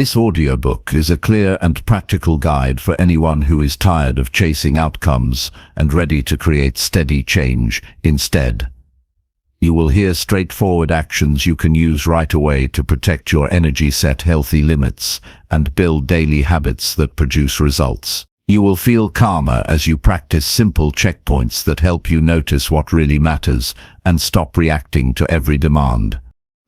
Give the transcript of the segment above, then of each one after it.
This audiobook is a clear and practical guide for anyone who is tired of chasing outcomes and ready to create steady change instead. You will hear straightforward actions you can use right away to protect your energy, set healthy limits, and build daily habits that produce results. You will feel calmer as you practice simple checkpoints that help you notice what really matters and stop reacting to every demand.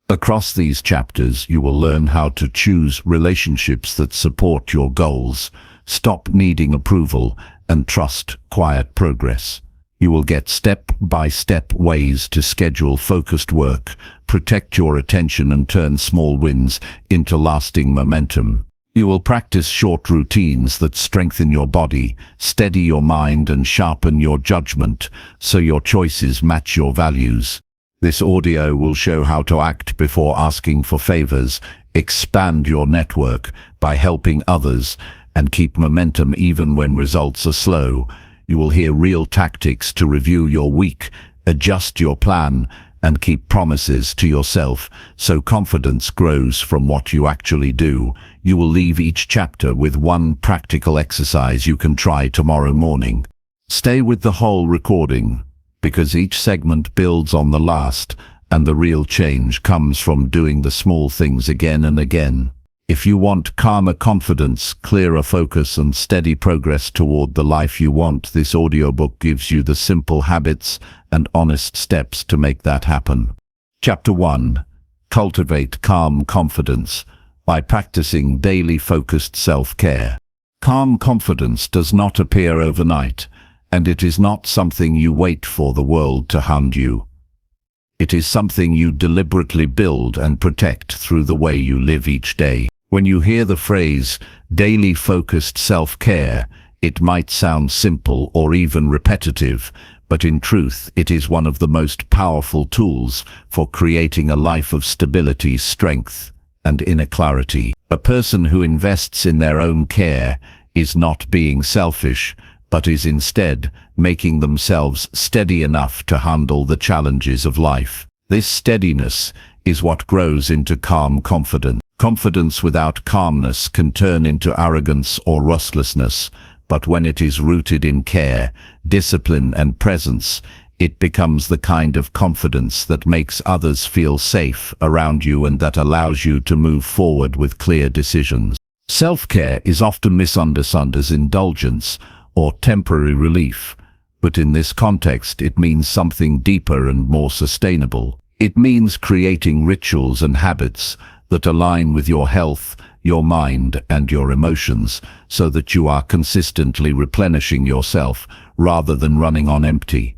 Across these chapters, you will learn how to choose relationships that support your goals, stop needing approval, and trust quiet progress. You will get step-by-step ways to schedule focused work, protect your attention, and turn small wins into lasting momentum. You will practice short routines that strengthen your body, steady your mind, and sharpen your judgment so your choices match your values. This audio will show how to act before asking for favors, expand your network by helping others, and keep momentum even when results are slow. You will hear real tactics to review your week, adjust your plan, and keep promises to yourself so confidence grows from what you actually do. You will leave each chapter with one practical exercise you can try tomorrow morning. Stay with the whole recording, because each segment builds on the last, and the real change comes from doing the small things again and again. If you want calmer confidence, clearer focus, and steady progress toward the life you want, this audiobook gives you the simple habits and honest steps to make that happen. Chapter 1. Cultivate calm confidence by practicing daily focused self-care. Calm confidence does not appear overnight, and it is not something you wait for the world to hand you. It is something you deliberately build and protect through the way you live each day. When you hear the phrase, daily focused self-care, it might sound simple or even repetitive, but in truth, it is one of the most powerful tools for creating a life of stability, strength, and inner clarity. A person who invests in their own care is not being selfish, but is instead making themselves steady enough to handle the challenges of life. This steadiness is what grows into calm confidence. Confidence without calmness can turn into arrogance or restlessness, but when it is rooted in care, discipline, and presence, it becomes the kind of confidence that makes others feel safe around you and that allows you to move forward with clear decisions. Self-care is often misunderstood as indulgence or temporary relief, but in this context it means something deeper and more sustainable. It means creating rituals and habits that align with your health, your mind, and your emotions, so that you are consistently replenishing yourself rather than running on empty.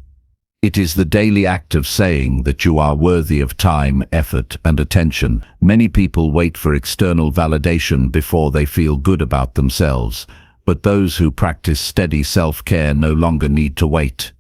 It is the daily act of saying that you are worthy of time, effort, and attention. Many people wait for external validation before they feel good about themselves, but those who practice steady self-care no longer need to wait.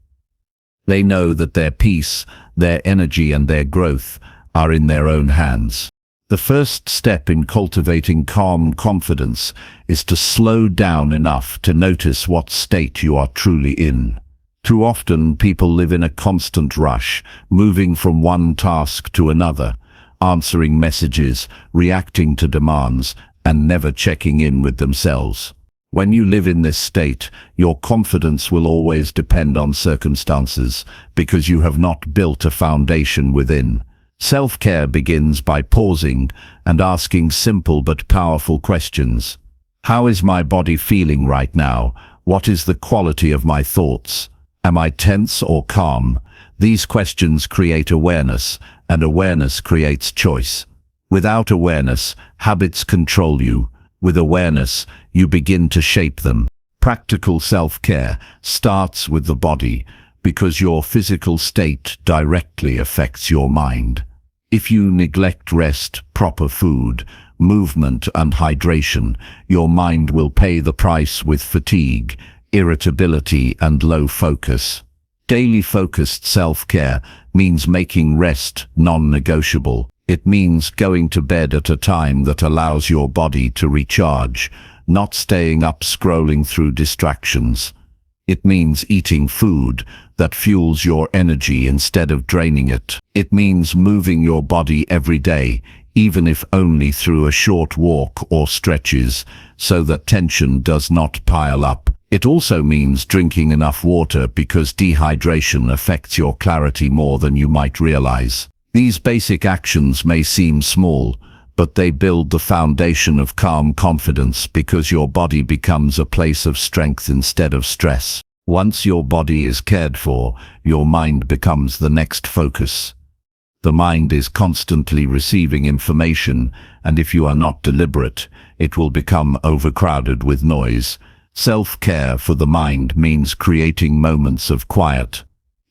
They know that their peace, their energy, and their growth are in their own hands. The first step in cultivating calm confidence is to slow down enough to notice what state you are truly in. Too often, people live in a constant rush, moving from one task to another, answering messages, reacting to demands, and never checking in with themselves. When you live in this state, your confidence will always depend on circumstances, because you have not built a foundation within. Self-care begins by pausing and asking simple but powerful questions. How is my body feeling right now? What is the quality of my thoughts? Am I tense or calm? These questions create awareness, and awareness creates choice. Without awareness, habits control you. With awareness, you begin to shape them. Practical self-care starts with the body, because your physical state directly affects your mind. If you neglect rest, proper food, movement, and hydration, your mind will pay the price with fatigue, irritability, and low focus. Daily focused self-care means making rest non-negotiable. It means going to bed at a time that allows your body to recharge, not staying up scrolling through distractions. It means eating food that fuels your energy instead of draining it. It means moving your body every day, even if only through a short walk or stretches, so that tension does not pile up. It also means drinking enough water because dehydration affects your clarity more than you might realize. These basic actions may seem small, but they build the foundation of calm confidence because your body becomes a place of strength instead of stress. Once your body is cared for, your mind becomes the next focus. The mind is constantly receiving information, and if you are not deliberate, it will become overcrowded with noise. Self-care for the mind means creating moments of quiet.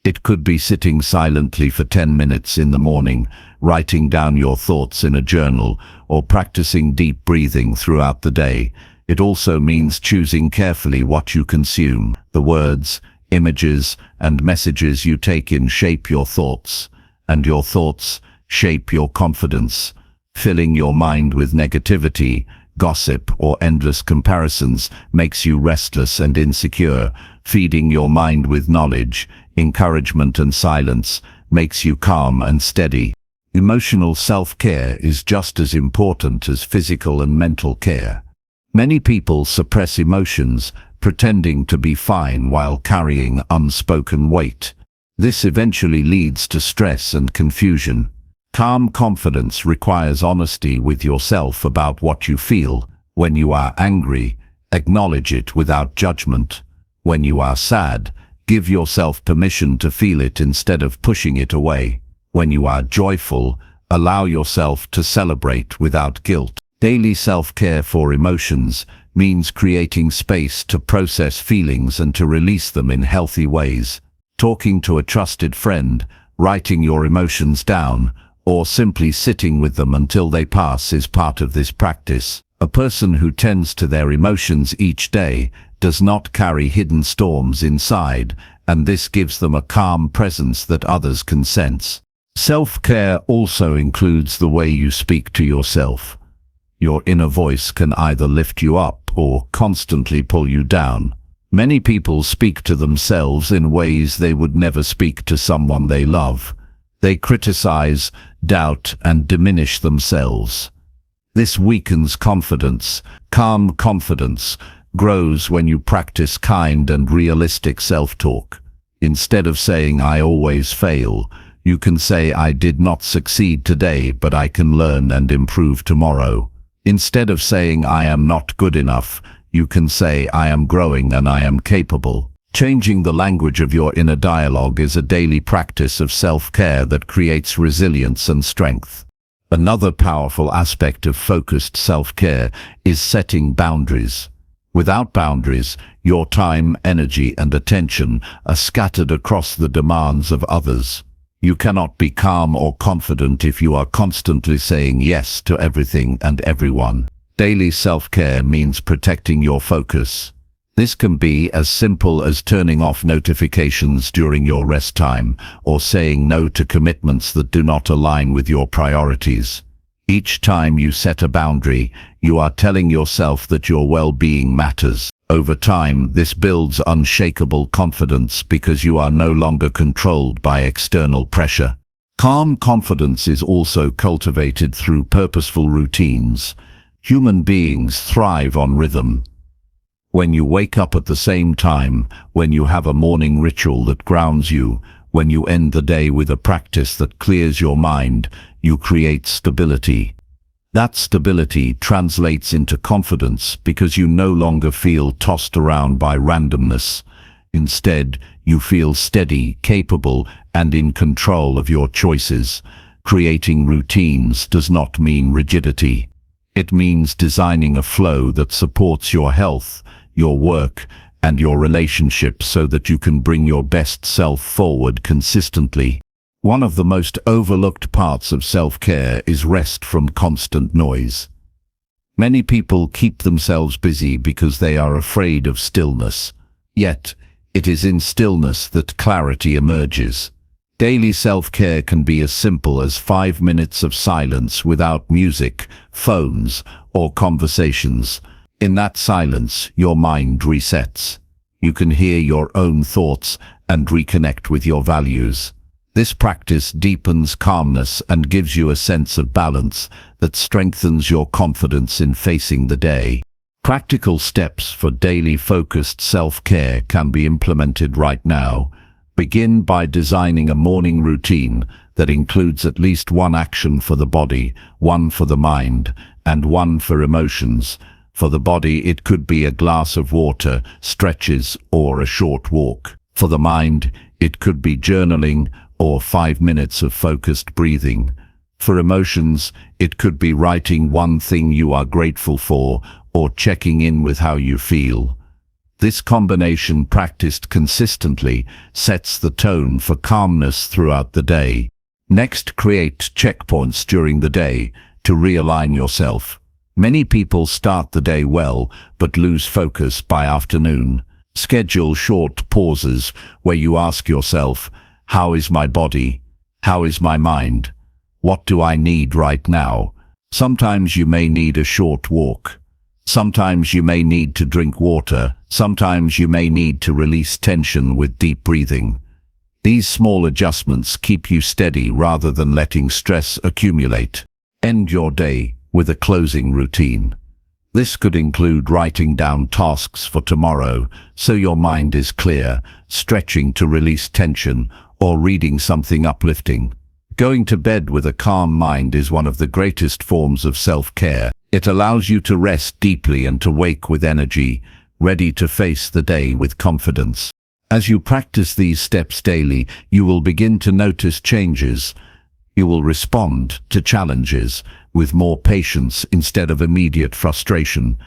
It could be sitting silently for 10 minutes in the morning, writing down your thoughts in a journal, or practicing deep breathing throughout the day. It also means choosing carefully what you consume. The words, images, and messages you take in shape your thoughts, and your thoughts shape your confidence. Filling your mind with negativity, gossip, or endless comparisons makes you restless and insecure. Feeding your mind with knowledge, encouragement, and silence makes you calm and steady. Emotional self-care is just as important as physical and mental care. Many people suppress emotions, pretending to be fine while carrying unspoken weight. This eventually leads to stress and confusion. Calm confidence requires honesty with yourself about what you feel. When you are angry, acknowledge it without judgment. When you are sad, give yourself permission to feel it instead of pushing it away. When you are joyful, allow yourself to celebrate without guilt. Daily self-care for emotions means creating space to process feelings and to release them in healthy ways. Talking to a trusted friend, writing your emotions down, or simply sitting with them until they pass is part of this practice. A person who tends to their emotions each day does not carry hidden storms inside, and this gives them a calm presence that others can sense. Self-care also includes the way you speak to yourself. Your inner voice can either lift you up or constantly pull you down. Many people speak to themselves in ways they would never speak to someone they love. They criticize, doubt, and diminish themselves. This weakens confidence. Calm confidence grows when you practice kind and realistic self-talk. Instead of saying, "I always fail," you can say, "I did not succeed today, but I can learn and improve tomorrow." Instead of saying, "I am not good enough," you can say, "I am growing and I am capable." Changing the language of your inner dialogue is a daily practice of self-care that creates resilience and strength. Another powerful aspect of focused self-care is setting boundaries. Without boundaries, your time, energy, and attention are scattered across the demands of others. You cannot be calm or confident if you are constantly saying yes to everything and everyone. Daily self-care means protecting your focus. This can be as simple as turning off notifications during your rest time, or saying no to commitments that do not align with your priorities. Each time you set a boundary, you are telling yourself that your well-being matters. Over time, this builds unshakable confidence because you are no longer controlled by external pressure. Calm confidence is also cultivated through purposeful routines. Human beings thrive on rhythm. When you wake up at the same time, when you have a morning ritual that grounds you, when you end the day with a practice that clears your mind, you create stability. That stability translates into confidence because you no longer feel tossed around by randomness. Instead, you feel steady, capable, and in control of your choices. Creating routines does not mean rigidity. It means designing a flow that supports your health, your work, and your relationships so that you can bring your best self forward consistently. One of the most overlooked parts of self-care is rest from constant noise. Many people keep themselves busy because they are afraid of stillness. Yet, it is in stillness that clarity emerges. Daily self-care can be as simple as 5 minutes of silence without music, phones, or conversations. In that silence, your mind resets. You can hear your own thoughts and reconnect with your values. This practice deepens calmness and gives you a sense of balance that strengthens your confidence in facing the day. Practical steps for daily focused self-care can be implemented right now. Begin by designing a morning routine that includes at least one action for the body, one for the mind, and one for emotions. For the body, it could be a glass of water, stretches, or a short walk. For the mind, it could be journaling or 5 minutes of focused breathing. For emotions, it could be writing one thing you are grateful for or checking in with how you feel. This combination, practiced consistently, sets the tone for calmness throughout the day. Next, create checkpoints during the day to realign yourself. Many people start the day well, but lose focus by afternoon. Schedule short pauses where you ask yourself, how is my body? How is my mind? What do I need right now? Sometimes you may need a short walk. Sometimes you may need to drink water. Sometimes you may need to release tension with deep breathing. These small adjustments keep you steady rather than letting stress accumulate. End your day with a closing routine. This could include writing down tasks for tomorrow so your mind is clear, stretching to release tension, or reading something uplifting. Going to bed with a calm mind is one of the greatest forms of self-care. It allows you to rest deeply and to wake with energy, ready to face the day with confidence. As you practice these steps daily, you will begin to notice changes. You will respond to challenges with more patience instead of immediate frustration.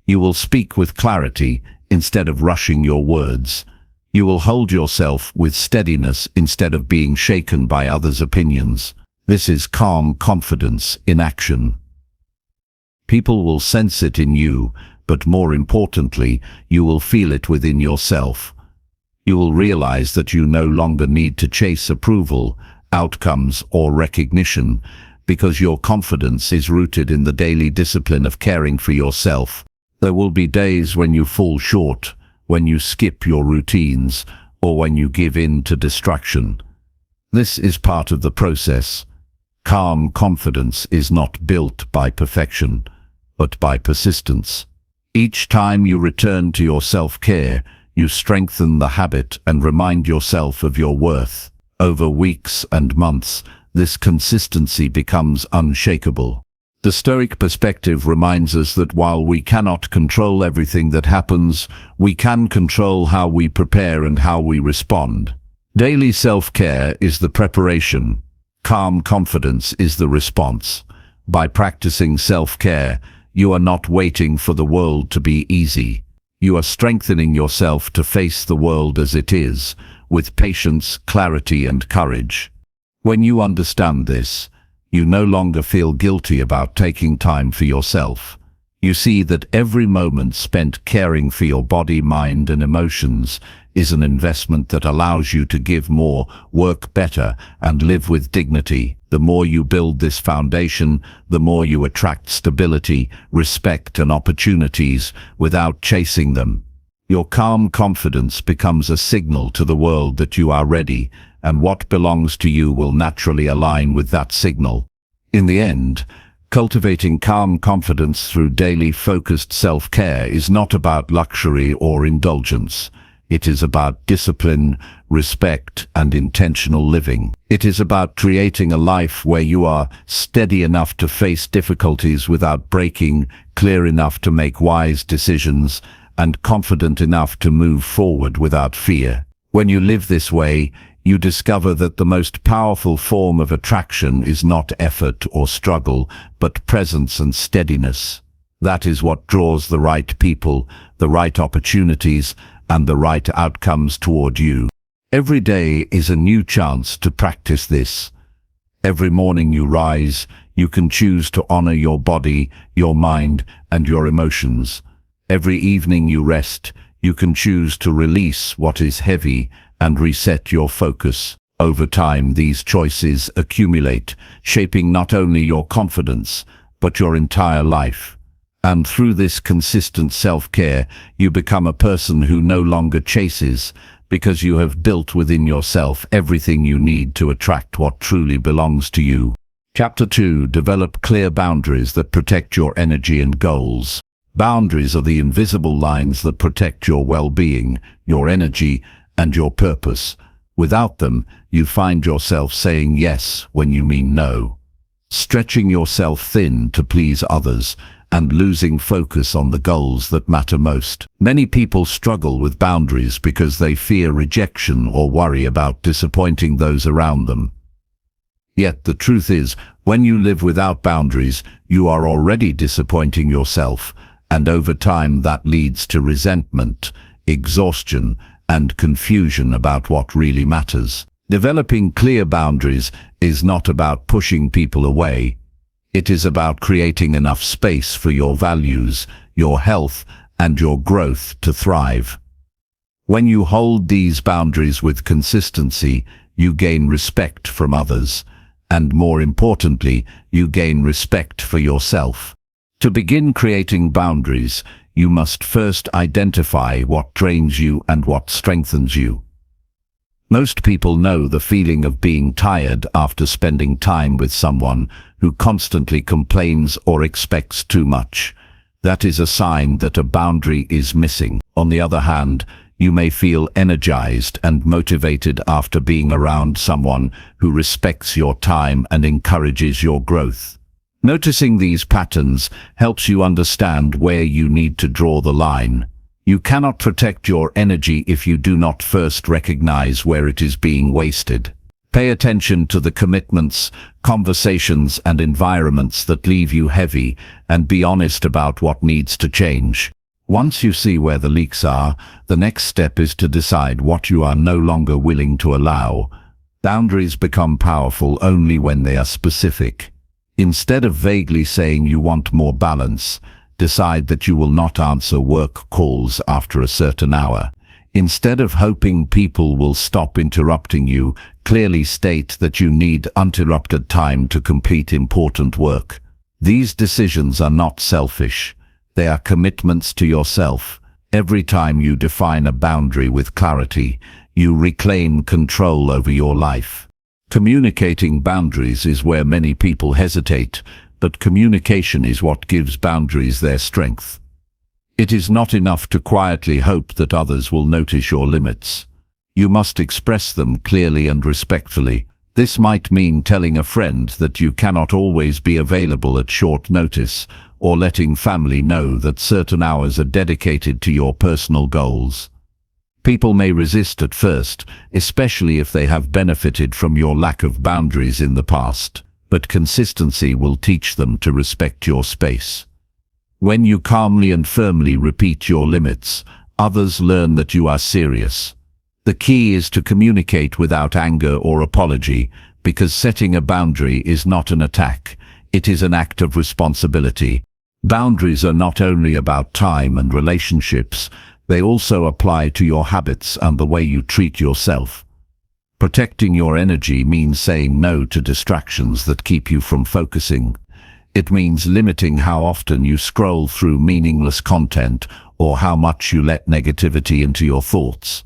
You will speak with clarity instead of rushing your words. You will hold yourself with steadiness instead of being shaken by others' opinions. This is calm confidence in action. People will sense it in you, but more importantly, you will feel it within yourself. You will realize that you no longer need to chase approval, outcomes, or recognition, because your confidence is rooted in the daily discipline of caring for yourself. There will be days when you fall short, when you skip your routines, or when you give in to distraction. This is part of the process. Calm confidence is not built by perfection, but by persistence. Each time you return to your self-care, you strengthen the habit and remind yourself of your worth. Over weeks and months, this consistency becomes unshakable. The Stoic perspective reminds us that while we cannot control everything that happens, we can control how we prepare and how we respond. Daily self-care is the preparation. Calm confidence is the response. By practicing self-care, you are not waiting for the world to be easy. You are strengthening yourself to face the world as it is, with patience, clarity, and courage. When you understand this, you no longer feel guilty about taking time for yourself. You see that every moment spent caring for your body, mind, and emotions is an investment that allows you to give more, work better, and live with dignity. The more you build this foundation, the more you attract stability, respect, and opportunities without chasing them. Your calm confidence becomes a signal to the world that you are ready, and what belongs to you will naturally align with that signal. In the end, cultivating calm confidence through daily focused self-care is not about luxury or indulgence. It is about discipline, respect, and intentional living. It is about creating a life where you are steady enough to face difficulties without breaking, clear enough to make wise decisions, and confident enough to move forward without fear. When you live this way, you discover that the most powerful form of attraction is not effort or struggle, but presence and steadiness. That is what draws the right people, the right opportunities, and the right outcomes toward you. Every day is a new chance to practice this. Every morning you rise, you can choose to honor your body, your mind, and your emotions. Every evening you rest, you can choose to release what is heavy and reset your focus. Over time, these choices accumulate, shaping not only your confidence, but your entire life. And through this consistent self-care, you become a person who no longer chases, because you have built within yourself everything you need to attract what truly belongs to you. Chapter 2. Develop clear boundaries that protect your energy and goals. Boundaries are the invisible lines that protect your well-being, your energy, and your purpose. Without them, you find yourself saying yes when you mean no, stretching yourself thin to please others, and losing focus on the goals that matter most. Many people struggle with boundaries because they fear rejection or worry about disappointing those around them. Yet the truth is, when you live without boundaries, you are already disappointing yourself, and over time that leads to resentment, exhaustion, and confusion about what really matters. Developing clear boundaries is not about pushing people away. It is about creating enough space for your values, your health, and your growth to thrive. When you hold these boundaries with consistency, you gain respect from others, and more importantly, you gain respect for yourself. To begin creating boundaries, you must first identify what drains you and what strengthens you. Most people know the feeling of being tired after spending time with someone who constantly complains or expects too much. That is a sign that a boundary is missing. On the other hand, you may feel energized and motivated after being around someone who respects your time and encourages your growth. Noticing these patterns helps you understand where you need to draw the line. You cannot protect your energy if you do not first recognize where it is being wasted. Pay attention to the commitments, conversations, and environments that leave you heavy, and be honest about what needs to change. Once you see where the leaks are, the next step is to decide what you are no longer willing to allow. Boundaries become powerful only when they are specific. Instead of vaguely saying you want more balance, decide that you will not answer work calls after a certain hour. Instead of hoping people will stop interrupting you, clearly state that you need uninterrupted time to complete important work. These decisions are not selfish. They are commitments to yourself. Every time you define a boundary with clarity, you reclaim control over your life. Communicating boundaries is where many people hesitate, but communication is what gives boundaries their strength. It is not enough to quietly hope that others will notice your limits. You must express them clearly and respectfully. This might mean telling a friend that you cannot always be available at short notice, or letting family know that certain hours are dedicated to your personal goals. People may resist at first, especially if they have benefited from your lack of boundaries in the past, but consistency will teach them to respect your space. When you calmly and firmly repeat your limits, others learn that you are serious. The key is to communicate without anger or apology, because setting a boundary is not an attack, it is an act of responsibility. Boundaries are not only about time and relationships, they also apply to your habits and the way you treat yourself. Protecting your energy means saying no to distractions that keep you from focusing. It means limiting how often you scroll through meaningless content or how much you let negativity into your thoughts.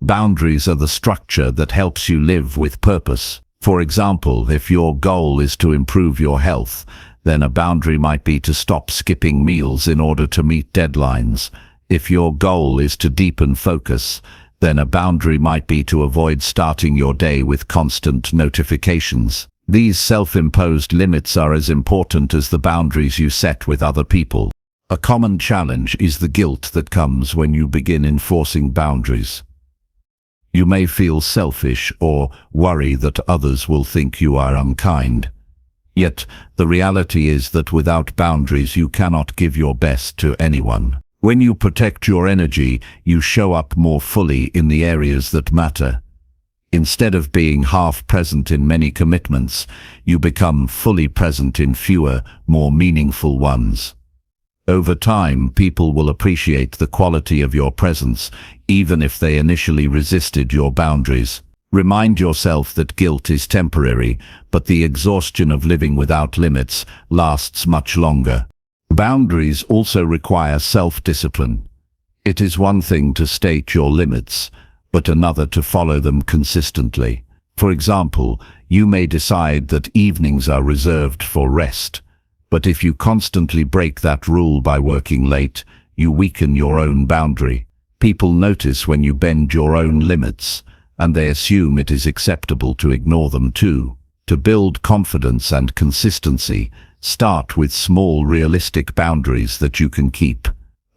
Boundaries are the structure that helps you live with purpose. For example, if your goal is to improve your health, then a boundary might be to stop skipping meals in order to meet deadlines. If your goal is to deepen focus, then a boundary might be to avoid starting your day with constant notifications. These self-imposed limits are as important as the boundaries you set with other people. A common challenge is the guilt that comes when you begin enforcing boundaries. You may feel selfish or worry that others will think you are unkind. Yet, the reality is that without boundaries you cannot give your best to anyone. When you protect your energy, you show up more fully in the areas that matter. Instead of being half present in many commitments, you become fully present in fewer, more meaningful ones. Over time, people will appreciate the quality of your presence, even if they initially resisted your boundaries. Remind yourself that guilt is temporary, but the exhaustion of living without limits lasts much longer. Boundaries also require self-discipline. It is one thing to state your limits, but another to follow them consistently. For example, you may decide that evenings are reserved for rest, but if you constantly break that rule by working late, you weaken your own boundary. People notice when you bend your own limits, and they assume it is acceptable to ignore them too. To build confidence and consistency, start with small, realistic boundaries that you can keep.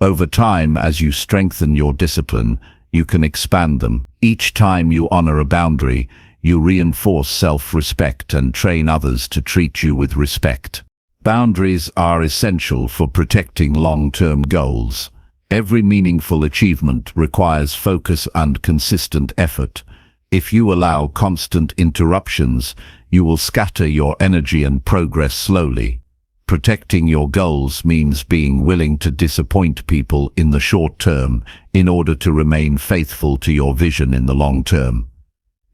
Over time, as you strengthen your discipline, you can expand them. Each time you honor a boundary, you reinforce self-respect and train others to treat you with respect. Boundaries are essential for protecting long-term goals. Every meaningful achievement requires focus and consistent effort. If you allow constant interruptions, you will scatter your energy and progress slowly. Protecting your goals means being willing to disappoint people in the short term in order to remain faithful to your vision in the long term.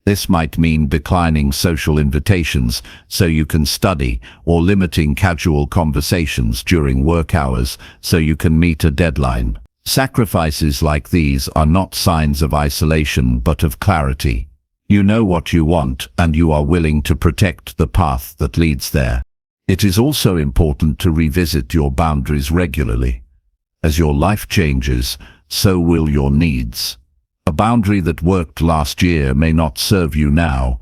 This might mean declining social invitations so you can study, or limiting casual conversations during work hours so you can meet a deadline. Sacrifices like these are not signs of isolation but of clarity. You know what you want, and you are willing to protect the path that leads there. It is also important to revisit your boundaries regularly. As your life changes, so will your needs. A boundary that worked last year may not serve you now.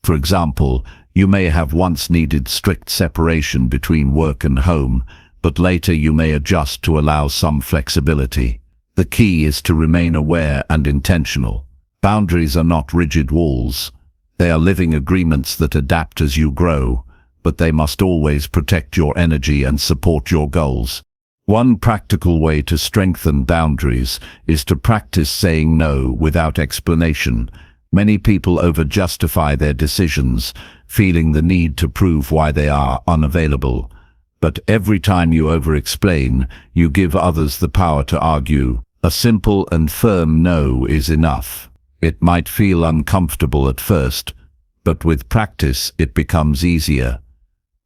For example, you may have once needed strict separation between work and home, but later you may adjust to allow some flexibility. The key is to remain aware and intentional. Boundaries are not rigid walls. They are living agreements that adapt as you grow, but they must always protect your energy and support your goals. One practical way to strengthen boundaries is to practice saying no without explanation. Many people over-justify their decisions, feeling the need to prove why they are unavailable. But every time you over-explain, you give others the power to argue. A simple and firm no is enough. It might feel uncomfortable at first, but with practice it becomes easier.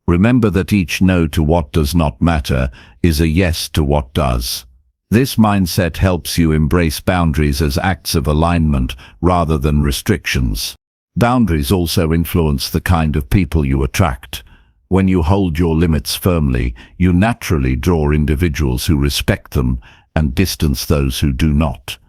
Remember that each no to what does not matter is a yes to what does. This mindset helps you embrace boundaries as acts of alignment rather than restrictions. Boundaries also influence the kind of people you attract. When you hold your limits firmly, you naturally draw individuals who respect them and distance those who do not.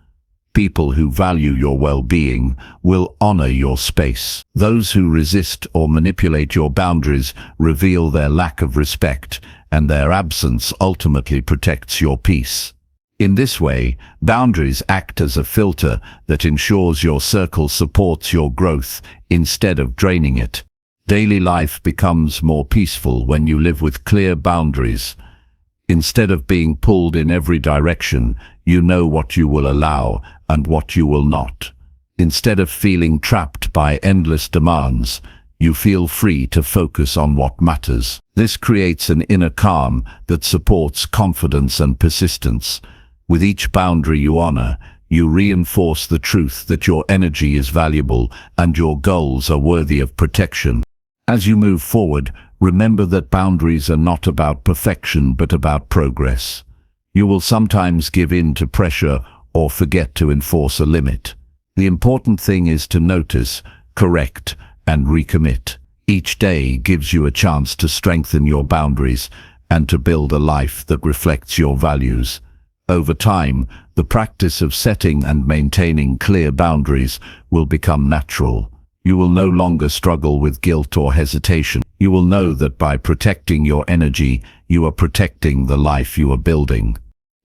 People who value your well-being will honor your space. Those who resist or manipulate your boundaries reveal their lack of respect, and their absence ultimately protects your peace. In this way, boundaries act as a filter that ensures your circle supports your growth instead of draining it. Daily life becomes more peaceful when you live with clear boundaries. Instead of being pulled in every direction, you know what you will allow and what you will not. Instead of feeling trapped by endless demands, you feel free to focus on what matters. This creates an inner calm that supports confidence and persistence. With each boundary you honor, you reinforce the truth that your energy is valuable and your goals are worthy of protection. As you move forward, remember that boundaries are not about perfection but about progress. You will sometimes give in to pressure or forget to enforce a limit. The important thing is to notice, correct, and recommit. Each day gives you a chance to strengthen your boundaries and to build a life that reflects your values. Over time, the practice of setting and maintaining clear boundaries will become natural. You will no longer struggle with guilt or hesitation. You will know that by protecting your energy, you are protecting the life you are building.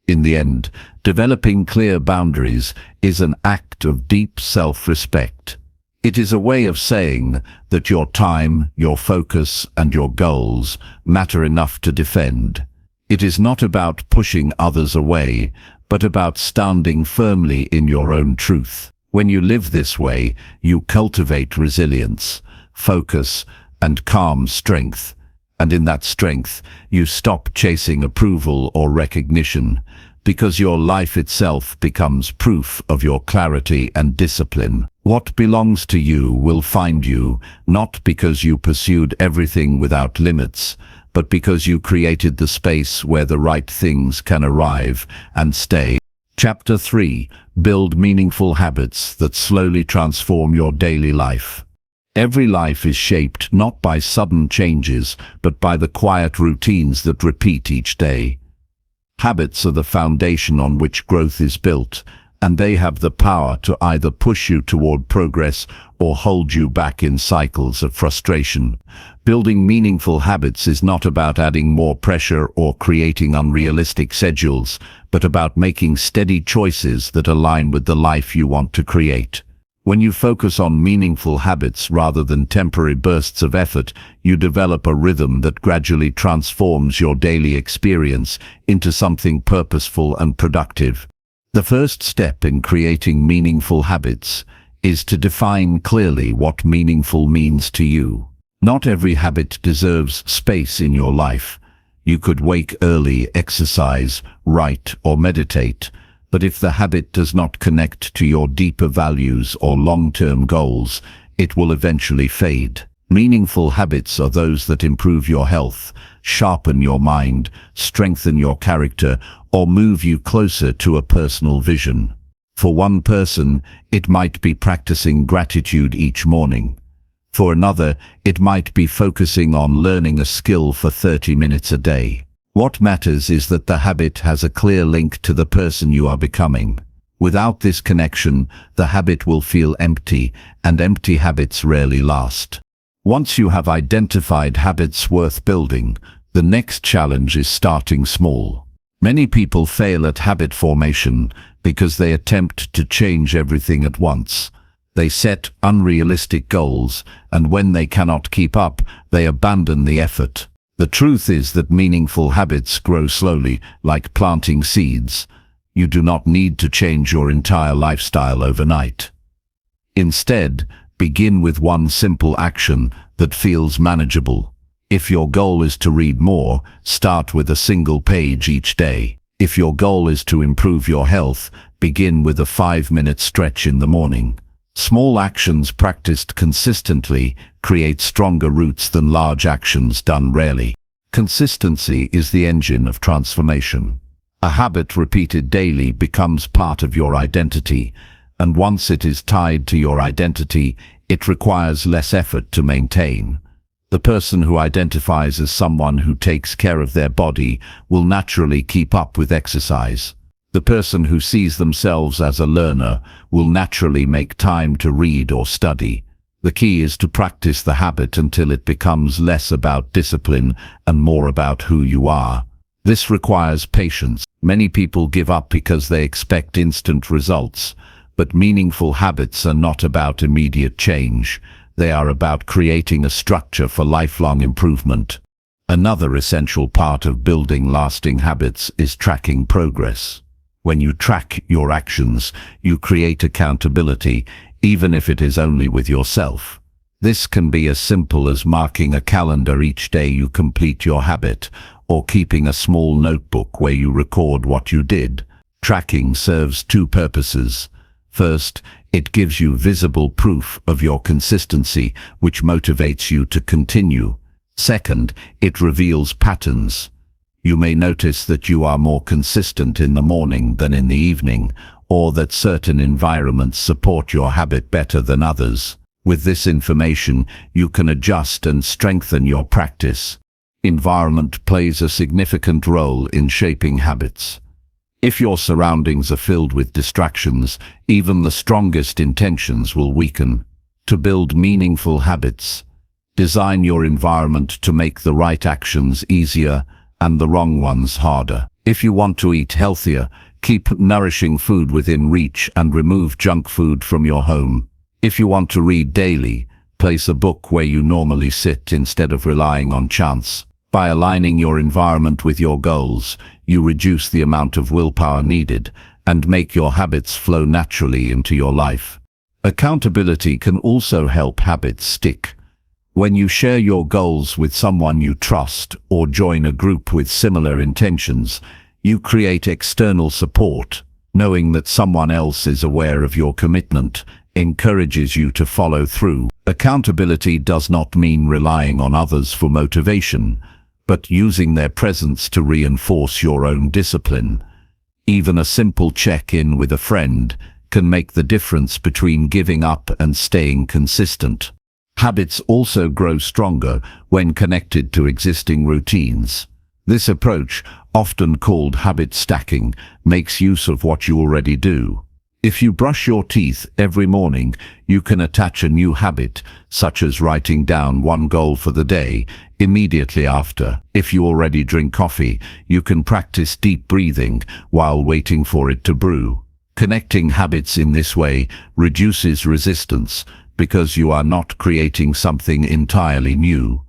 In the end, developing clear boundaries is an act of deep self-respect. It is a way of saying that your time, your focus, and your goals matter enough to defend. It is not about pushing others away, but about standing firmly in your own truth. When you live this way, you cultivate resilience, focus, and calm strength. And in that strength, you stop chasing approval or recognition, because your life itself becomes proof of your clarity and discipline. What belongs to you will find you, not because you pursued everything without limits, but because you created the space where the right things can arrive and stay. Chapter 3. Build meaningful habits that slowly transform your daily life. Every life is shaped not by sudden changes, but by the quiet routines that repeat each day. Habits are the foundation on which growth is built, and they have the power to either push you toward progress or hold you back in cycles of frustration. Building meaningful habits is not about adding more pressure or creating unrealistic schedules, but about making steady choices that align with the life you want to create. When you focus on meaningful habits rather than temporary bursts of effort, you develop a rhythm that gradually transforms your daily experience into something purposeful and productive. The first step in creating meaningful habits is to define clearly what meaningful means to you. Not every habit deserves space in your life. You could wake early, exercise, write, or meditate, but if the habit does not connect to your deeper values or long-term goals, it will eventually fade. Meaningful habits are those that improve your health, sharpen your mind, strengthen your character, or move you closer to a personal vision. For one person, it might be practicing gratitude each morning. For another, it might be focusing on learning a skill for 30 minutes a day. What matters is that the habit has a clear link to the person you are becoming. Without this connection, the habit will feel empty, and empty habits rarely last. Once you have identified habits worth building, the next challenge is starting small. Many people fail at habit formation because they attempt to change everything at once. They set unrealistic goals, and when they cannot keep up, they abandon the effort. The truth is that meaningful habits grow slowly, like planting seeds. You do not need to change your entire lifestyle overnight. Instead, begin with one simple action that feels manageable. If your goal is to read more, start with a single page each day. If your goal is to improve your health, begin with a 5-minute stretch in the morning. Small actions practiced consistently create stronger roots than large actions done rarely. Consistency is the engine of transformation. A habit repeated daily becomes part of your identity, and once it is tied to your identity, it requires less effort to maintain. The person who identifies as someone who takes care of their body will naturally keep up with exercise. The person who sees themselves as a learner will naturally make time to read or study. The key is to practice the habit until it becomes less about discipline and more about who you are. This requires patience. Many people give up because they expect instant results, but meaningful habits are not about immediate change. They are about creating a structure for lifelong improvement. Another essential part of building lasting habits is tracking progress. When you track your actions, you create accountability, even if it is only with yourself. This can be as simple as marking a calendar each day you complete your habit, or keeping a small notebook where you record what you did. Tracking serves two purposes. First, it gives you visible proof of your consistency, which motivates you to continue. Second, it reveals patterns. You may notice that you are more consistent in the morning than in the evening, or that certain environments support your habit better than others. With this information, you can adjust and strengthen your practice. Environment plays a significant role in shaping habits. If your surroundings are filled with distractions, even the strongest intentions will weaken. To build meaningful habits, design your environment to make the right actions easier and the wrong ones harder. If you want to eat healthier, keep nourishing food within reach and remove junk food from your home. If you want to read daily, place a book where you normally sit instead of relying on chance. By aligning your environment with your goals, you reduce the amount of willpower needed and make your habits flow naturally into your life. Accountability can also help habits stick. When you share your goals with someone you trust or join a group with similar intentions, you create external support. Knowing that someone else is aware of your commitment encourages you to follow through. Accountability does not mean relying on others for motivation, but using their presence to reinforce your own discipline. Even a simple check-in with a friend can make the difference between giving up and staying consistent. Habits also grow stronger when connected to existing routines. This approach, often called habit stacking, makes use of what you already do. If you brush your teeth every morning, you can attach a new habit, such as writing down one goal for the day immediately after. If you already drink coffee, you can practice deep breathing while waiting for it to brew. Connecting habits in this way reduces resistance because you are not creating something entirely new.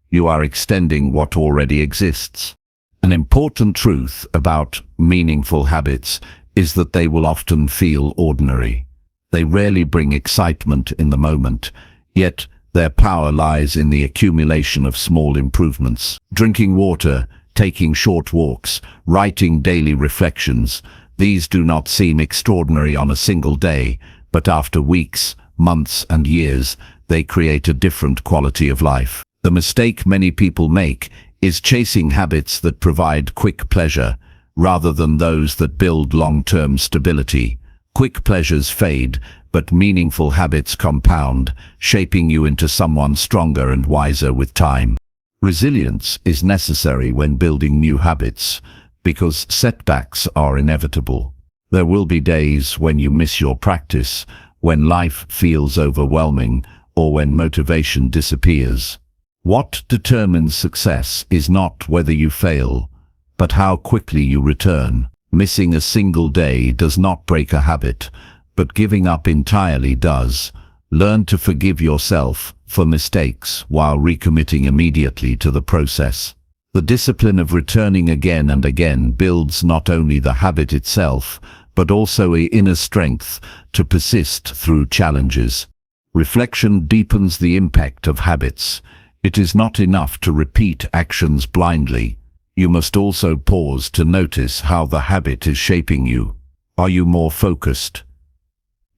You are extending what already exists. An important truth about meaningful habits is that they will often feel ordinary. They rarely bring excitement in the moment, yet their power lies in the accumulation of small improvements. Drinking water, taking short walks, writing daily reflections, these do not seem extraordinary on a single day, but after weeks, months and years, they create a different quality of life. The mistake many people make is chasing habits that provide quick pleasure, rather than those that build long-term stability. Quick pleasures fade, but meaningful habits compound, shaping you into someone stronger and wiser with time. Resilience is necessary when building new habits, because setbacks are inevitable. There will be days when you miss your practice, when life feels overwhelming, or when motivation disappears. What determines success is not whether you fail, but how quickly you return. Missing a single day does not break a habit, but giving up entirely does. Learn to forgive yourself for mistakes while recommitting immediately to the process. The discipline of returning again and again builds not only the habit itself, but also an inner strength to persist through challenges. Reflection deepens the impact of habits. It is not enough to repeat actions blindly. You must also pause to notice how the habit is shaping you. Are you more focused?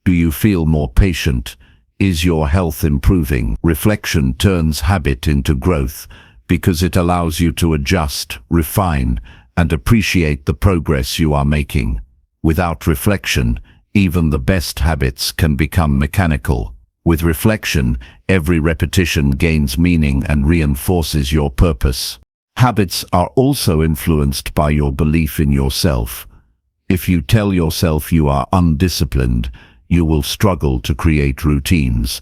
Do you feel more patient? Is your health improving? Reflection turns habit into growth because it allows you to adjust, refine, and appreciate the progress you are making. Without reflection, even the best habits can become mechanical. With reflection, every repetition gains meaning and reinforces your purpose. Habits are also influenced by your belief in yourself. If you tell yourself you are undisciplined, you will struggle to create routines.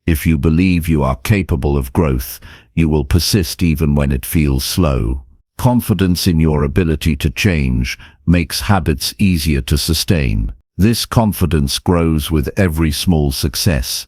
If you believe you are capable of growth, you will persist even when it feels slow. Confidence in your ability to change makes habits easier to sustain. This confidence grows with every small success.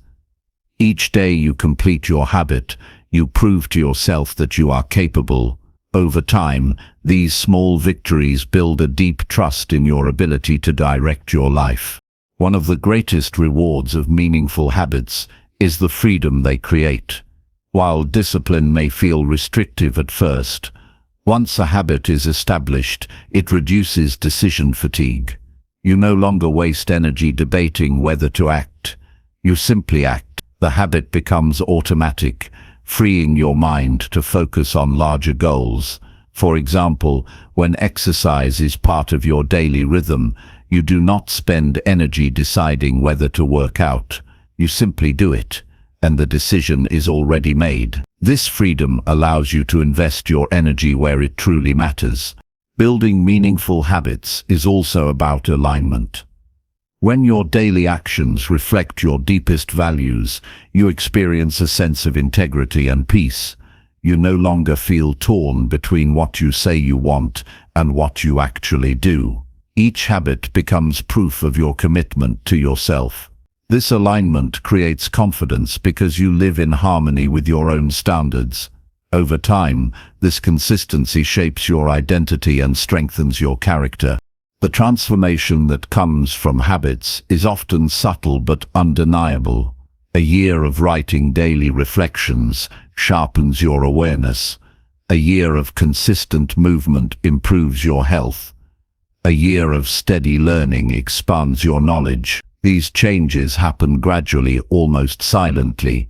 Each day you complete your habit, you prove to yourself that you are capable. Over time, these small victories build a deep trust in your ability to direct your life. One of the greatest rewards of meaningful habits is the freedom they create. While discipline may feel restrictive at first, once a habit is established, it reduces decision fatigue. You no longer waste energy debating whether to act. You simply act. The habit becomes automatic, freeing your mind to focus on larger goals. For example, when exercise is part of your daily rhythm, you do not spend energy deciding whether to work out. You simply do it, and the decision is already made. This freedom allows you to invest your energy where it truly matters. Building meaningful habits is also about alignment. When your daily actions reflect your deepest values, you experience a sense of integrity and peace. You no longer feel torn between what you say you want and what you actually do. Each habit becomes proof of your commitment to yourself. This alignment creates confidence because you live in harmony with your own standards. Over time, this consistency shapes your identity and strengthens your character. The transformation that comes from habits is often subtle but undeniable. A year of writing daily reflections sharpens your awareness. A year of consistent movement improves your health. A year of steady learning expands your knowledge. These changes happen gradually, almost silently,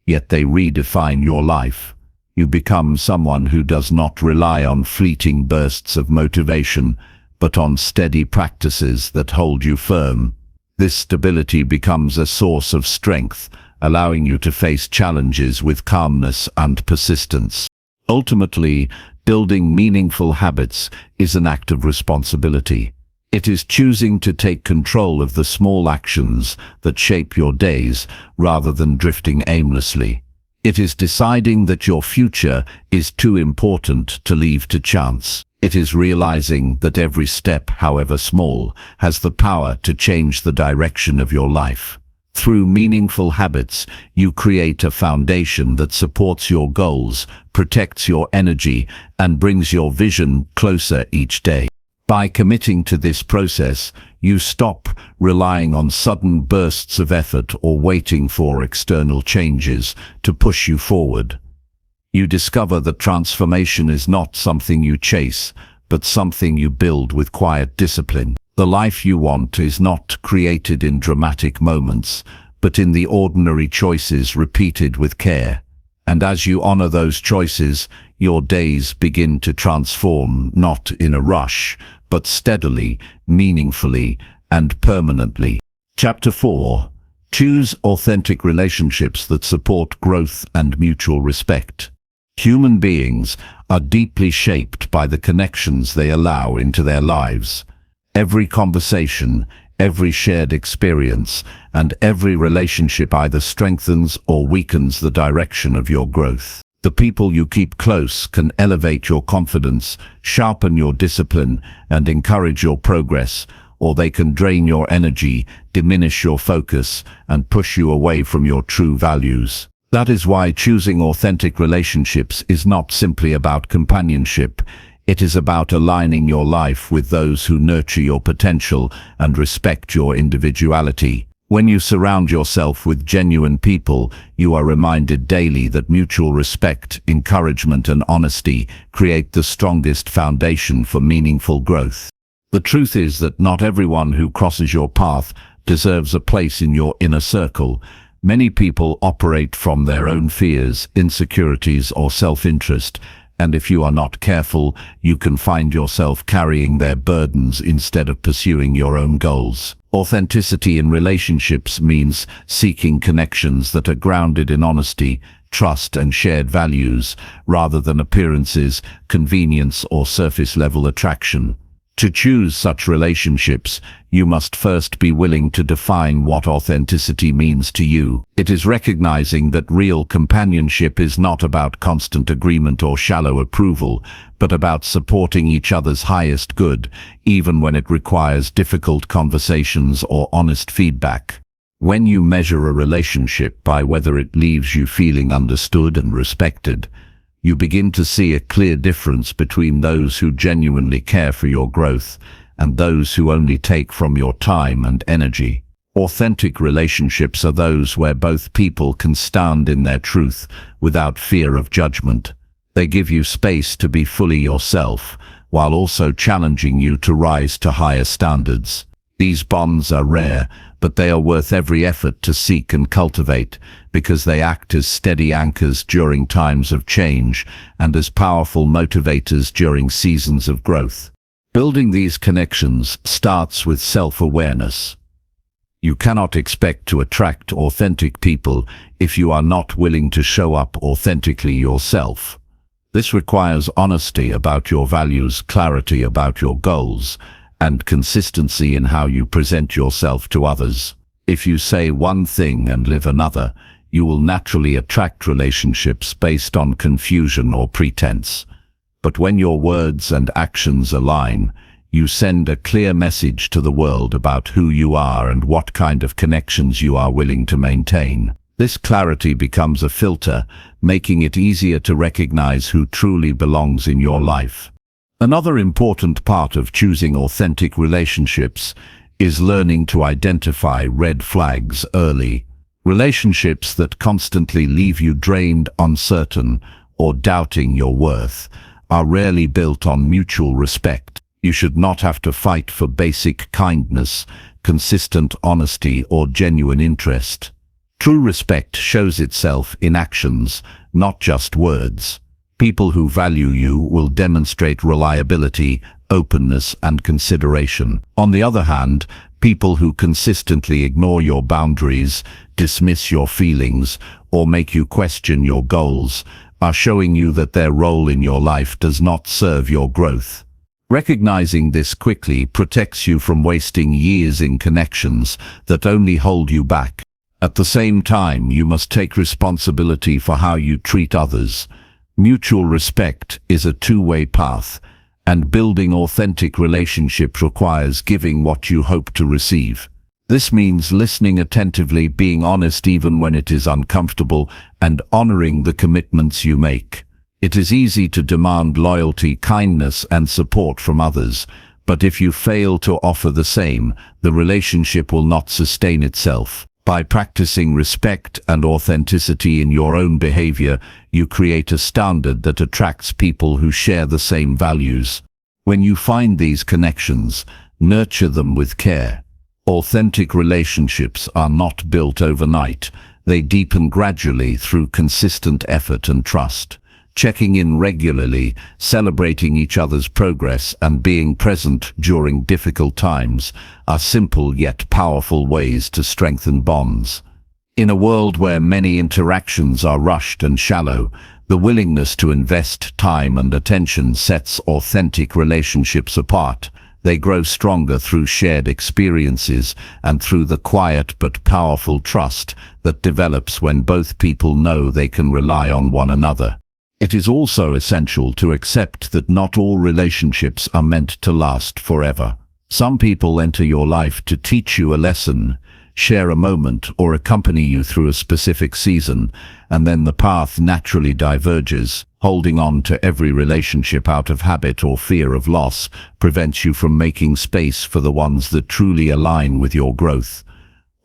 yet they redefine your life. You become someone who does not rely on fleeting bursts of motivation, but on steady practices that hold you firm. This stability becomes a source of strength, allowing you to face challenges with calmness and persistence. Ultimately, building meaningful habits is an act of responsibility. It is choosing to take control of the small actions that shape your days rather than drifting aimlessly. It is deciding that your future is too important to leave to chance. It is realizing that every step, however small, has the power to change the direction of your life. Through meaningful habits, you create a foundation that supports your goals, protects your energy, and brings your vision closer each day. By committing to this process, you stop relying on sudden bursts of effort or waiting for external changes to push you forward. You discover that transformation is not something you chase, but something you build with quiet discipline. The life you want is not created in dramatic moments, but in the ordinary choices repeated with care. And as you honor those choices, your days begin to transform, not in a rush, but steadily, meaningfully, and permanently. Chapter 4. Choose authentic relationships that support growth and mutual respect. Human beings are deeply shaped by the connections they allow into their lives. Every conversation, every shared experience, and every relationship either strengthens or weakens the direction of your growth. The people you keep close can elevate your confidence, sharpen your discipline, and encourage your progress, or they can drain your energy, diminish your focus, and push you away from your true values. That is why choosing authentic relationships is not simply about companionship. It is about aligning your life with those who nurture your potential and respect your individuality. When you surround yourself with genuine people, you are reminded daily that mutual respect, encouragement, and honesty create the strongest foundation for meaningful growth. The truth is that not everyone who crosses your path deserves a place in your inner circle. Many people operate from their own fears, insecurities, or self-interest, and if you are not careful, you can find yourself carrying their burdens instead of pursuing your own goals. Authenticity in relationships means seeking connections that are grounded in honesty, trust, and shared values, rather than appearances, convenience, or surface-level attraction. To choose such relationships, you must first be willing to define what authenticity means to you. It is recognizing that real companionship is not about constant agreement or shallow approval, but about supporting each other's highest good, even when it requires difficult conversations or honest feedback. When you measure a relationship by whether it leaves you feeling understood and respected, you begin to see a clear difference between those who genuinely care for your growth and those who only take from your time and energy. Authentic relationships are those where both people can stand in their truth without fear of judgment. They give you space to be fully yourself, while also challenging you to rise to higher standards. These bonds are rare, but they are worth every effort to seek and cultivate, because they act as steady anchors during times of change and as powerful motivators during seasons of growth. Building these connections starts with self-awareness. You cannot expect to attract authentic people if you are not willing to show up authentically yourself. This requires honesty about your values, clarity about your goals, and consistency in how you present yourself to others. If you say one thing and live another, you will naturally attract relationships based on confusion or pretense. But when your words and actions align, you send a clear message to the world about who you are and what kind of connections you are willing to maintain. This clarity becomes a filter, making it easier to recognize who truly belongs in your life. Another important part of choosing authentic relationships is learning to identify red flags early. Relationships that constantly leave you drained, uncertain, or doubting your worth are rarely built on mutual respect. You should not have to fight for basic kindness, consistent honesty, or genuine interest. True respect shows itself in actions, not just words. People who value you will demonstrate reliability, openness, and consideration. On the other hand, people who consistently ignore your boundaries, dismiss your feelings, or make you question your goals are showing you that their role in your life does not serve your growth. Recognizing this quickly protects you from wasting years in connections that only hold you back. At the same time, you must take responsibility for how you treat others. Mutual respect is a two-way path, and building authentic relationships requires giving what you hope to receive. This means listening attentively, being honest even when it is uncomfortable, and honoring the commitments you make. It is easy to demand loyalty, kindness, and support from others, but if you fail to offer the same, the relationship will not sustain itself. By practicing respect and authenticity in your own behavior, you create a standard that attracts people who share the same values. When you find these connections, nurture them with care. Authentic relationships are not built overnight. They deepen gradually through consistent effort and trust. Checking in regularly, celebrating each other's progress, and being present during difficult times are simple yet powerful ways to strengthen bonds. In a world where many interactions are rushed and shallow, the willingness to invest time and attention sets authentic relationships apart. They grow stronger through shared experiences and through the quiet but powerful trust that develops when both people know they can rely on one another. It is also essential to accept that not all relationships are meant to last forever. Some people enter your life to teach you a lesson, share a moment, or accompany you through a specific season, and then the path naturally diverges. Holding on to every relationship out of habit or fear of loss prevents you from making space for the ones that truly align with your growth.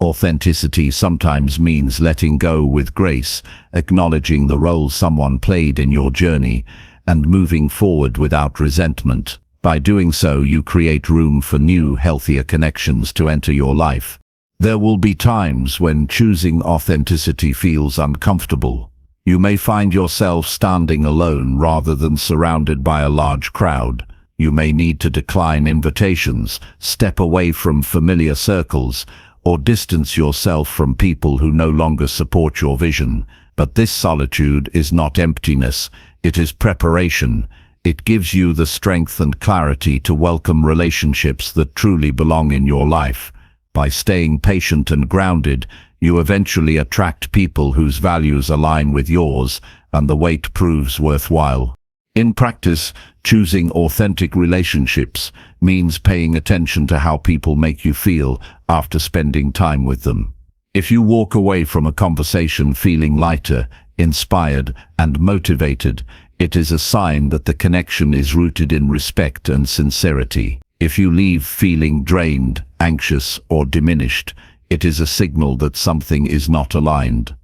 Authenticity sometimes means letting go with grace, acknowledging the role someone played in your journey, and moving forward without resentment. By doing so, you create room for new, healthier connections to enter your life. There will be times when choosing authenticity feels uncomfortable. You may find yourself standing alone rather than surrounded by a large crowd. You may need to decline invitations, step away from familiar circles, or distance yourself from people who no longer support your vision. But this solitude is not emptiness, it is preparation. It gives you the strength and clarity to welcome relationships that truly belong in your life. By staying patient and grounded, you eventually attract people whose values align with yours, and the wait proves worthwhile. In practice, choosing authentic relationships means paying attention to how people make you feel after spending time with them. If you walk away from a conversation feeling lighter, inspired, and motivated, it is a sign that the connection is rooted in respect and sincerity. If you leave feeling drained, anxious, or diminished, it is a signal that something is not aligned.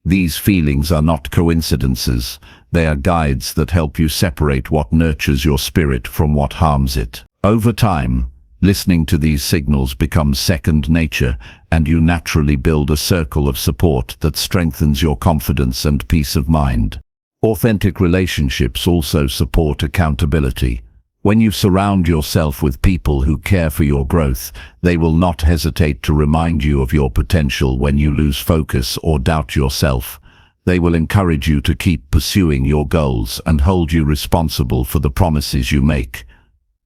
These feelings are not coincidences. They are guides that help you separate what nurtures your spirit from what harms it. Over time, listening to these signals becomes second nature, and you naturally build a circle of support that strengthens your confidence and peace of mind. Authentic relationships also support accountability. When you surround yourself with people who care for your growth, they will not hesitate to remind you of your potential when you lose focus or doubt yourself. They will encourage you to keep pursuing your goals and hold you responsible for the promises you make.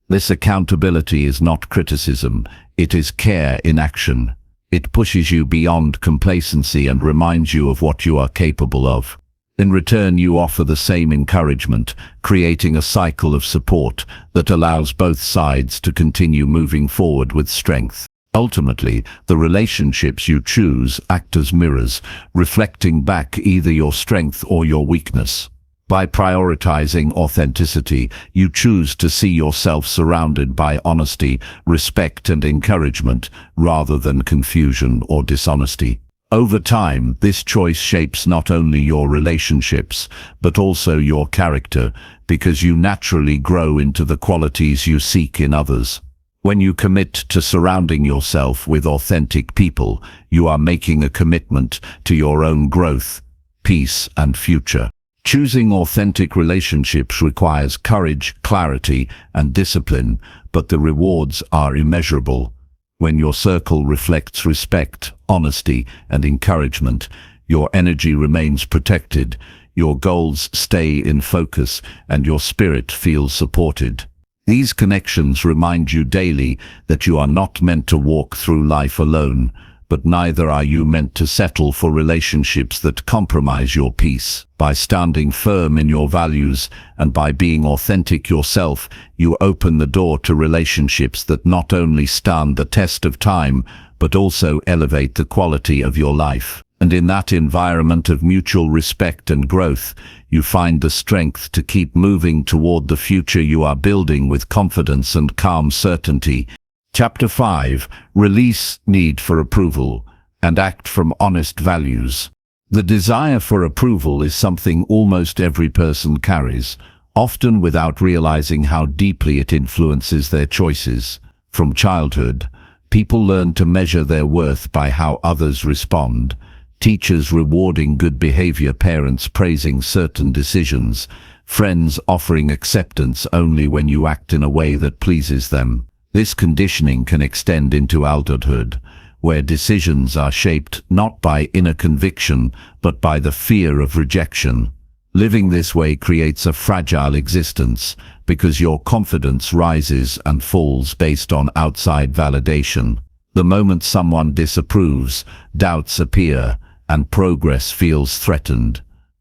This accountability is not criticism, it is care in action. It pushes you beyond complacency and reminds you of what you are capable of. In return, you offer the same encouragement, creating a cycle of support that allows both sides to continue moving forward with strength. Ultimately, the relationships you choose act as mirrors, reflecting back either your strength or your weakness. By prioritizing authenticity, you choose to see yourself surrounded by honesty, respect, and encouragement, rather than confusion or dishonesty. Over time, this choice shapes not only your relationships, but also your character, because you naturally grow into the qualities you seek in others. When you commit to surrounding yourself with authentic people, you are making a commitment to your own growth, peace, and future. Choosing authentic relationships requires courage, clarity, and discipline, but the rewards are immeasurable. When your circle reflects respect, honesty, and encouragement, your energy remains protected, your goals stay in focus, and your spirit feels supported. These connections remind you daily that you are not meant to walk through life alone, but neither are you meant to settle for relationships that compromise your peace. By standing firm in your values and by being authentic yourself, you open the door to relationships that not only stand the test of time, but also elevate the quality of your life. And in that environment of mutual respect and growth, you find the strength to keep moving toward the future you are building with confidence and calm certainty. Chapter 5. Release need for approval and act from honest values. The desire for approval is something almost every person carries, often without realizing how deeply it influences their choices. From childhood, people learn to measure their worth by how others respond. Teachers rewarding good behavior, parents praising certain decisions, friends offering acceptance only when you act in a way that pleases them. This conditioning can extend into adulthood, where decisions are shaped not by inner conviction, but by the fear of rejection. Living this way creates a fragile existence, because your confidence rises and falls based on outside validation. The moment someone disapproves, doubts appear, and progress feels threatened.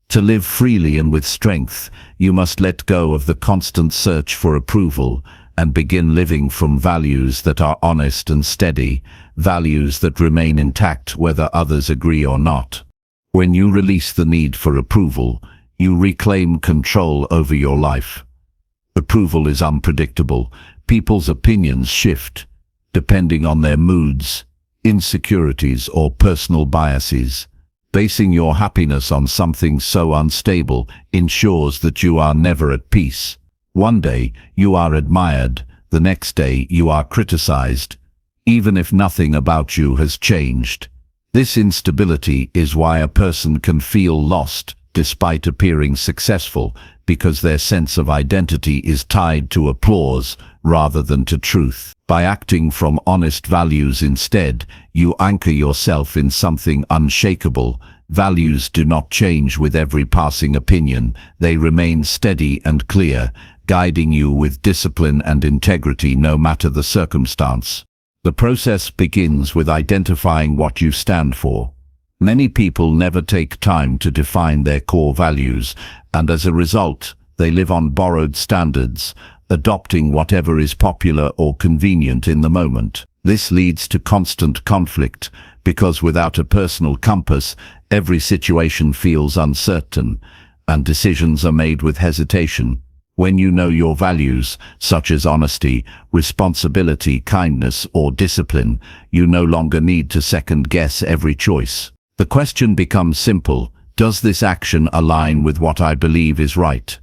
To live freely and with strength, you must let go of the constant search for approval and begin living from values that are honest and steady, values that remain intact whether others agree or not. When you release the need for approval, you reclaim control over your life. Approval is unpredictable. People's opinions shift, depending on their moods, insecurities, or personal biases. Basing your happiness on something so unstable ensures that you are never at peace. One day, you are admired, the next day you are criticized, even if nothing about you has changed. This instability is why a person can feel lost despite appearing successful, because their sense of identity is tied to applause rather than to truth. By acting from honest values instead, you anchor yourself in something unshakable. Values do not change with every passing opinion. They remain steady and clear, guiding you with discipline and integrity no matter the circumstance. The process begins with identifying what you stand for. Many people never take time to define their core values, and as a result, they live on borrowed standards, adopting whatever is popular or convenient in the moment. This leads to constant conflict, because without a personal compass, every situation feels uncertain, and decisions are made with hesitation. When you know your values, such as honesty, responsibility, kindness, or discipline, you no longer need to second-guess every choice. The question becomes simple: does this action align with what I believe is right?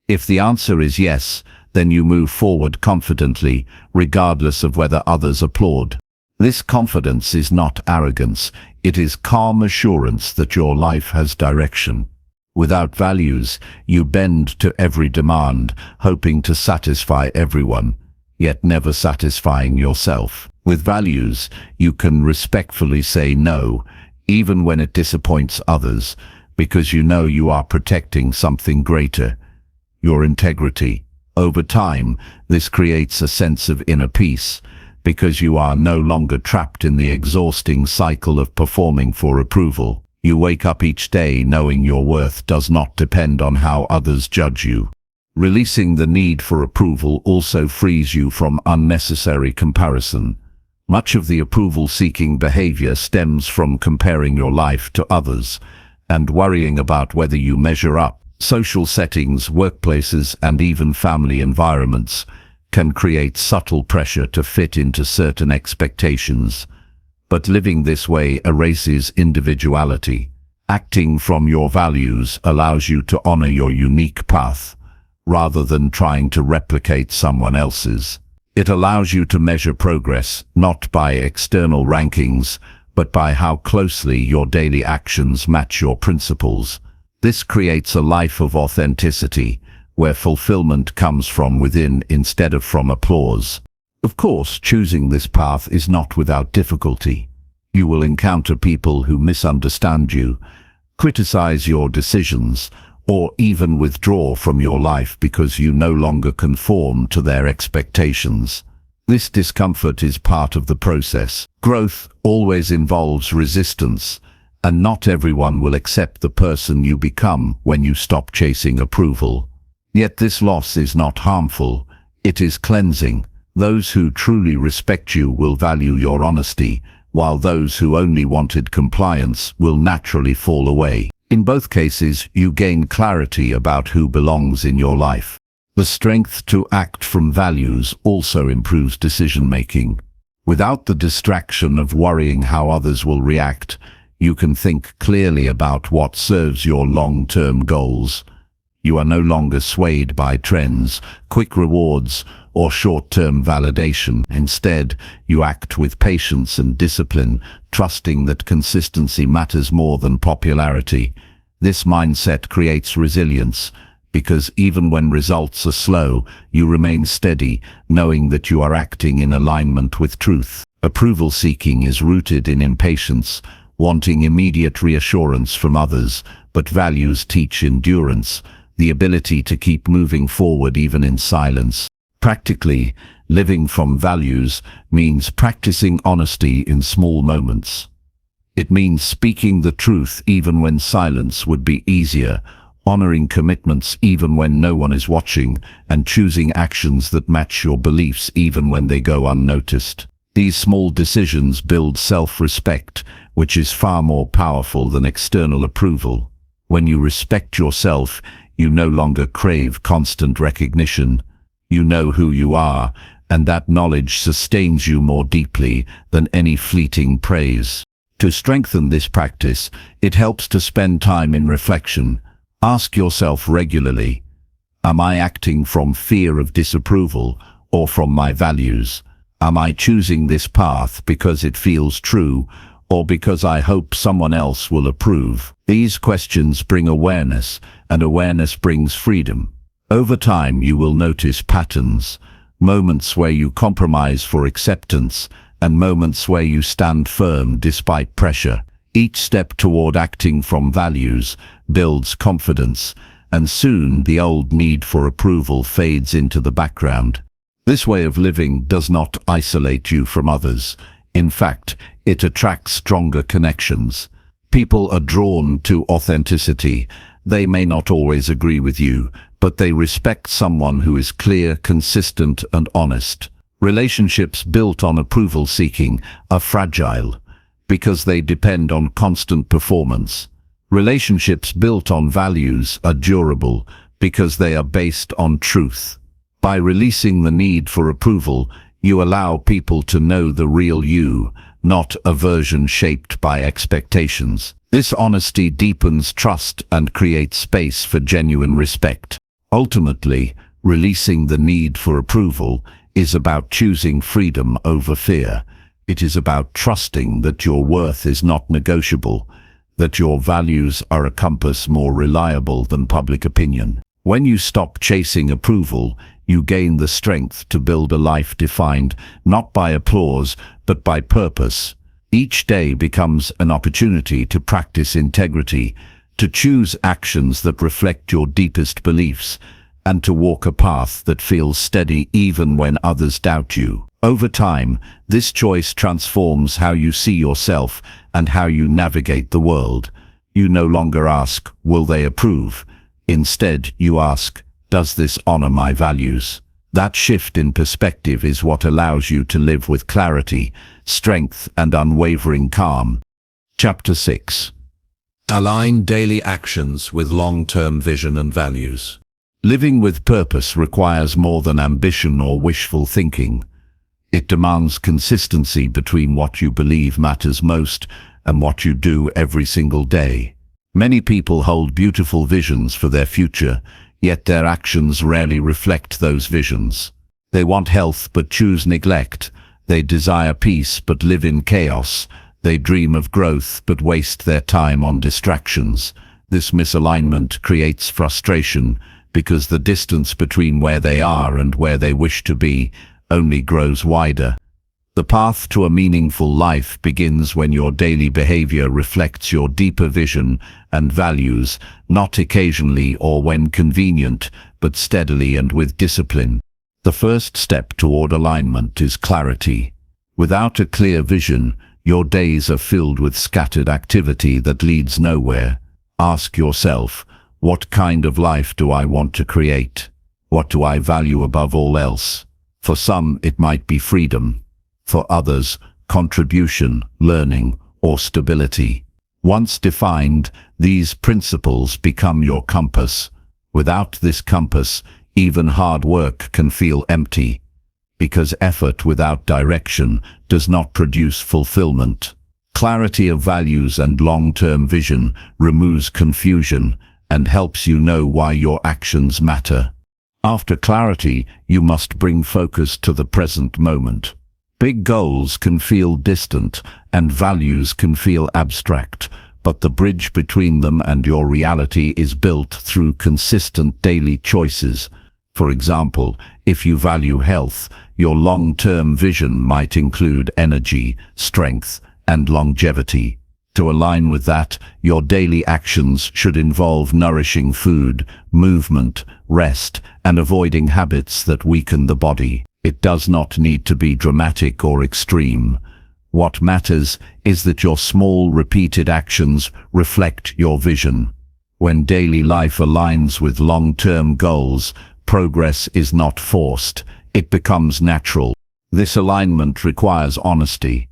If the answer is yes, then you move forward confidently, regardless of whether others applaud. This confidence is not arrogance, it is calm assurance that your life has direction. Without values, you bend to every demand, hoping to satisfy everyone, yet never satisfying yourself. With values, you can respectfully say no, even when it disappoints others, because you know you are protecting something greater: your integrity. Over time, this creates a sense of inner peace, because you are no longer trapped in the exhausting cycle of performing for approval. You wake up each day knowing your worth does not depend on how others judge you. Releasing the need for approval also frees you from unnecessary comparison. Much of the approval-seeking behavior stems from comparing your life to others and worrying about whether you measure up. Social settings, workplaces, and even family environments can create subtle pressure to fit into certain expectations. But living this way erases individuality. Acting from your values allows you to honor your unique path, rather than trying to replicate someone else's. It allows you to measure progress, not by external rankings, but by how closely your daily actions match your principles. This creates a life of authenticity, where fulfillment comes from within instead of from applause. Of course, choosing this path is not without difficulty. You will encounter people who misunderstand you, criticize your decisions, or even withdraw from your life because you no longer conform to their expectations. This discomfort is part of the process. Growth always involves resistance, and not everyone will accept the person you become when you stop chasing approval. Yet this loss is not harmful, it is cleansing. Those who truly respect you will value your honesty, while those who only wanted compliance will naturally fall away. In both cases, you gain clarity about who belongs in your life. The strength to act from values also improves decision-making. Without the distraction of worrying how others will react, you can think clearly about what serves your long-term goals. You are no longer swayed by trends, quick rewards, or short-term validation. Instead, you act with patience and discipline, trusting that consistency matters more than popularity. This mindset creates resilience, because even when results are slow, you remain steady, knowing that you are acting in alignment with truth. Approval seeking is rooted in impatience, wanting immediate reassurance from others, but values teach endurance, the ability to keep moving forward even in silence. Practically, living from values means practicing honesty in small moments. It means speaking the truth even when silence would be easier, honoring commitments even when no one is watching, and choosing actions that match your beliefs even when they go unnoticed. These small decisions build self-respect, which is far more powerful than external approval. When you respect yourself, you no longer crave constant recognition. You know who you are, and that knowledge sustains you more deeply than any fleeting praise. To strengthen this practice, it helps to spend time in reflection. Ask yourself regularly, am I acting from fear of disapproval or from my values? Am I choosing this path because it feels true or because I hope someone else will approve? These questions bring awareness, and awareness brings freedom. Over time, you will notice patterns, moments where you compromise for acceptance, and moments where you stand firm despite pressure. Each step toward acting from values builds confidence, and soon the old need for approval fades into the background. This way of living does not isolate you from others. In fact, it attracts stronger connections. People are drawn to authenticity. They may not always agree with you, but they respect someone who is clear, consistent, and honest. Relationships built on approval seeking are fragile because they depend on constant performance. Relationships built on values are durable because they are based on truth. By releasing the need for approval, you allow people to know the real you, not a version shaped by expectations. This honesty deepens trust and creates space for genuine respect. Ultimately, releasing the need for approval is about choosing freedom over fear. It is about trusting that your worth is not negotiable, that your values are a compass more reliable than public opinion. When you stop chasing approval, you gain the strength to build a life defined not by applause, but by purpose. Each day becomes an opportunity to practice integrity, to choose actions that reflect your deepest beliefs, and to walk a path that feels steady even when others doubt you. Over time, this choice transforms how you see yourself and how you navigate the world. You no longer ask, will they approve? Instead, you ask, does this honor my values? That shift in perspective is what allows you to live with clarity, strength, and unwavering calm. Chapter 6. Align daily actions with long-term vision and values. Living with purpose requires more than ambition or wishful thinking. It demands consistency between what you believe matters most and what you do every single day. Many people hold beautiful visions for their future, yet their actions rarely reflect those visions. They want health but choose neglect. They desire peace but live in chaos. They dream of growth but waste their time on distractions. This misalignment creates frustration because the distance between where they are and where they wish to be only grows wider. The path to a meaningful life begins when your daily behavior reflects your deeper vision and values, not occasionally or when convenient, but steadily and with discipline. The first step toward alignment is clarity. Without a clear vision, your days are filled with scattered activity that leads nowhere. Ask yourself, what kind of life do I want to create? What do I value above all else? For some, it might be freedom. For others, contribution, learning, or stability. Once defined, these principles become your compass. Without this compass, even hard work can feel empty, because effort without direction does not produce fulfillment. Clarity of values and long-term vision removes confusion and helps you know why your actions matter. After clarity, you must bring focus to the present moment. Big goals can feel distant and values can feel abstract, but the bridge between them and your reality is built through consistent daily choices. For example, if you value health, your long-term vision might include energy, strength, and longevity. To align with that, your daily actions should involve nourishing food, movement, rest, and avoiding habits that weaken the body. It does not need to be dramatic or extreme. What matters is that your small, repeated actions reflect your vision. When daily life aligns with long-term goals, progress is not forced, it becomes natural. This alignment requires honesty.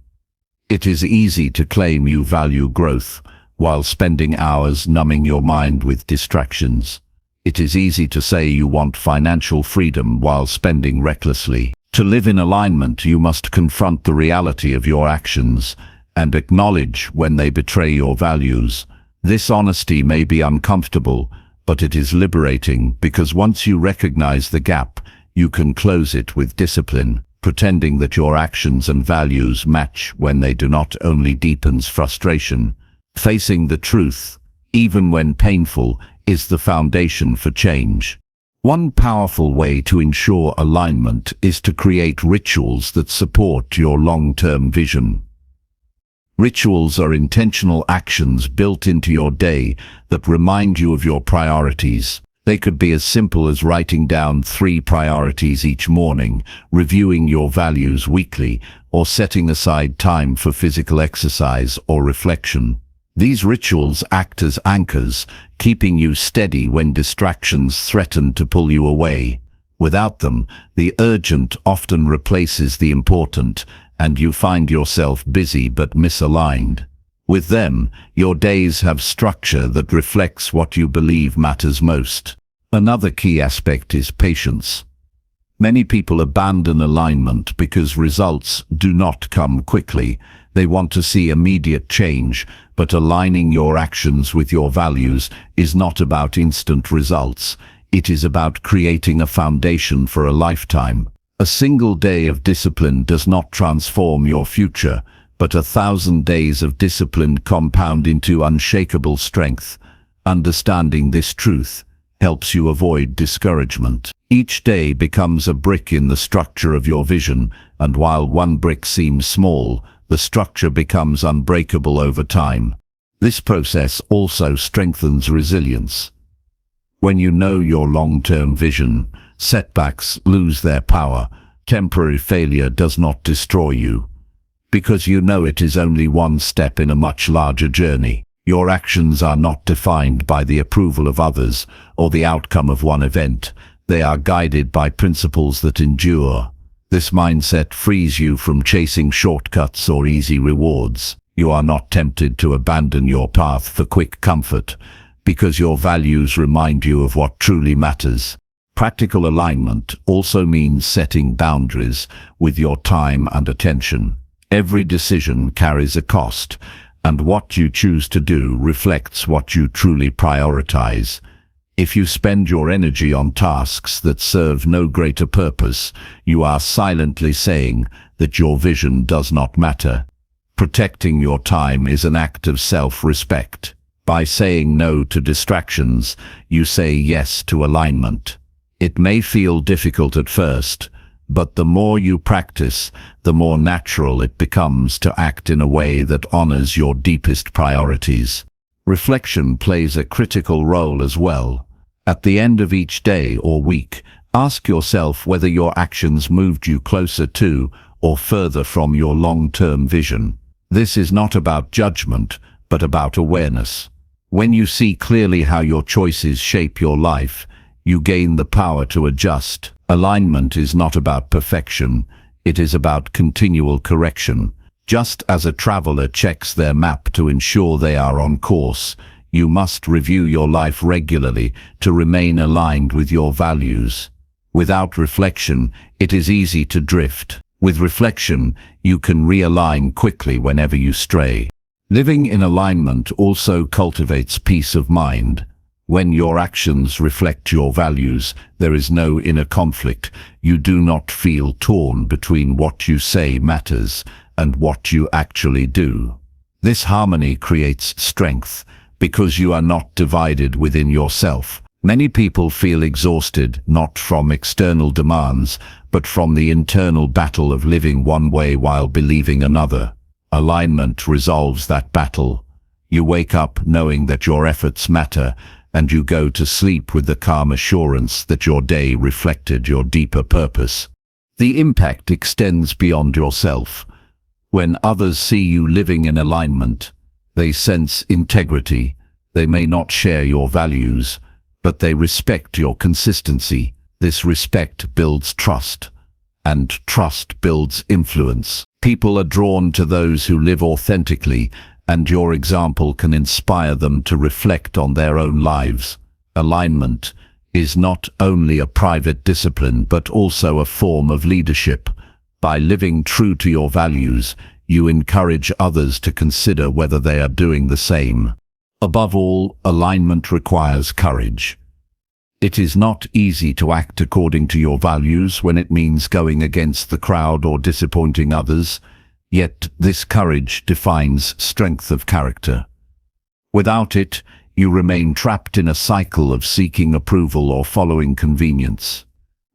It is easy to claim you value growth, while spending hours numbing your mind with distractions. It is easy to say you want financial freedom while spending recklessly. To live in alignment, you must confront the reality of your actions and acknowledge when they betray your values. This honesty may be uncomfortable, but it is liberating because once you recognize the gap, you can close it with discipline. Pretending that your actions and values match when they do not only deepens frustration. Facing the truth, even when painful, is the foundation for change. One powerful way to ensure alignment is to create rituals that support your long-term vision. Rituals are intentional actions built into your day that remind you of your priorities. They could be as simple as writing down 3 priorities each morning, reviewing your values weekly, or setting aside time for physical exercise or reflection. These rituals act as anchors, keeping you steady when distractions threaten to pull you away. Without them, the urgent often replaces the important, and you find yourself busy but misaligned. With them, your days have structure that reflects what you believe matters most. Another key aspect is patience. Many people abandon alignment because results do not come quickly. They want to see immediate change, but aligning your actions with your values is not about instant results. It is about creating a foundation for a lifetime. A single day of discipline does not transform your future, but 1,000 days of discipline compound into unshakable strength. Understanding this truth helps you avoid discouragement. Each day becomes a brick in the structure of your vision, and while one brick seems small, the structure becomes unbreakable over time. This process also strengthens resilience. When you know your long-term vision, setbacks lose their power. Temporary failure does not destroy you, because you know it is only one step in a much larger journey. Your actions are not defined by the approval of others or the outcome of one event. They are guided by principles that endure. This mindset frees you from chasing shortcuts or easy rewards. You are not tempted to abandon your path for quick comfort, because your values remind you of what truly matters. Practical alignment also means setting boundaries with your time and attention. Every decision carries a cost, and what you choose to do reflects what you truly prioritize. If you spend your energy on tasks that serve no greater purpose, you are silently saying that your vision does not matter. Protecting your time is an act of self-respect. By saying no to distractions, you say yes to alignment. It may feel difficult at first, but the more you practice, the more natural it becomes to act in a way that honors your deepest priorities. Reflection plays a critical role as well. At the end of each day or week, ask yourself whether your actions moved you closer to or further from your long-term vision. This is not about judgment, but about awareness. When you see clearly how your choices shape your life, you gain the power to adjust. Alignment is not about perfection, it is about continual correction. Just as a traveler checks their map to ensure they are on course, you must review your life regularly to remain aligned with your values. Without reflection, it is easy to drift. With reflection, you can realign quickly whenever you stray. Living in alignment also cultivates peace of mind. When your actions reflect your values, there is no inner conflict. You do not feel torn between what you say matters and what you actually do. This harmony creates strength because you are not divided within yourself. Many people feel exhausted not from external demands, but from the internal battle of living one way while believing another. Alignment resolves that battle. You wake up knowing that your efforts matter, and you go to sleep with the calm assurance that your day reflected your deeper purpose. The impact extends beyond yourself. When others see you living in alignment, they sense integrity. They may not share your values, but they respect your consistency. This respect builds trust, and trust builds influence. People are drawn to those who live authentically, and your example can inspire them to reflect on their own lives. Alignment is not only a private discipline, but also a form of leadership. By living true to your values, you encourage others to consider whether they are doing the same. Above all, alignment requires courage. It is not easy to act according to your values when it means going against the crowd or disappointing others, yet this courage defines strength of character. Without it, you remain trapped in a cycle of seeking approval or following convenience.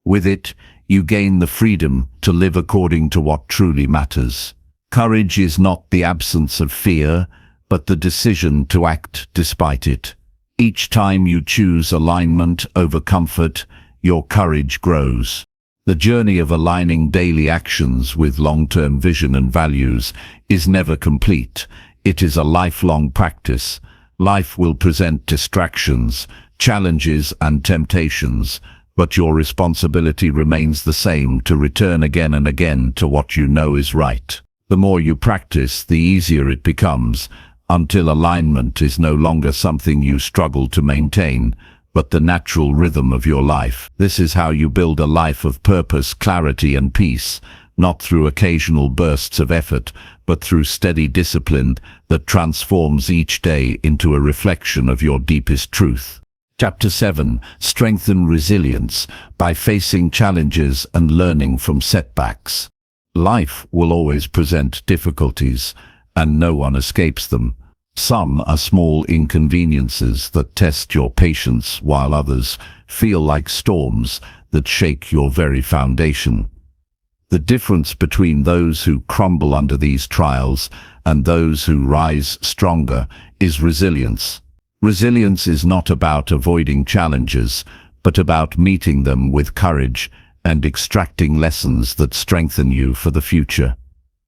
With it, you gain the freedom to live according to what truly matters. Courage is not the absence of fear, but the decision to act despite it. Each time you choose alignment over comfort, your courage grows. The journey of aligning daily actions with long-term vision and values is never complete. It is a lifelong practice. Life will present distractions, challenges, and temptations, but your responsibility remains the same: to return again and again to what you know is right. The more you practice, the easier it becomes, until alignment is no longer something you struggle to maintain, but the natural rhythm of your life. This is how you build a life of purpose, clarity, and peace, not through occasional bursts of effort, but through steady discipline that transforms each day into a reflection of your deepest truth. Chapter 7. Strengthen resilience by facing challenges and learning from setbacks. Life will always present difficulties, and no one escapes them. Some are small inconveniences that test your patience, while others feel like storms that shake your very foundation. The difference between those who crumble under these trials and those who rise stronger is resilience. Resilience is not about avoiding challenges, but about meeting them with courage and extracting lessons that strengthen you for the future.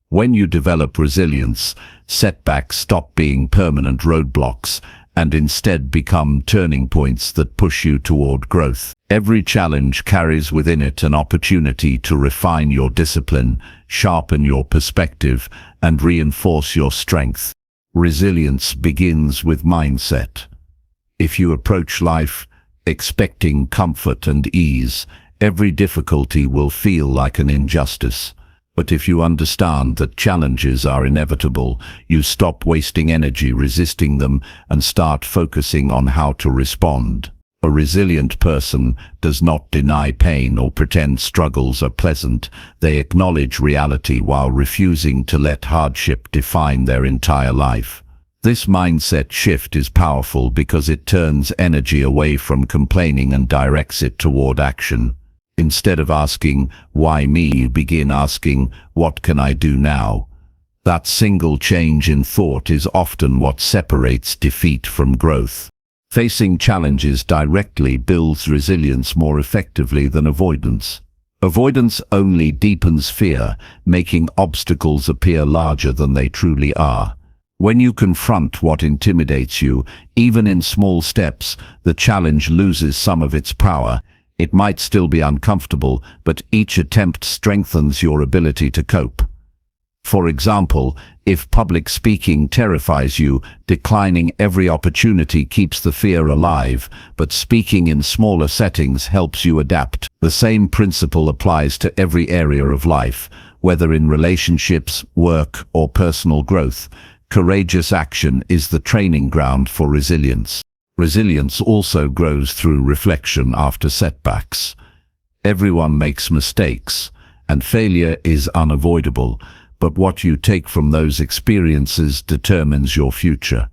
When you develop resilience, setbacks stop being permanent roadblocks and instead become turning points that push you toward growth. Every challenge carries within it an opportunity to refine your discipline, sharpen your perspective, and reinforce your strength. Resilience begins with mindset. If you approach life expecting comfort and ease, every difficulty will feel like an injustice. But if you understand that challenges are inevitable, you stop wasting energy resisting them and start focusing on how to respond. A resilient person does not deny pain or pretend struggles are pleasant. They acknowledge reality while refusing to let hardship define their entire life. This mindset shift is powerful because it turns energy away from complaining and directs it toward action. Instead of asking, "Why me?" you begin asking, "What can I do now?" That single change in thought is often what separates defeat from growth. Facing challenges directly builds resilience more effectively than avoidance. Avoidance only deepens fear, making obstacles appear larger than they truly are. When you confront what intimidates you, even in small steps, the challenge loses some of its power. It might still be uncomfortable, but each attempt strengthens your ability to cope. For example, if public speaking terrifies you, declining every opportunity keeps the fear alive, but speaking in smaller settings helps you adapt. The same principle applies to every area of life, whether in relationships, work, or personal growth. Courageous action is the training ground for resilience. Resilience also grows through reflection after setbacks. Everyone makes mistakes, and failure is unavoidable, but what you take from those experiences determines your future.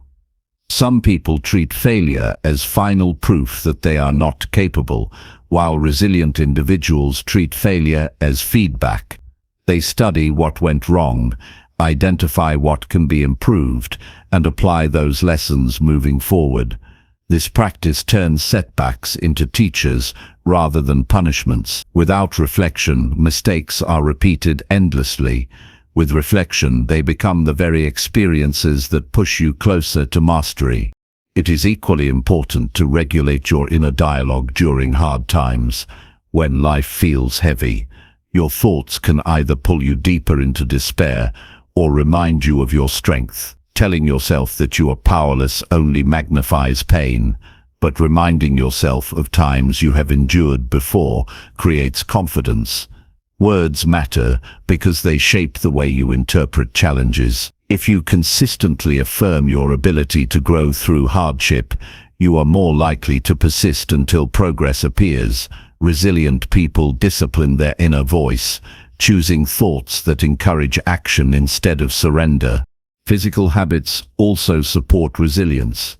Some people treat failure as final proof that they are not capable, while resilient individuals treat failure as feedback. They study what went wrong, identify what can be improved, and apply those lessons moving forward. This practice turns setbacks into teachers rather than punishments. Without reflection, mistakes are repeated endlessly. With reflection, they become the very experiences that push you closer to mastery. It is equally important to regulate your inner dialogue during hard times. When life feels heavy, your thoughts can either pull you deeper into despair or remind you of your strength. Telling yourself that you are powerless only magnifies pain, but reminding yourself of times you have endured before creates confidence. Words matter because they shape the way you interpret challenges. If you consistently affirm your ability to grow through hardship, you are more likely to persist until progress appears. Resilient people discipline their inner voice, choosing thoughts that encourage action instead of surrender. Physical habits also support resilience.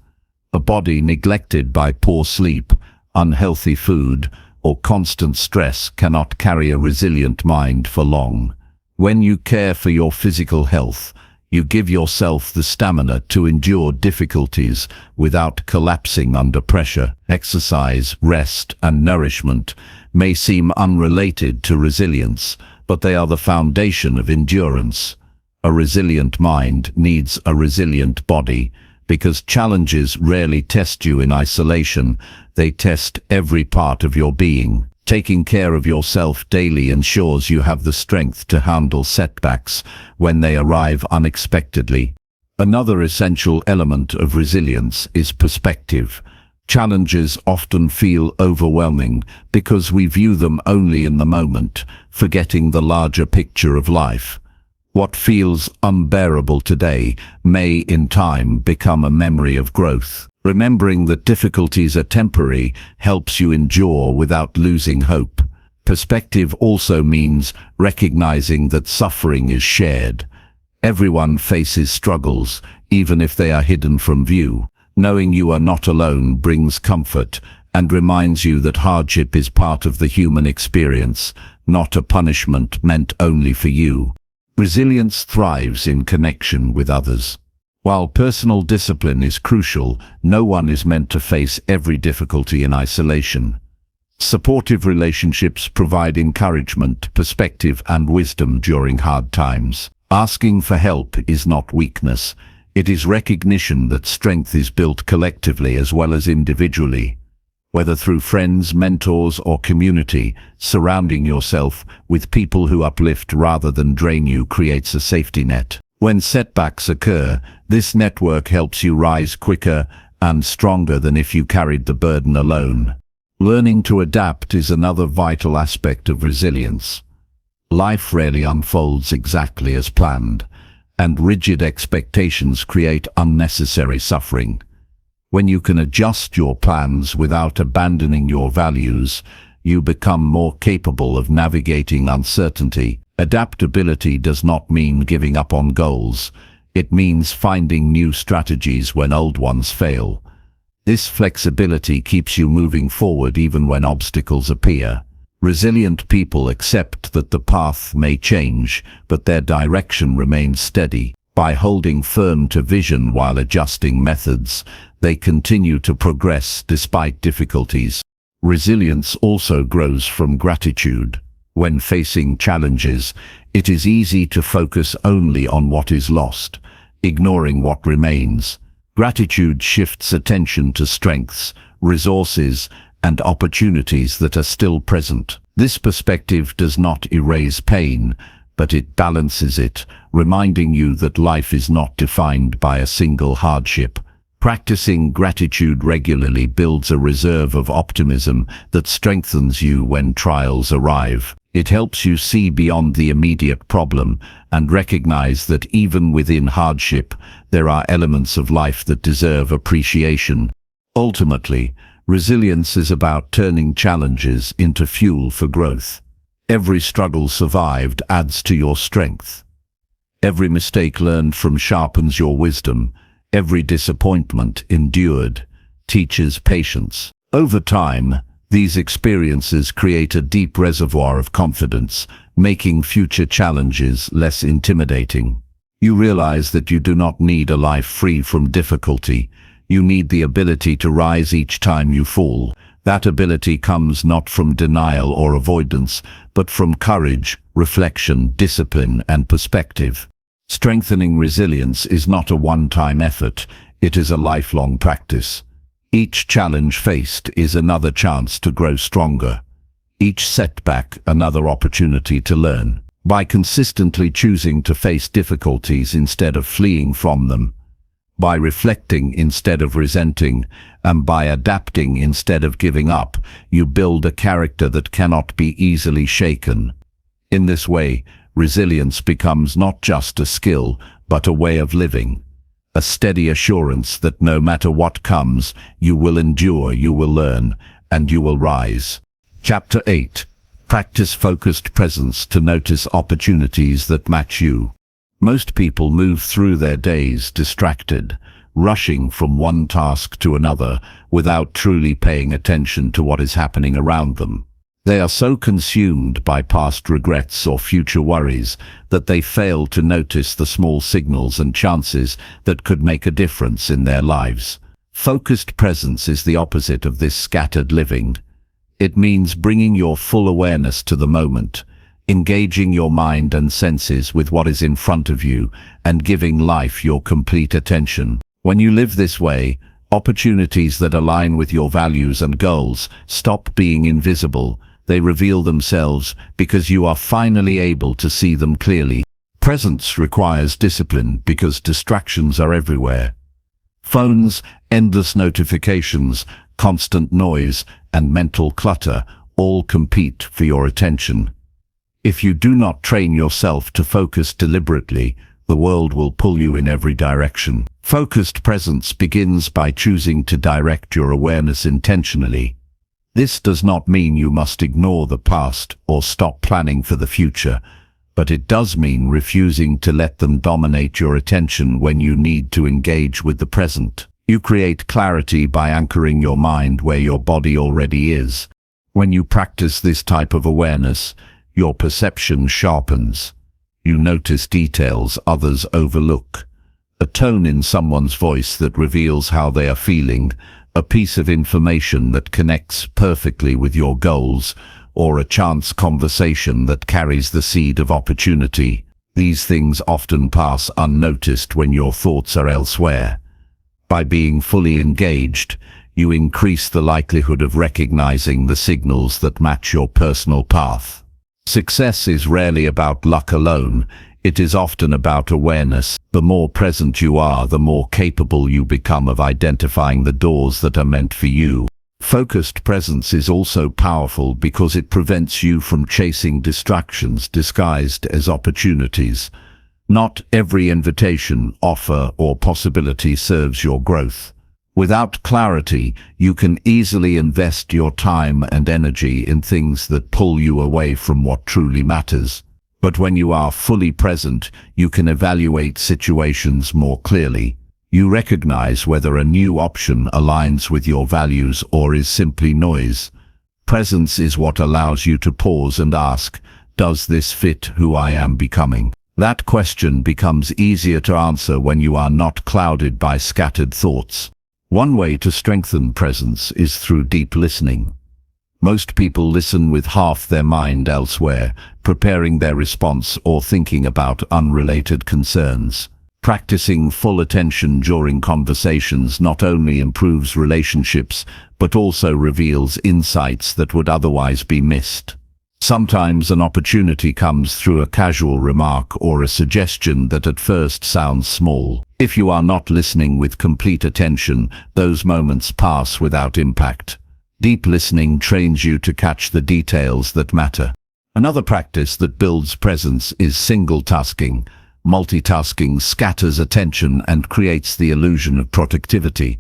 A body neglected by poor sleep, unhealthy food, or constant stress cannot carry a resilient mind for long. When you care for your physical health, you give yourself the stamina to endure difficulties without collapsing under pressure. Exercise, rest, and nourishment may seem unrelated to resilience, but they are the foundation of endurance. A resilient mind needs a resilient body, because challenges rarely test you in isolation, they test every part of your being. Taking care of yourself daily ensures you have the strength to handle setbacks when they arrive unexpectedly. Another essential element of resilience is perspective. Challenges often feel overwhelming because we view them only in the moment, forgetting the larger picture of life. What feels unbearable today may in time become a memory of growth. Remembering that difficulties are temporary helps you endure without losing hope. Perspective also means recognizing that suffering is shared. Everyone faces struggles, even if they are hidden from view. Knowing you are not alone brings comfort and reminds you that hardship is part of the human experience, not a punishment meant only for you. Resilience thrives in connection with others. While personal discipline is crucial, no one is meant to face every difficulty in isolation. Supportive relationships provide encouragement, perspective, and wisdom during hard times. Asking for help is not weakness. It is recognition that strength is built collectively as well as individually. Whether through friends, mentors, or community, surrounding yourself with people who uplift rather than drain you creates a safety net. When setbacks occur, this network helps you rise quicker and stronger than if you carried the burden alone. Learning to adapt is another vital aspect of resilience. Life rarely unfolds exactly as planned, and rigid expectations create unnecessary suffering. When you can adjust your plans without abandoning your values, you become more capable of navigating uncertainty. Adaptability does not mean giving up on goals. It means finding new strategies when old ones fail. This flexibility keeps you moving forward even when obstacles appear. Resilient people accept that the path may change, but their direction remains steady. By holding firm to vision while adjusting methods, they continue to progress despite difficulties. Resilience also grows from gratitude. When facing challenges, it is easy to focus only on what is lost, ignoring what remains. Gratitude shifts attention to strengths, resources, and opportunities that are still present. This perspective does not erase pain, but it balances it, reminding you that life is not defined by a single hardship. Practicing gratitude regularly builds a reserve of optimism that strengthens you when trials arrive. It helps you see beyond the immediate problem and recognize that even within hardship, there are elements of life that deserve appreciation. Ultimately, resilience is about turning challenges into fuel for growth. Every struggle survived adds to your strength. Every mistake learned from sharpens your wisdom. Every disappointment endured teaches patience. Over time, these experiences create a deep reservoir of confidence, making future challenges less intimidating. You realize that you do not need a life free from difficulty. You need the ability to rise each time you fall. That ability comes not from denial or avoidance, but from courage, reflection, discipline, and perspective. Strengthening resilience is not a one-time effort, it is a lifelong practice. Each challenge faced is another chance to grow stronger. Each setback another opportunity to learn. By consistently choosing to face difficulties instead of fleeing from them, by reflecting instead of resenting, and by adapting instead of giving up, you build a character that cannot be easily shaken. In this way, resilience becomes not just a skill, but a way of living. A steady assurance that no matter what comes, you will endure, you will learn, and you will rise. Chapter 8. Practice focused presence to notice opportunities that match you. Most people move through their days distracted, rushing from one task to another without truly paying attention to what is happening around them. They are so consumed by past regrets or future worries that they fail to notice the small signals and chances that could make a difference in their lives. Focused presence is the opposite of this scattered living. It means bringing your full awareness to the moment, engaging your mind and senses with what is in front of you, and giving life your complete attention. When you live this way, opportunities that align with your values and goals stop being invisible. They reveal themselves because you are finally able to see them clearly. Presence requires discipline because distractions are everywhere. Phones, endless notifications, constant noise, and mental clutter all compete for your attention. If you do not train yourself to focus deliberately, the world will pull you in every direction. Focused presence begins by choosing to direct your awareness intentionally. This does not mean you must ignore the past or stop planning for the future, but it does mean refusing to let them dominate your attention when you need to engage with the present. You create clarity by anchoring your mind where your body already is. When you practice this type of awareness, your perception sharpens. You notice details others overlook. A tone in someone's voice that reveals how they are feeling, a piece of information that connects perfectly with your goals, or a chance conversation that carries the seed of opportunity. These things often pass unnoticed when your thoughts are elsewhere. By being fully engaged, you increase the likelihood of recognizing the signals that match your personal path. Success is rarely about luck alone. It is often about awareness. The more present you are, the more capable you become of identifying the doors that are meant for you. Focused presence is also powerful because it prevents you from chasing distractions disguised as opportunities. Not every invitation, offer, or possibility serves your growth. Without clarity, you can easily invest your time and energy in things that pull you away from what truly matters. But when you are fully present, you can evaluate situations more clearly. You recognize whether a new option aligns with your values or is simply noise. Presence is what allows you to pause and ask, does this fit who I am becoming? That question becomes easier to answer when you are not clouded by scattered thoughts. One way to strengthen presence is through deep listening. Most people listen with half their mind elsewhere, preparing their response or thinking about unrelated concerns. Practicing full attention during conversations not only improves relationships, but also reveals insights that would otherwise be missed. Sometimes an opportunity comes through a casual remark or a suggestion that at first sounds small. If you are not listening with complete attention, those moments pass without impact. Deep listening trains you to catch the details that matter. Another practice that builds presence is single tasking. Multitasking scatters attention and creates the illusion of productivity,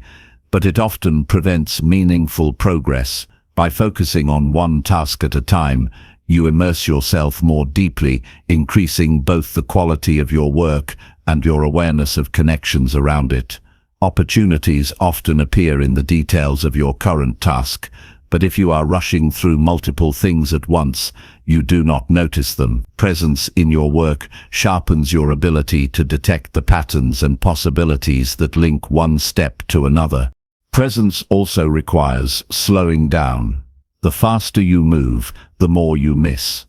but it often prevents meaningful progress. By focusing on one task at a time, you immerse yourself more deeply, increasing both the quality of your work and your awareness of connections around it. Opportunities often appear in the details of your current task, but if you are rushing through multiple things at once, you do not notice them. Presence in your work sharpens your ability to detect the patterns and possibilities that link one step to another. Presence also requires slowing down. The faster you move, the more you miss.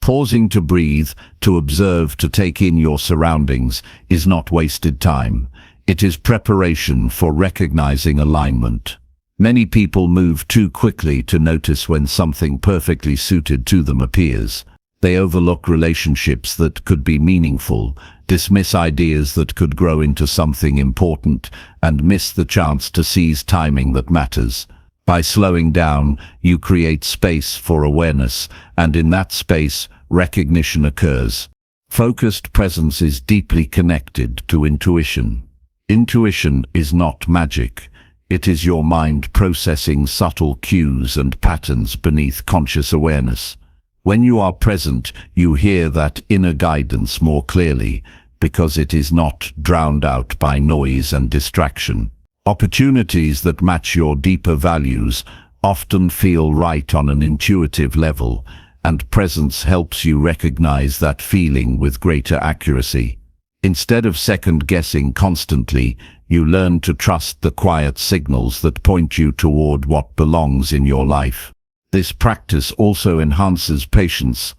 Pausing to breathe, to observe, to take in your surroundings is not wasted time. It is preparation for recognizing alignment. Many people move too quickly to notice when something perfectly suited to them appears. They overlook relationships that could be meaningful, dismiss ideas that could grow into something important, and miss the chance to seize timing that matters. By slowing down, you create space for awareness, and in that space, recognition occurs. Focused presence is deeply connected to intuition. Intuition is not magic. It is your mind processing subtle cues and patterns beneath conscious awareness. When you are present, you hear that inner guidance more clearly, because it is not drowned out by noise and distraction. Opportunities that match your deeper values often feel right on an intuitive level, and presence helps you recognize that feeling with greater accuracy. Instead of second-guessing constantly, you learn to trust the quiet signals that point you toward what belongs in your life. This practice also enhances patience.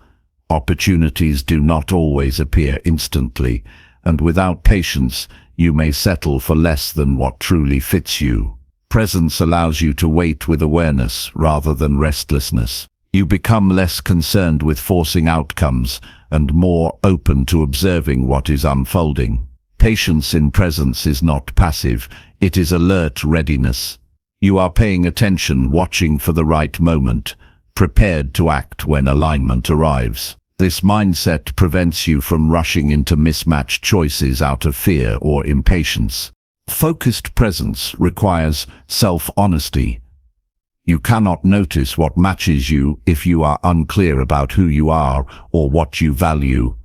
Opportunities do not always appear instantly, and without patience, you may settle for less than what truly fits you. Presence allows you to wait with awareness rather than restlessness. You become less concerned with forcing outcomes and more open to observing what is unfolding. Patience in presence is not passive, it is alert readiness. You are paying attention, watching for the right moment, prepared to act when alignment arrives. This mindset prevents you from rushing into mismatched choices out of fear or impatience. Focused presence requires self-honesty. You cannot notice what matches you if you are unclear about who you are or what you value.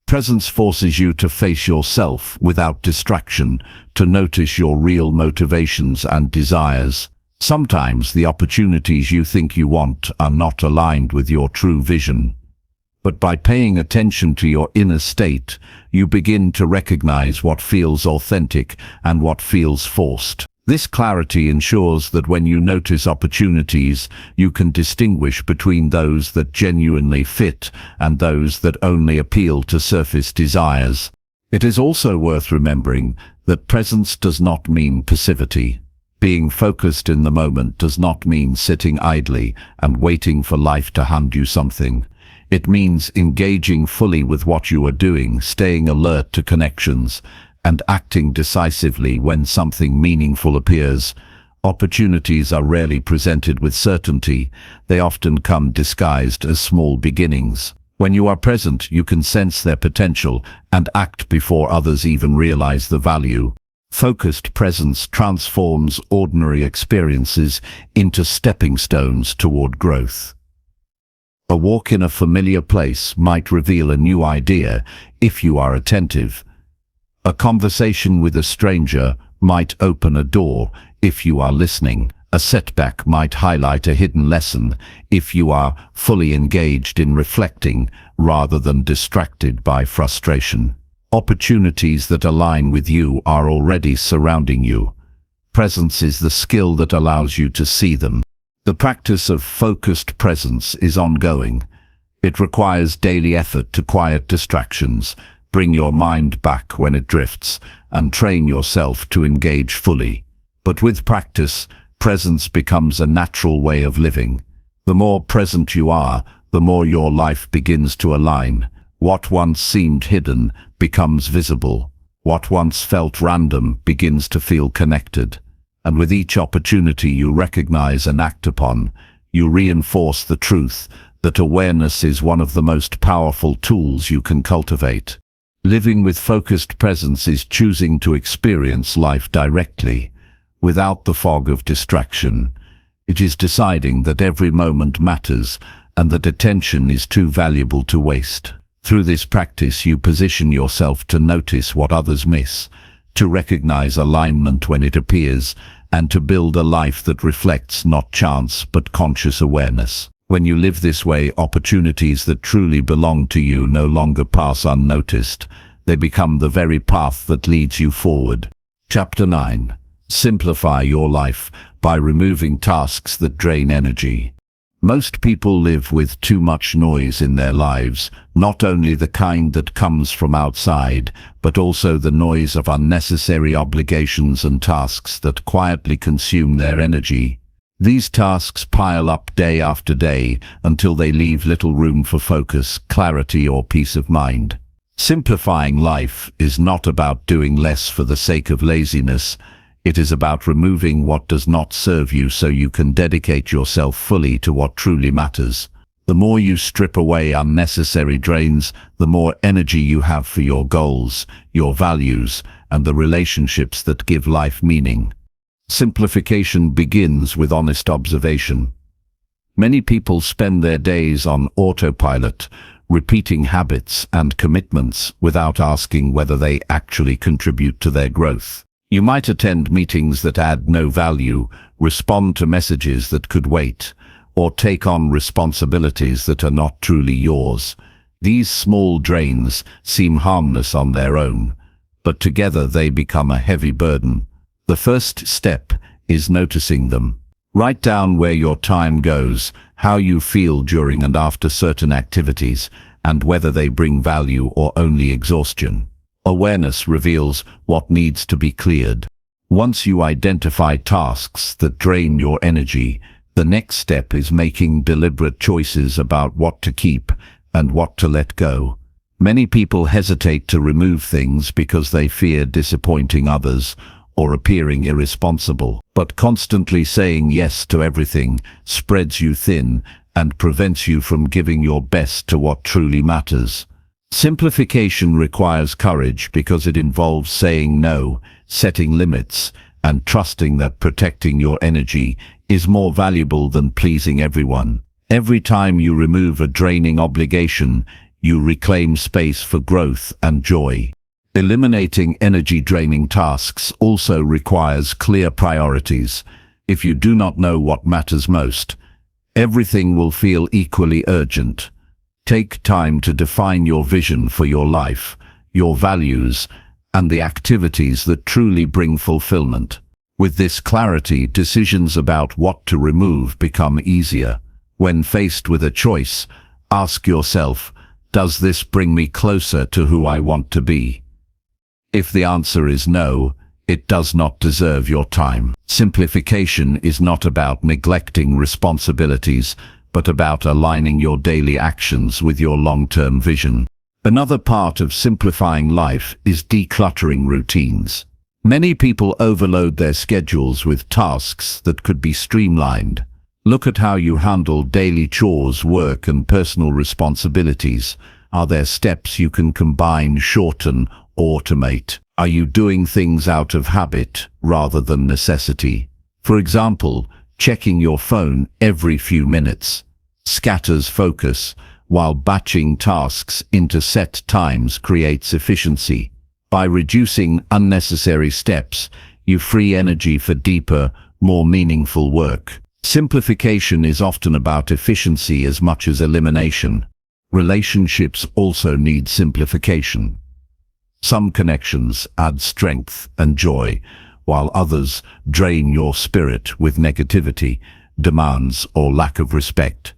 Presence forces you to face yourself without distraction, to notice your real motivations and desires. Sometimes the opportunities you think you want are not aligned with your true vision. But by paying attention to your inner state, you begin to recognize what feels authentic and what feels forced. This clarity ensures that when you notice opportunities, you can distinguish between those that genuinely fit and those that only appeal to surface desires. It is also worth remembering that presence does not mean passivity. Being focused in the moment does not mean sitting idly and waiting for life to hand you something. It means engaging fully with what you are doing, staying alert to connections, and acting decisively when something meaningful appears. Opportunities are rarely presented with certainty. They often come disguised as small beginnings. When you are present, you can sense their potential and act before others even realize the value. Focused presence transforms ordinary experiences into stepping stones toward growth. A walk in a familiar place might reveal a new idea if you are attentive. A conversation with a stranger might open a door if you are listening. A setback might highlight a hidden lesson if you are fully engaged in reflecting rather than distracted by frustration. Opportunities that align with you are already surrounding you. Presence is the skill that allows you to see them. The practice of focused presence is ongoing. It requires daily effort to quiet distractions, bring your mind back when it drifts, and train yourself to engage fully. But with practice, presence becomes a natural way of living. The more present you are, the more your life begins to align. What once seemed hidden becomes visible. What once felt random begins to feel connected. And with each opportunity you recognize and act upon, you reinforce the truth that awareness is one of the most powerful tools you can cultivate. Living with focused presence is choosing to experience life directly, without the fog of distraction. It is deciding that every moment matters and that attention is too valuable to waste. Through this practice, you position yourself to notice what others miss, to recognize alignment when it appears, and to build a life that reflects not chance but conscious awareness. When you live this way, opportunities that truly belong to you no longer pass unnoticed. They become the very path that leads you forward. Chapter 9. Simplify your life by removing tasks that drain energy. Most people live with too much noise in their lives, not only the kind that comes from outside, but also the noise of unnecessary obligations and tasks that quietly consume their energy. These tasks pile up day after day until they leave little room for focus, clarity, or peace of mind. Simplifying life is not about doing less for the sake of laziness. It is about removing what does not serve you so you can dedicate yourself fully to what truly matters. The more you strip away unnecessary drains, the more energy you have for your goals, your values, and the relationships that give life meaning. Simplification begins with honest observation. Many people spend their days on autopilot, repeating habits and commitments without asking whether they actually contribute to their growth. You might attend meetings that add no value, respond to messages that could wait, or take on responsibilities that are not truly yours. These small drains seem harmless on their own, but together they become a heavy burden. The first step is noticing them. Write down where your time goes, how you feel during and after certain activities, and whether they bring value or only exhaustion. Awareness reveals what needs to be cleared. Once you identify tasks that drain your energy, the next step is making deliberate choices about what to keep and what to let go. Many people hesitate to remove things because they fear disappointing others or appearing irresponsible. But constantly saying yes to everything spreads you thin and prevents you from giving your best to what truly matters. Simplification requires courage because it involves saying no, setting limits, and trusting that protecting your energy is more valuable than pleasing everyone. Every time you remove a draining obligation, you reclaim space for growth and joy. Eliminating energy-draining tasks also requires clear priorities. If you do not know what matters most, everything will feel equally urgent. Take time to define your vision for your life, your values, and the activities that truly bring fulfillment. With this clarity, decisions about what to remove become easier. When faced with a choice, ask yourself, does this bring me closer to who I want to be? If the answer is no, it does not deserve your time. Simplification is not about neglecting responsibilities, but about aligning your daily actions with your long-term vision. Another part of simplifying life is decluttering routines. Many people overload their schedules with tasks that could be streamlined. Look at how you handle daily chores, work, and personal responsibilities. Are there steps you can combine, shorten, automate? Are you doing things out of habit rather than necessity? For example, checking your phone every few minutes. scatters focus, while batching tasks into set times creates efficiency. By reducing unnecessary steps, you free energy for deeper, more meaningful work. Simplification is often about efficiency as much as elimination. Relationships also need simplification. Some connections add strength and joy, while others drain your spirit with negativity, demands, or lack of respect.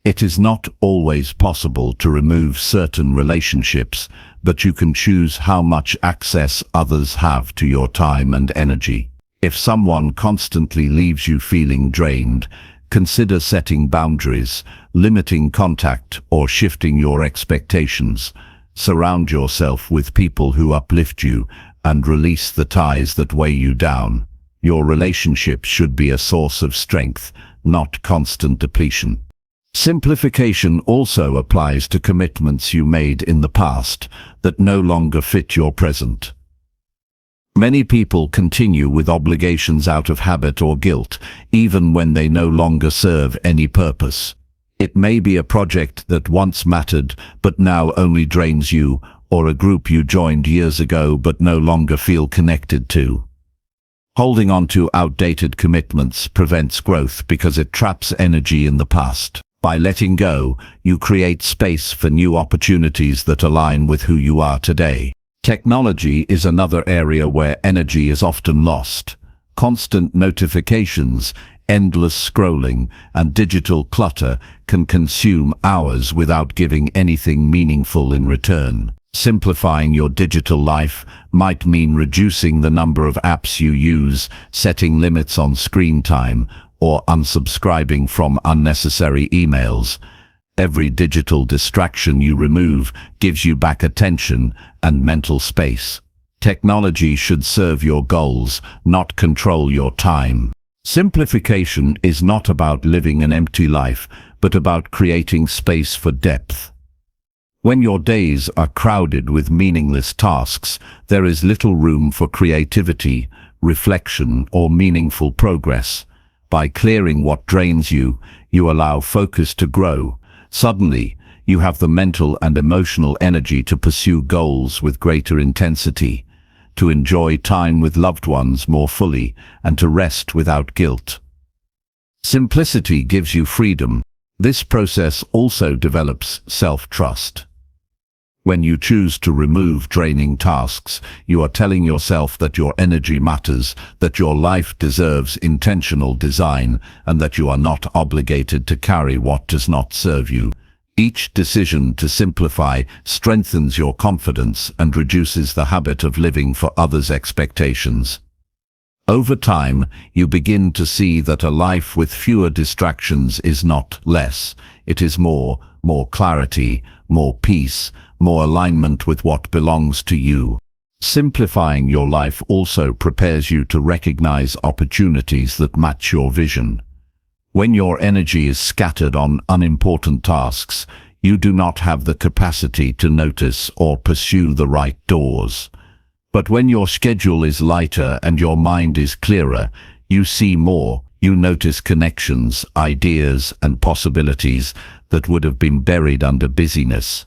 It is not always possible to remove certain relationships, but you can choose how much access others have to your time and energy. If someone constantly leaves you feeling drained, consider setting boundaries, limiting contact, or shifting your expectations. Surround yourself with people who uplift you and release the ties that weigh you down. Your relationships should be a source of strength, not constant depletion. Simplification also applies to commitments you made in the past that no longer fit your present. Many people continue with obligations out of habit or guilt, even when they no longer serve any purpose. It may be a project that once mattered but now only drains you, or a group you joined years ago but no longer feel connected to. Holding on to outdated commitments prevents growth because it traps energy in the past. By letting go, you create space for new opportunities that align with who you are today. Technology is another area where energy is often lost. Constant notifications, endless scrolling, and digital clutter can consume hours without giving anything meaningful in return. Simplifying your digital life might mean reducing the number of apps you use, setting limits on screen time, or unsubscribing from unnecessary emails. Every digital distraction you remove gives you back attention and mental space. Technology should serve your goals, not control your time. Simplification is not about living an empty life, but about creating space for depth. When your days are crowded with meaningless tasks, there is little room for creativity, reflection, or meaningful progress. By clearing what drains you, you allow focus to grow. Suddenly, you have the mental and emotional energy to pursue goals with greater intensity, to enjoy time with loved ones more fully, and to rest without guilt. Simplicity gives you freedom. This process also develops self-trust. When you choose to remove draining tasks, you are telling yourself that your energy matters, that your life deserves intentional design, and that you are not obligated to carry what does not serve you. Each decision to simplify strengthens your confidence and reduces the habit of living for others' expectations. Over time, you begin to see that a life with fewer distractions is not less. It is more clarity, more peace, more alignment with what belongs to you. Simplifying your life also prepares you to recognize opportunities that match your vision. When your energy is scattered on unimportant tasks, you do not have the capacity to notice or pursue the right doors. But when your schedule is lighter and your mind is clearer, you see more. You notice connections, ideas, and possibilities that would have been buried under busyness.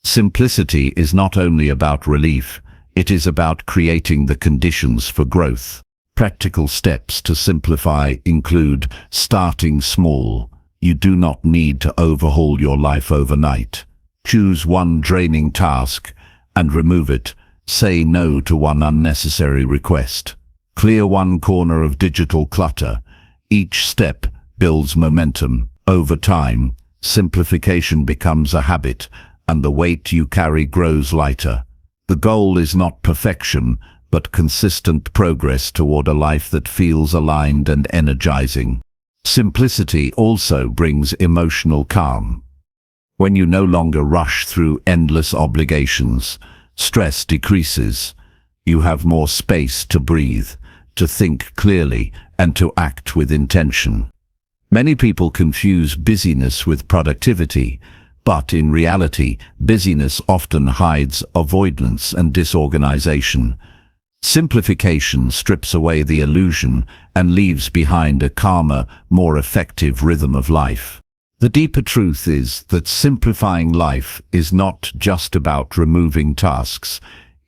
Simplicity is not only about relief, it is about creating the conditions for growth. Practical steps to simplify include starting small. You do not need to overhaul your life overnight. Choose one draining task and remove it. Say no to one unnecessary request. Clear one corner of digital clutter. Each step builds momentum. Over time, simplification becomes a habit, and the weight you carry grows lighter. The goal is not perfection, but consistent progress toward a life that feels aligned and energizing. Simplicity also brings emotional calm. When you no longer rush through endless obligations, stress decreases. You have more space to breathe, to think clearly, and to act with intention. Many people confuse busyness with productivity, but in reality, busyness often hides avoidance and disorganization. Simplification strips away the illusion and leaves behind a calmer, more effective rhythm of life. The deeper truth is that simplifying life is not just about removing tasks.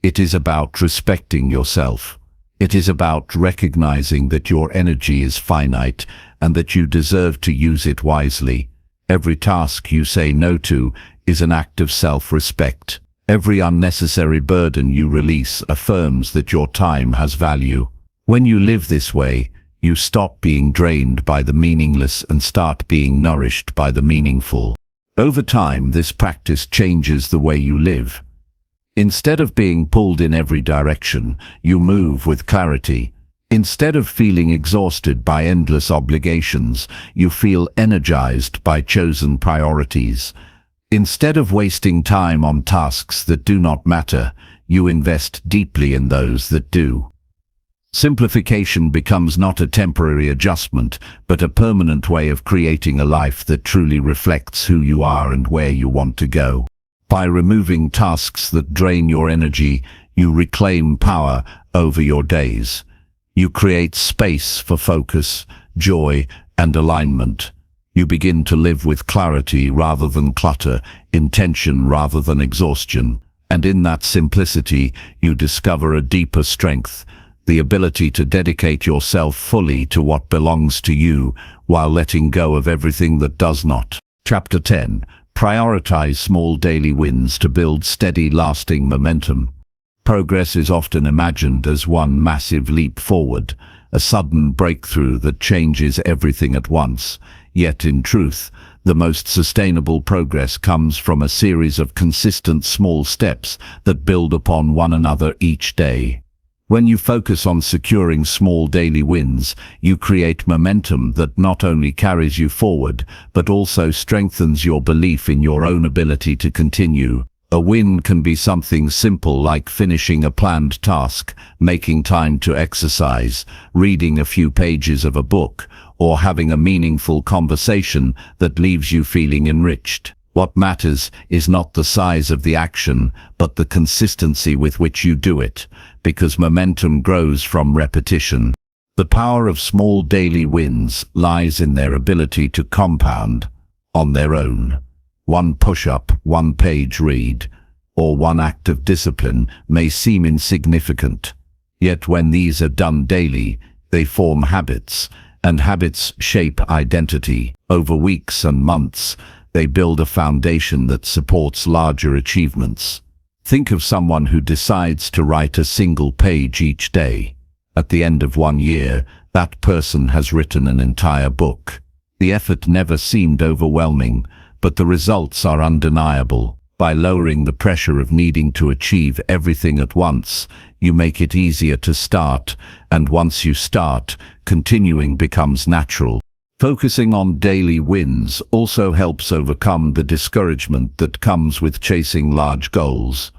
It is about respecting yourself. It is about recognizing that your energy is finite and that you deserve to use it wisely. Every task you say no to is an act of self-respect. Every unnecessary burden you release affirms that your time has value. When you live this way, you stop being drained by the meaningless and start being nourished by the meaningful. Over time, this practice changes the way you live. Instead of being pulled in every direction, you move with clarity. Instead of feeling exhausted by endless obligations, you feel energized by chosen priorities. Instead of wasting time on tasks that do not matter, you invest deeply in those that do. Simplification becomes not a temporary adjustment, but a permanent way of creating a life that truly reflects who you are and where you want to go. By removing tasks that drain your energy, you reclaim power over your days. You create space for focus, joy, and alignment. You begin to live with clarity rather than clutter, intention rather than exhaustion. And in that simplicity, you discover a deeper strength, the ability to dedicate yourself fully to what belongs to you while letting go of everything that does not. Chapter 10. Prioritize small daily wins to build steady, lasting momentum. Progress is often imagined as one massive leap forward, a sudden breakthrough that changes everything at once. Yet in truth, the most sustainable progress comes from a series of consistent small steps that build upon one another each day. When you focus on securing small daily wins, you create momentum that not only carries you forward, but also strengthens your belief in your own ability to continue. A win can be something simple like finishing a planned task, making time to exercise, reading a few pages of a book, or having a meaningful conversation that leaves you feeling enriched. What matters is not the size of the action, but the consistency with which you do it, because momentum grows from repetition. The power of small daily wins lies in their ability to compound on their own. One push-up, one page read, or one act of discipline may seem insignificant. Yet when these are done daily, they form habits, and habits shape identity. Over weeks and months, they build a foundation that supports larger achievements. Think of someone who decides to write a single page each day. At the end of 1 year, that person has written an entire book. The effort never seemed overwhelming, but the results are undeniable. By lowering the pressure of needing to achieve everything at once, you make it easier to start, and once you start, continuing becomes natural. Focusing on daily wins also helps overcome the discouragement that comes with chasing large goals.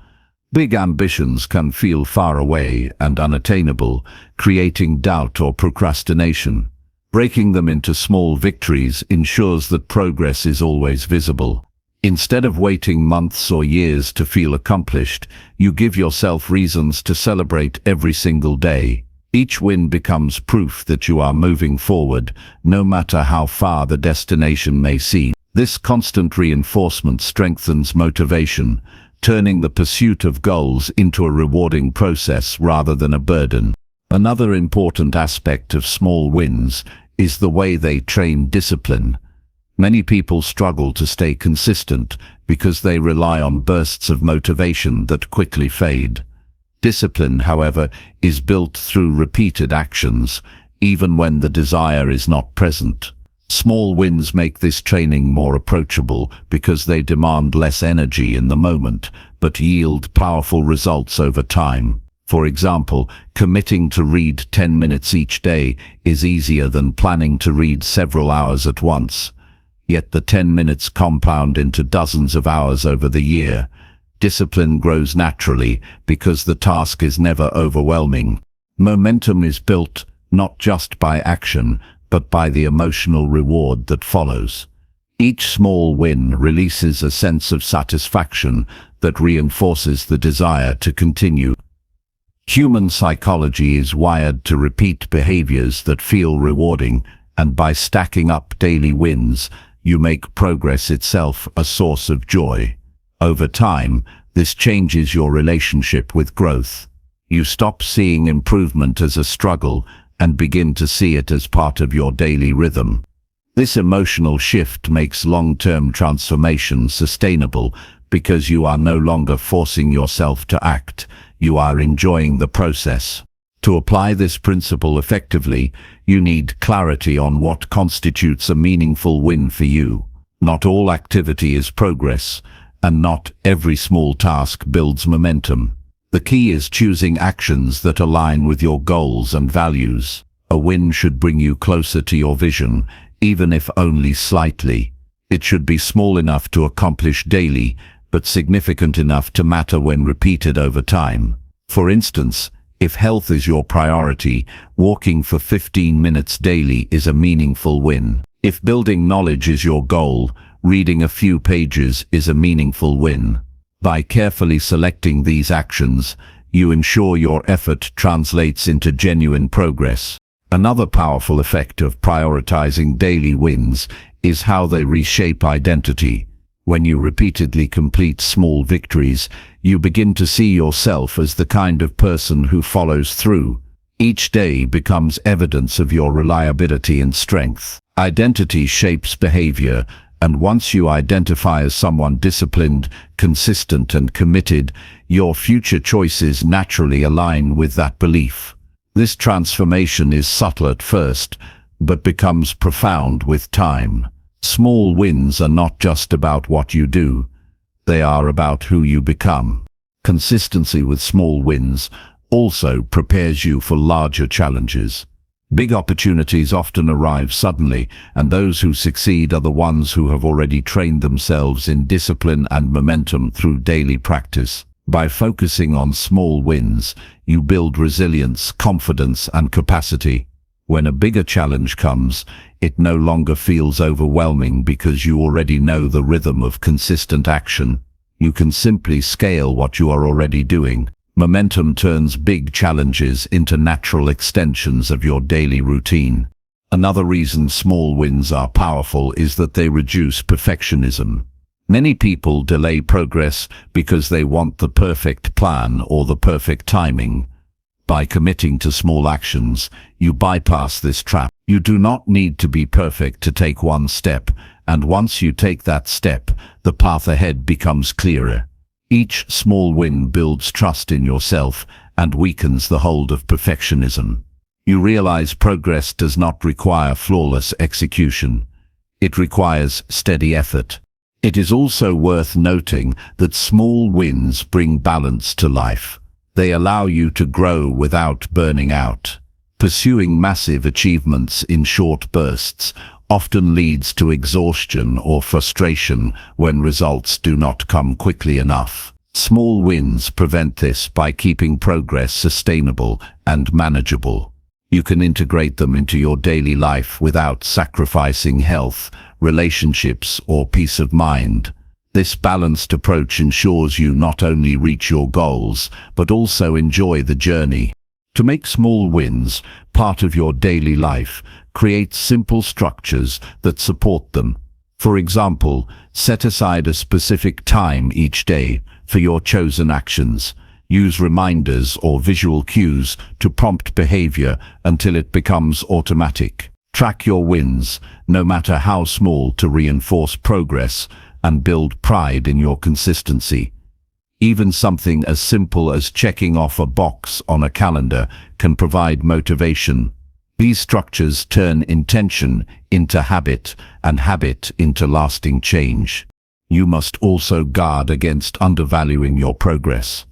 Big ambitions can feel far away and unattainable, creating doubt or procrastination. Breaking them into small victories ensures that progress is always visible. Instead of waiting months or years to feel accomplished, you give yourself reasons to celebrate every single day. Each win becomes proof that you are moving forward, no matter how far the destination may seem. This constant reinforcement strengthens motivation, turning the pursuit of goals into a rewarding process rather than a burden. Another important aspect of small wins is the way they train discipline. Many people struggle to stay consistent because they rely on bursts of motivation that quickly fade. Discipline, however, is built through repeated actions, even when the desire is not present. Small wins make this training more approachable because they demand less energy in the moment, but yield powerful results over time. For example, committing to read 10 minutes each day is easier than planning to read several hours at once. Yet the 10 minutes compound into dozens of hours over the year. Discipline grows naturally because the task is never overwhelming. Momentum is built not just by action, but by the emotional reward that follows. Each small win releases a sense of satisfaction that reinforces the desire to continue. Human psychology is wired to repeat behaviors that feel rewarding, and by stacking up daily wins, You make progress itself a source of joy. Over time, this changes your relationship with growth. You stop seeing improvement as a struggle and begin to see it as part of your daily rhythm. This emotional shift makes long-term transformation sustainable because you are no longer forcing yourself to act, you are enjoying the process. To apply this principle effectively, you need clarity on what constitutes a meaningful win for you. Not all activity is progress, and not every small task builds momentum. The key is choosing actions that align with your goals and values. A win should bring you closer to your vision, even if only slightly. It should be small enough to accomplish daily, but significant enough to matter when repeated over time. For instance, if health is your priority, walking for 15 minutes daily is a meaningful win. If building knowledge is your goal, reading a few pages is a meaningful win. By carefully selecting these actions, you ensure your effort translates into genuine progress. Another powerful effect of prioritizing daily wins is how they reshape identity. When you repeatedly complete small victories, you begin to see yourself as the kind of person who follows through. Each day becomes evidence of your reliability and strength. Identity shapes behavior, and once you identify as someone disciplined, consistent, and committed, your future choices naturally align with that belief. This transformation is subtle at first, but becomes profound with time. Small wins are not just about what you do, they are about who you become. Consistency with small wins also prepares you for larger challenges. Big opportunities often arrive suddenly, and those who succeed are the ones who have already trained themselves in discipline and momentum through daily practice. By focusing on small wins, you build resilience, confidence, and capacity. When a bigger challenge comes, it no longer feels overwhelming because you already know the rhythm of consistent action. You can simply scale what you are already doing. Momentum turns big challenges into natural extensions of your daily routine. Another reason small wins are powerful is that they reduce perfectionism. Many people delay progress because they want the perfect plan or the perfect timing. By committing to small actions, you bypass this trap. You do not need to be perfect to take one step, and once you take that step, the path ahead becomes clearer. Each small win builds trust in yourself and weakens the hold of perfectionism. You realize progress does not require flawless execution. It requires steady effort. It is also worth noting that small wins bring balance to life. They allow you to grow without burning out. Pursuing massive achievements in short bursts often leads to exhaustion or frustration when results do not come quickly enough. Small wins prevent this by keeping progress sustainable and manageable. You can integrate them into your daily life without sacrificing health, relationships, or peace of mind. This balanced approach ensures you not only reach your goals, but also enjoy the journey. To make small wins part of your daily life, create simple structures that support them. For example, set aside a specific time each day for your chosen actions. Use reminders or visual cues to prompt behavior until it becomes automatic. Track your wins, no matter how small, to reinforce progress and build pride in your consistency. Even something as simple as checking off a box on a calendar can provide motivation. These structures turn intention into habit and habit into lasting change. You must also guard against undervaluing your progress.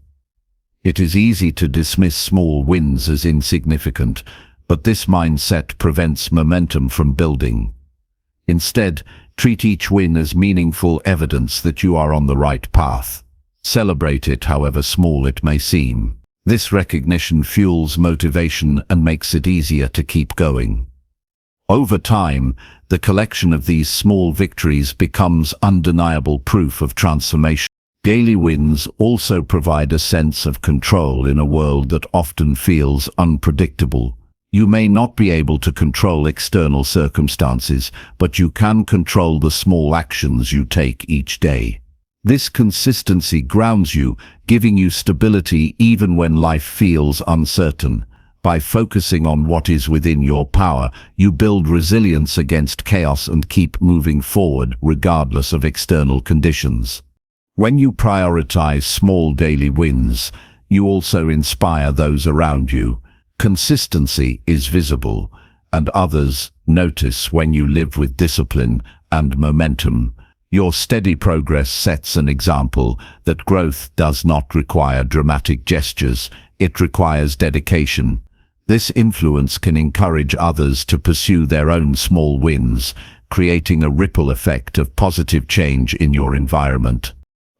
It is easy to dismiss small wins as insignificant, but this mindset prevents momentum from building. Instead, treat each win as meaningful evidence that you are on the right path. Celebrate it, however small it may seem. This recognition fuels motivation and makes it easier to keep going. Over time, the collection of these small victories becomes undeniable proof of transformation. Daily wins also provide a sense of control in a world that often feels unpredictable. You may not be able to control external circumstances, but you can control the small actions you take each day. This consistency grounds you, giving you stability even when life feels uncertain. By focusing on what is within your power, you build resilience against chaos and keep moving forward regardless of external conditions. When you prioritize small daily wins, you also inspire those around you. Consistency is visible, and others notice when you live with discipline and momentum. Your steady progress sets an example that growth does not require dramatic gestures, it requires dedication. This influence can encourage others to pursue their own small wins, creating a ripple effect of positive change in your environment.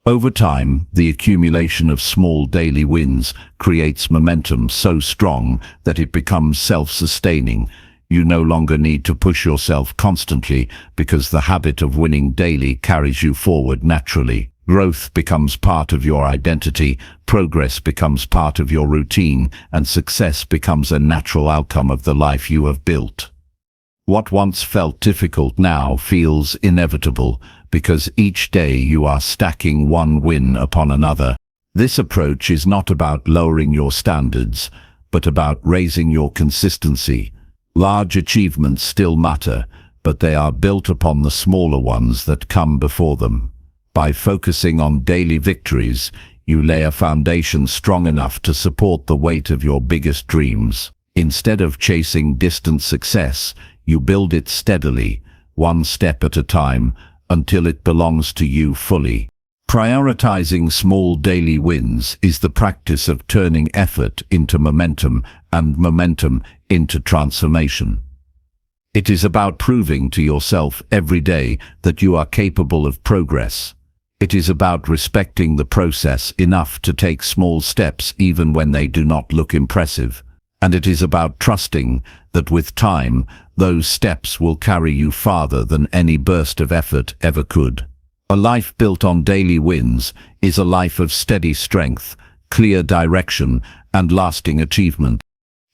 Over time, the accumulation of small daily wins creates momentum so strong that it becomes self-sustaining. You no longer need to push yourself constantly because the habit of winning daily carries you forward naturally. Growth becomes part of your identity, progress becomes part of your routine, and success becomes a natural outcome of the life you have built. What once felt difficult now feels inevitable, because each day you are stacking one win upon another. This approach is not about lowering your standards, but about raising your consistency. Large achievements still matter, but they are built upon the smaller ones that come before them. By focusing on daily victories, you lay a foundation strong enough to support the weight of your biggest dreams. Instead of chasing distant success, you build it steadily, one step at a time, until it belongs to you fully. Prioritizing small daily wins is the practice of turning effort into momentum and momentum into transformation. It is about proving to yourself every day that you are capable of progress. It is about respecting the process enough to take small steps even when they do not look impressive. And it is about trusting that with time, those steps will carry you farther than any burst of effort ever could. A life built on daily wins is a life of steady strength, clear direction, and lasting achievement.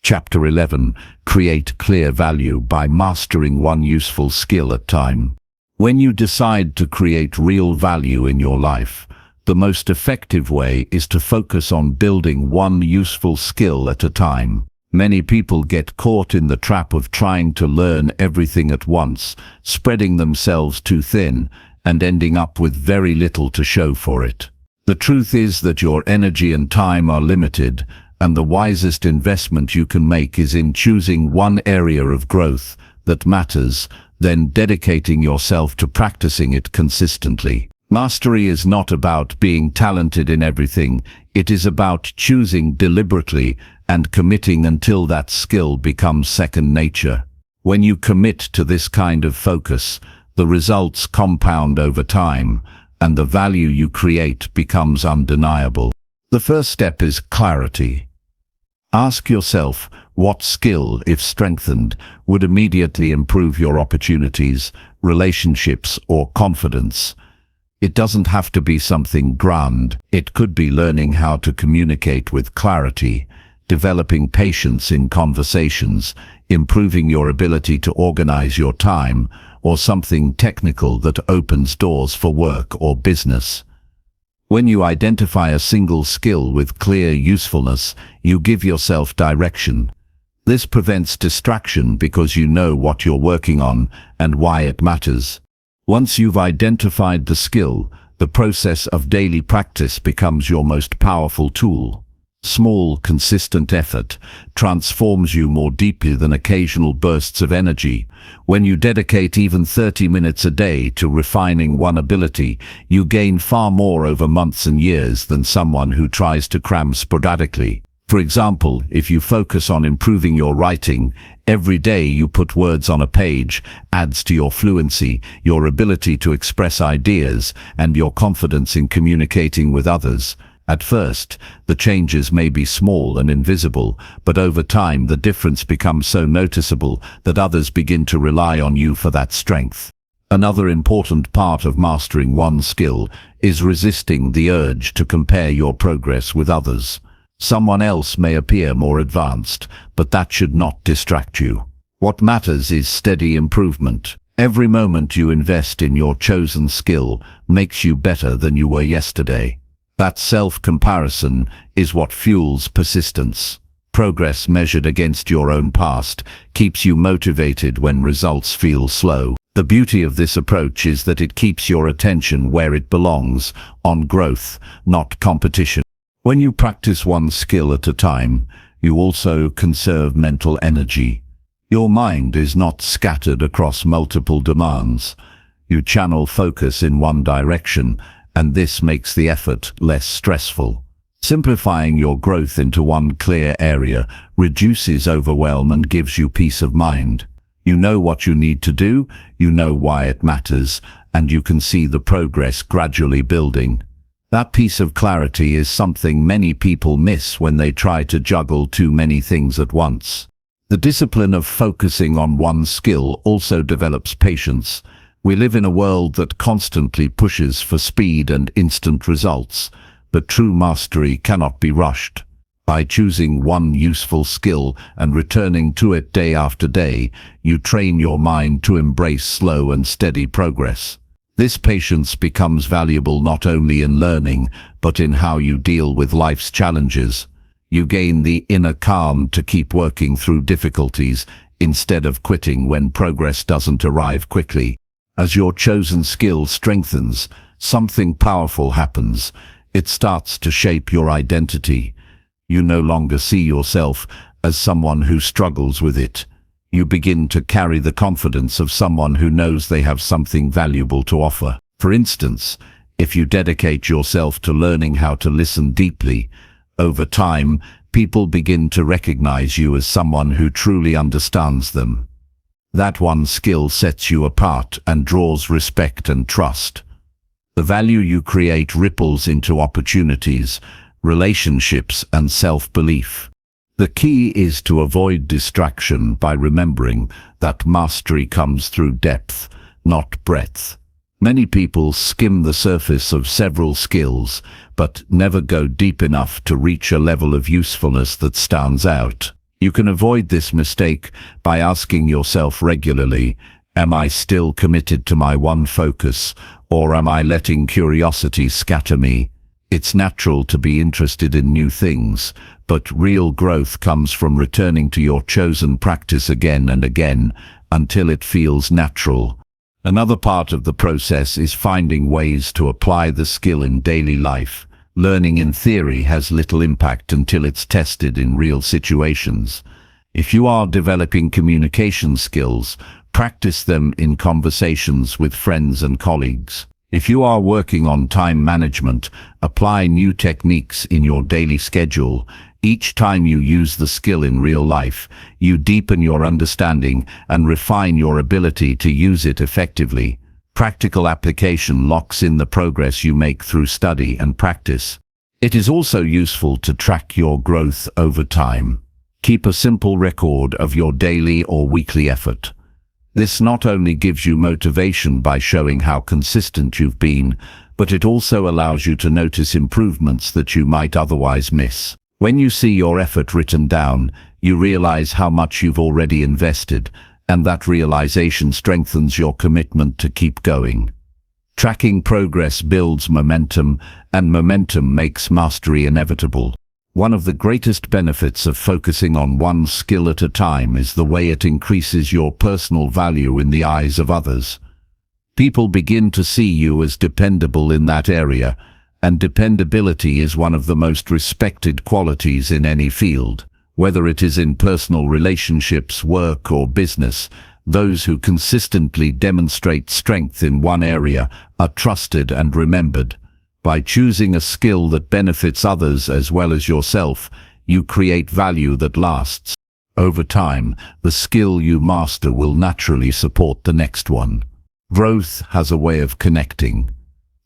Chapter 11. Create clear value by mastering one useful skill at a time. When you decide to create real value in your life, the most effective way is to focus on building one useful skill at a time. Many people get caught in the trap of trying to learn everything at once, spreading themselves too thin, and ending up with very little to show for it. The truth is that your energy and time are limited, and the wisest investment you can make is in choosing one area of growth that matters, then dedicating yourself to practicing it consistently. Mastery is not about being talented in everything, it is about choosing deliberately and committing until that skill becomes second nature. When you commit to this kind of focus, the results compound over time, and the value you create becomes undeniable. The first step is clarity. Ask yourself, what skill, if strengthened, would immediately improve your opportunities, relationships, or confidence? It doesn't have to be something grand. It could be learning how to communicate with clarity, developing patience in conversations, improving your ability to organize your time, or something technical that opens doors for work or business. When you identify a single skill with clear usefulness, you give yourself direction. This prevents distraction because you know what you're working on and why it matters. Once you've identified the skill, the process of daily practice becomes your most powerful tool. Small, consistent effort transforms you more deeply than occasional bursts of energy. When you dedicate even 30 minutes a day to refining one ability, you gain far more over months and years than someone who tries to cram sporadically. For example, if you focus on improving your writing, every day you put words on a page adds to your fluency, your ability to express ideas, and your confidence in communicating with others. At first, the changes may be small and invisible, but over time the difference becomes so noticeable that others begin to rely on you for that strength. Another important part of mastering one skill is resisting the urge to compare your progress with others. Someone else may appear more advanced, but that should not distract you. What matters is steady improvement. Every moment you invest in your chosen skill makes you better than you were yesterday. That self-comparison is what fuels persistence. Progress measured against your own past keeps you motivated when results feel slow. The beauty of this approach is that it keeps your attention where it belongs, on growth, not competition. When you practice one skill at a time, you also conserve mental energy. Your mind is not scattered across multiple demands. You channel focus in one direction, and this makes the effort less stressful. Simplifying your growth into one clear area reduces overwhelm and gives you peace of mind. You know what you need to do, you know why it matters, and you can see the progress gradually building. That piece of clarity is something many people miss when they try to juggle too many things at once. The discipline of focusing on one skill also develops patience. We live in a world that constantly pushes for speed and instant results, but true mastery cannot be rushed. By choosing one useful skill and returning to it day after day, you train your mind to embrace slow and steady progress. This patience becomes valuable not only in learning, but in how you deal with life's challenges. You gain the inner calm to keep working through difficulties instead of quitting when progress doesn't arrive quickly. As your chosen skill strengthens, something powerful happens. It starts to shape your identity. You no longer see yourself as someone who struggles with it. You begin to carry the confidence of someone who knows they have something valuable to offer. For instance, if you dedicate yourself to learning how to listen deeply, over time, people begin to recognize you as someone who truly understands them. That one skill sets you apart and draws respect and trust. The value you create ripples into opportunities, relationships, and self-belief. The key is to avoid distraction by remembering that mastery comes through depth, not breadth. Many people skim the surface of several skills, but never go deep enough to reach a level of usefulness that stands out. You can avoid this mistake by asking yourself regularly, am I still committed to my one focus, or am I letting curiosity scatter me? It's natural to be interested in new things, but real growth comes from returning to your chosen practice again and again until it feels natural. Another part of the process is finding ways to apply the skill in daily life. Learning in theory has little impact until it's tested in real situations. If you are developing communication skills, practice them in conversations with friends and colleagues. If you are working on time management, apply new techniques in your daily schedule. Each time you use the skill in real life, you deepen your understanding and refine your ability to use it effectively. Practical application locks in the progress you make through study and practice. It is also useful to track your growth over time. Keep a simple record of your daily or weekly effort. This not only gives you motivation by showing how consistent you've been, but it also allows you to notice improvements that you might otherwise miss. When you see your effort written down, you realize how much you've already invested, and that realization strengthens your commitment to keep going. Tracking progress builds momentum, and momentum makes mastery inevitable. One of the greatest benefits of focusing on one skill at a time is the way it increases your personal value in the eyes of others. People begin to see you as dependable in that area, and dependability is one of the most respected qualities in any field. Whether it is in personal relationships, work, or business, those who consistently demonstrate strength in one area are trusted and remembered. By choosing a skill that benefits others as well as yourself, you create value that lasts. Over time, the skill you master will naturally support the next one. Growth has a way of connecting.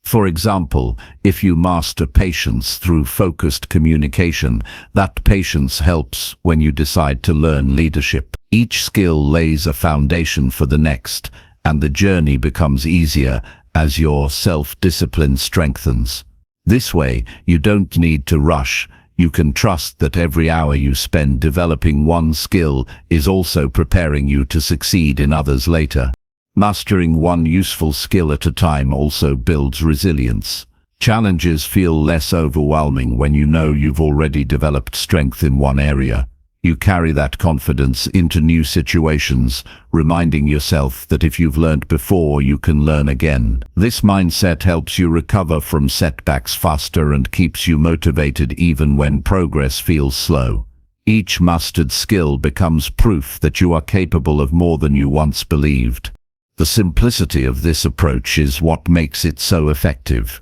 For example, if you master patience through focused communication, that patience helps when you decide to learn leadership. Each skill lays a foundation for the next, and the journey becomes easier as your self-discipline strengthens. This way, you don't need to rush, You can trust that every hour you spend developing one skill is also preparing you to succeed in others later. Mastering one useful skill at a time also builds resilience. Challenges feel less overwhelming when you know you've already developed strength in one area. You carry that confidence into new situations, reminding yourself that if you've learned before, you can learn again. This mindset helps you recover from setbacks faster and keeps you motivated even when progress feels slow. Each mastered skill becomes proof that you are capable of more than you once believed. The simplicity of this approach is what makes it so effective.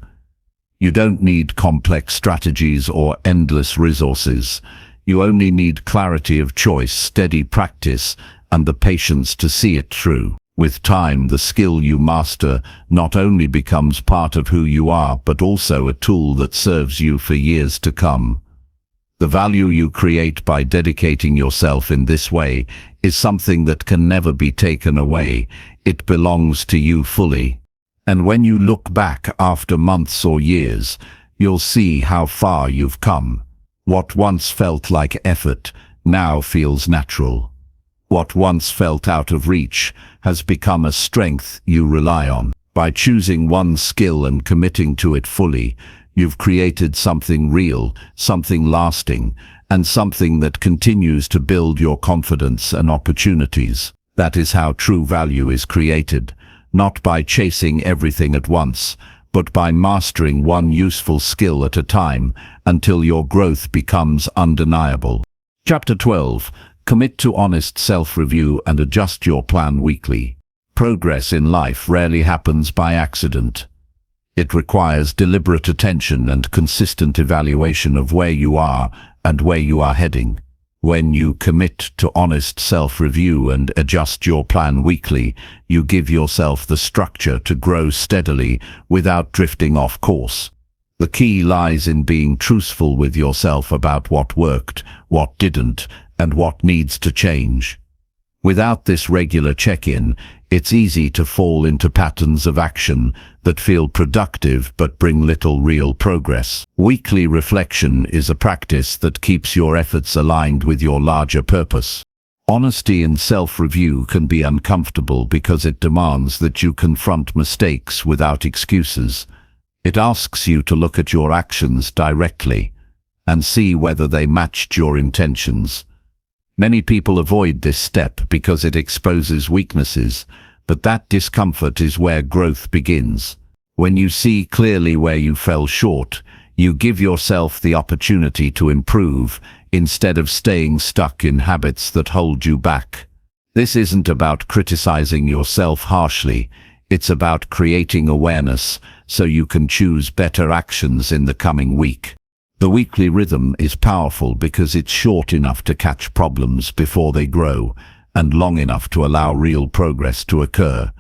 You don't need complex strategies or endless resources. You only need clarity of choice, steady practice, and the patience to see it through. With time, the skill you master not only becomes part of who you are, but also a tool that serves you for years to come. The value you create by dedicating yourself in this way is something that can never be taken away. It belongs to you fully. And when you look back after months or years, you'll see how far you've come. What once felt like effort now feels natural. What once felt out of reach has become a strength you rely on. By choosing one skill and committing to it fully, you've created something real, something lasting, and something that continues to build your confidence and opportunities. That is how true value is created, not by chasing everything at once, but by mastering one useful skill at a time until your growth becomes undeniable. Chapter 12. Commit to honest self-review and adjust your plan weekly. Progress in life rarely happens by accident. It requires deliberate attention and consistent evaluation of where you are and where you are heading. When you commit to honest self-review and adjust your plan weekly, you give yourself the structure to grow steadily without drifting off course. The key lies in being truthful with yourself about what worked, what didn't, and what needs to change. Without this regular check-in, it's easy to fall into patterns of action that feel productive but bring little real progress. Weekly reflection is a practice that keeps your efforts aligned with your larger purpose. Honesty in self-review can be uncomfortable because it demands that you confront mistakes without excuses. It asks you to look at your actions directly and see whether they matched your intentions. Many people avoid this step because it exposes weaknesses, but that discomfort is where growth begins. When you see clearly where you fell short, you give yourself the opportunity to improve instead of staying stuck in habits that hold you back. This isn't about criticizing yourself harshly. It's about creating awareness so you can choose better actions in the coming week. The weekly rhythm is powerful because it's short enough to catch problems before they grow and long enough to allow real progress to occur.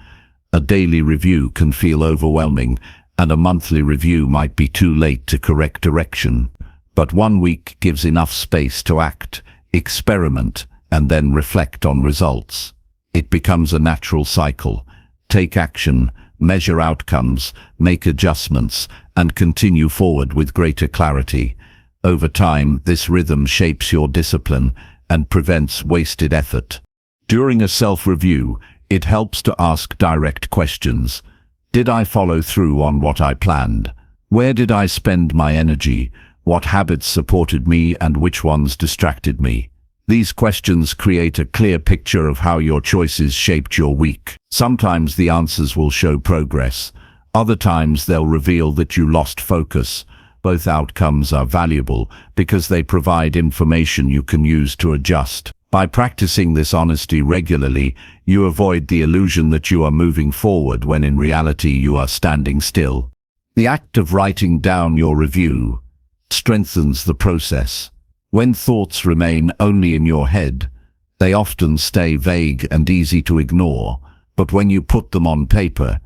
A daily review can feel overwhelming, and a monthly review might be too late to correct direction. But 1 week gives enough space to act, experiment, and then reflect on results. It becomes a natural cycle. Take action, measure outcomes, make adjustments, and continue forward with greater clarity. Over time, this rhythm shapes your discipline and prevents wasted effort. During a self-review, it helps to ask direct questions. Did I follow through on what I planned? Where did I spend my energy? What habits supported me and which ones distracted me? These questions create a clear picture of how your choices shaped your week. Sometimes the answers will show progress. Other times they'll reveal that you lost focus. Both outcomes are valuable because they provide information you can use to adjust. By practicing this honesty regularly, you avoid the illusion that you are moving forward when in reality you are standing still. The act of writing down your review strengthens the process. When thoughts remain only in your head, they often stay vague and easy to ignore. But when you put them on paper,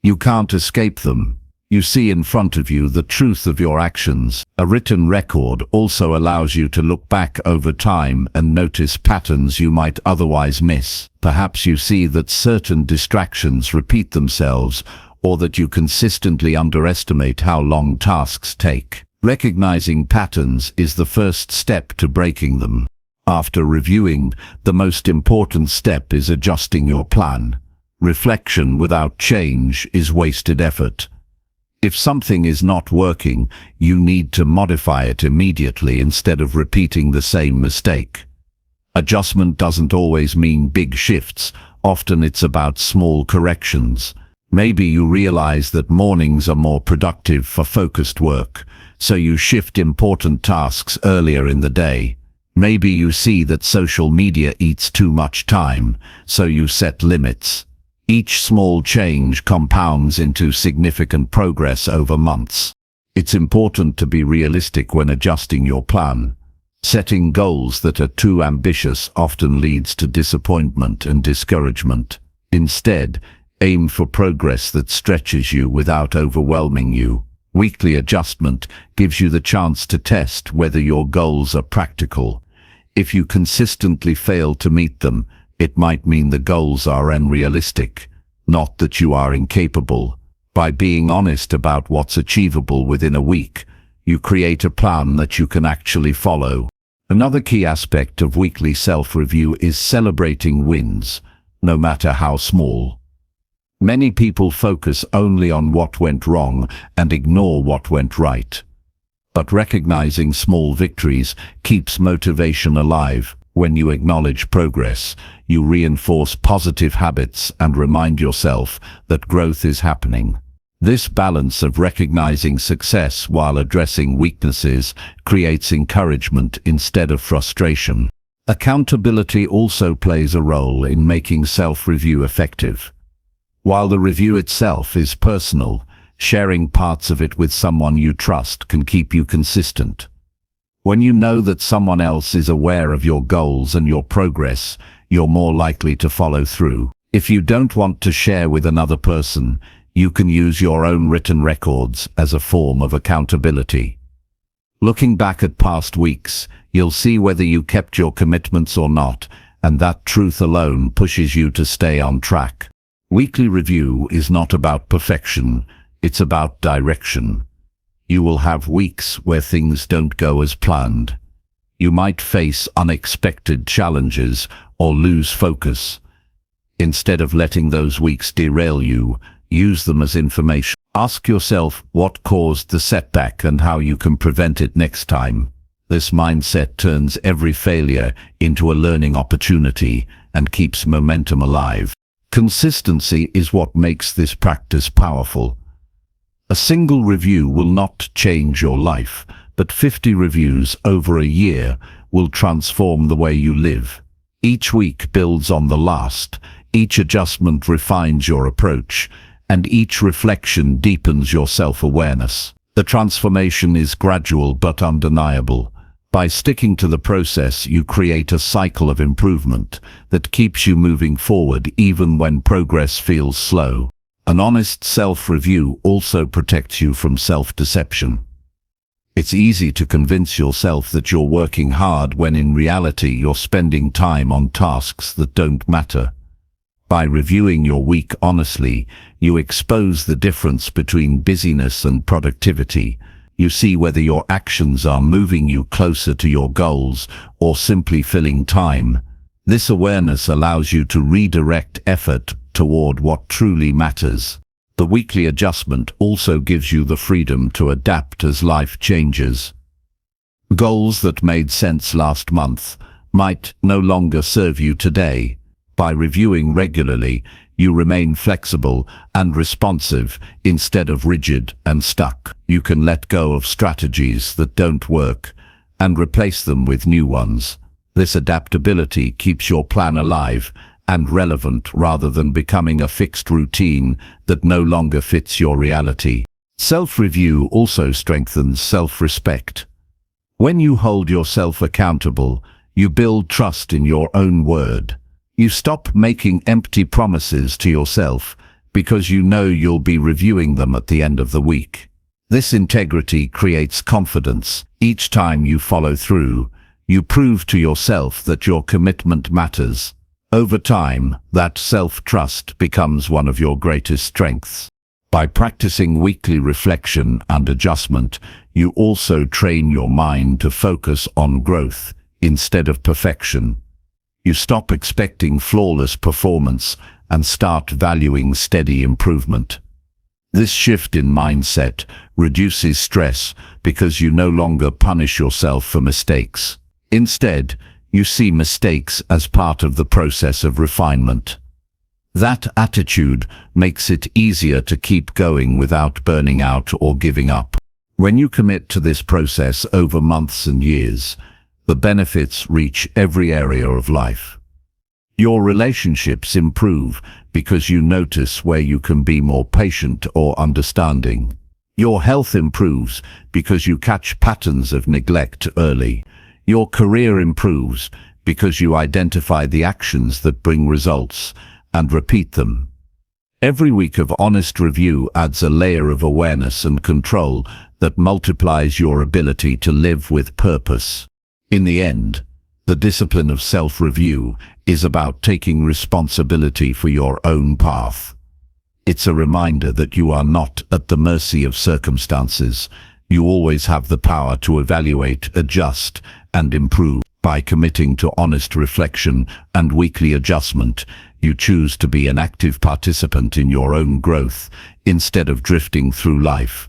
you can't escape them. You see in front of you the truth of your actions. A written record also allows you to look back over time and notice patterns you might otherwise miss. Perhaps you see that certain distractions repeat themselves, or that you consistently underestimate how long tasks take. Recognizing patterns is the first step to breaking them. After reviewing, the most important step is adjusting your plan. Reflection without change is wasted effort. If something is not working, you need to modify it immediately instead of repeating the same mistake. Adjustment doesn't always mean big shifts. Often it's about small corrections. Maybe you realize that mornings are more productive for focused work, so you shift important tasks earlier in the day. Maybe you see that social media eats too much time, so you set limits. Each small change compounds into significant progress over months. It's important to be realistic when adjusting your plan. Setting goals that are too ambitious often leads to disappointment and discouragement. Instead, aim for progress that stretches you without overwhelming you. Weekly adjustment gives you the chance to test whether your goals are practical. If you consistently fail to meet them, it might mean the goals are unrealistic, not that you are incapable. By being honest about what's achievable within a week, you create a plan that you can actually follow. Another key aspect of weekly self-review is celebrating wins, no matter how small. Many people focus only on what went wrong and ignore what went right. But recognizing small victories keeps motivation alive. When you acknowledge progress, you reinforce positive habits and remind yourself that growth is happening. This balance of recognizing success while addressing weaknesses creates encouragement instead of frustration. Accountability also plays a role in making self-review effective. While the review itself is personal, sharing parts of it with someone you trust can keep you consistent. When you know that someone else is aware of your goals and your progress, you're more likely to follow through. If you don't want to share with another person, you can use your own written records as a form of accountability. Looking back at past weeks, you'll see whether you kept your commitments or not, and that truth alone pushes you to stay on track. Weekly review is not about perfection, it's about direction. You will have weeks where things don't go as planned. You might face unexpected challenges or lose focus. Instead of letting those weeks derail you, use them as information. Ask yourself what caused the setback and how you can prevent it next time. This mindset turns every failure into a learning opportunity and keeps momentum alive. Consistency is what makes this practice powerful. A single review will not change your life, but 50 reviews over a year will transform the way you live. Each week builds on the last, each adjustment refines your approach, and each reflection deepens your self-awareness. The transformation is gradual but undeniable. By sticking to the process, you create a cycle of improvement that keeps you moving forward even when progress feels slow. An honest self-review also protects you from self-deception. It's easy to convince yourself that you're working hard when in reality you're spending time on tasks that don't matter. By reviewing your week honestly, you expose the difference between busyness and productivity. You see whether your actions are moving you closer to your goals or simply filling time. This awareness allows you to redirect effort toward what truly matters. The weekly adjustment also gives you the freedom to adapt as life changes. Goals that made sense last month might no longer serve you today. By reviewing regularly, you remain flexible and responsive instead of rigid and stuck. You can let go of strategies that don't work and replace them with new ones. This adaptability keeps your plan alive and relevant rather than becoming a fixed routine that no longer fits your reality. Self-review also strengthens self-respect. When you hold yourself accountable, you build trust in your own word. You stop making empty promises to yourself because you know you'll be reviewing them at the end of the week. This integrity creates confidence. Each time you follow through, you prove to yourself that your commitment matters. Over time, that self-trust becomes one of your greatest strengths. By practicing weekly reflection and adjustment, you also train your mind to focus on growth instead of perfection. You stop expecting flawless performance and start valuing steady improvement. This shift in mindset reduces stress because you no longer punish yourself for mistakes. Instead, you see mistakes as part of the process of refinement. That attitude makes it easier to keep going without burning out or giving up. When you commit to this process over months and years, the benefits reach every area of life. Your relationships improve because you notice where you can be more patient or understanding. Your health improves because you catch patterns of neglect early. Your career improves because you identify the actions that bring results and repeat them. Every week of honest review adds a layer of awareness and control that multiplies your ability to live with purpose. In the end, the discipline of self-review is about taking responsibility for your own path. It's a reminder that you are not at the mercy of circumstances. You always have the power to evaluate, adjust, and improve. By committing to honest reflection and weekly adjustment, you choose to be an active participant in your own growth instead of drifting through life.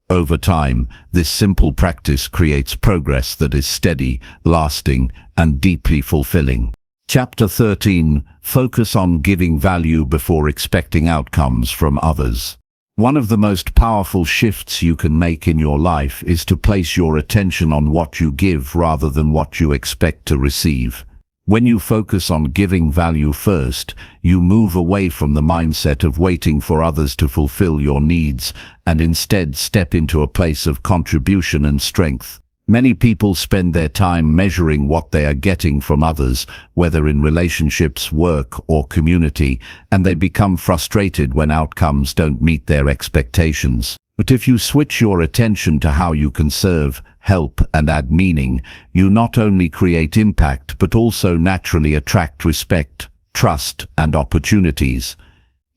Over time, this simple practice creates progress that is steady, lasting, and deeply fulfilling. Chapter 13. Focus on giving value before expecting outcomes from others. One of the most powerful shifts you can make in your life is to place your attention on what you give rather than what you expect to receive. When you focus on giving value first, you move away from the mindset of waiting for others to fulfill your needs and instead step into a place of contribution and strength. Many people spend their time measuring what they are getting from others, whether in relationships, work, or community, and they become frustrated when outcomes don't meet their expectations. But if you switch your attention to how you can serve, help, and add meaning, you not only create impact but also naturally attract respect, trust, and opportunities.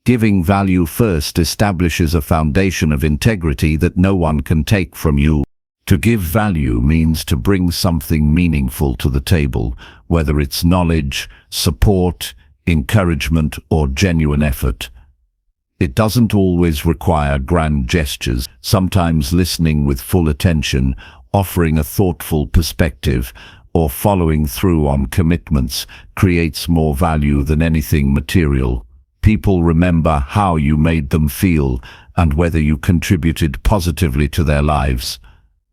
Giving value first establishes a foundation of integrity that no one can take from you. To give value means to bring something meaningful to the table, whether it's knowledge, support, encouragement, or genuine effort. It doesn't always require grand gestures. Sometimes listening with full attention, offering a thoughtful perspective, or following through on commitments creates more value than anything material. People remember how you made them feel and whether you contributed positively to their lives.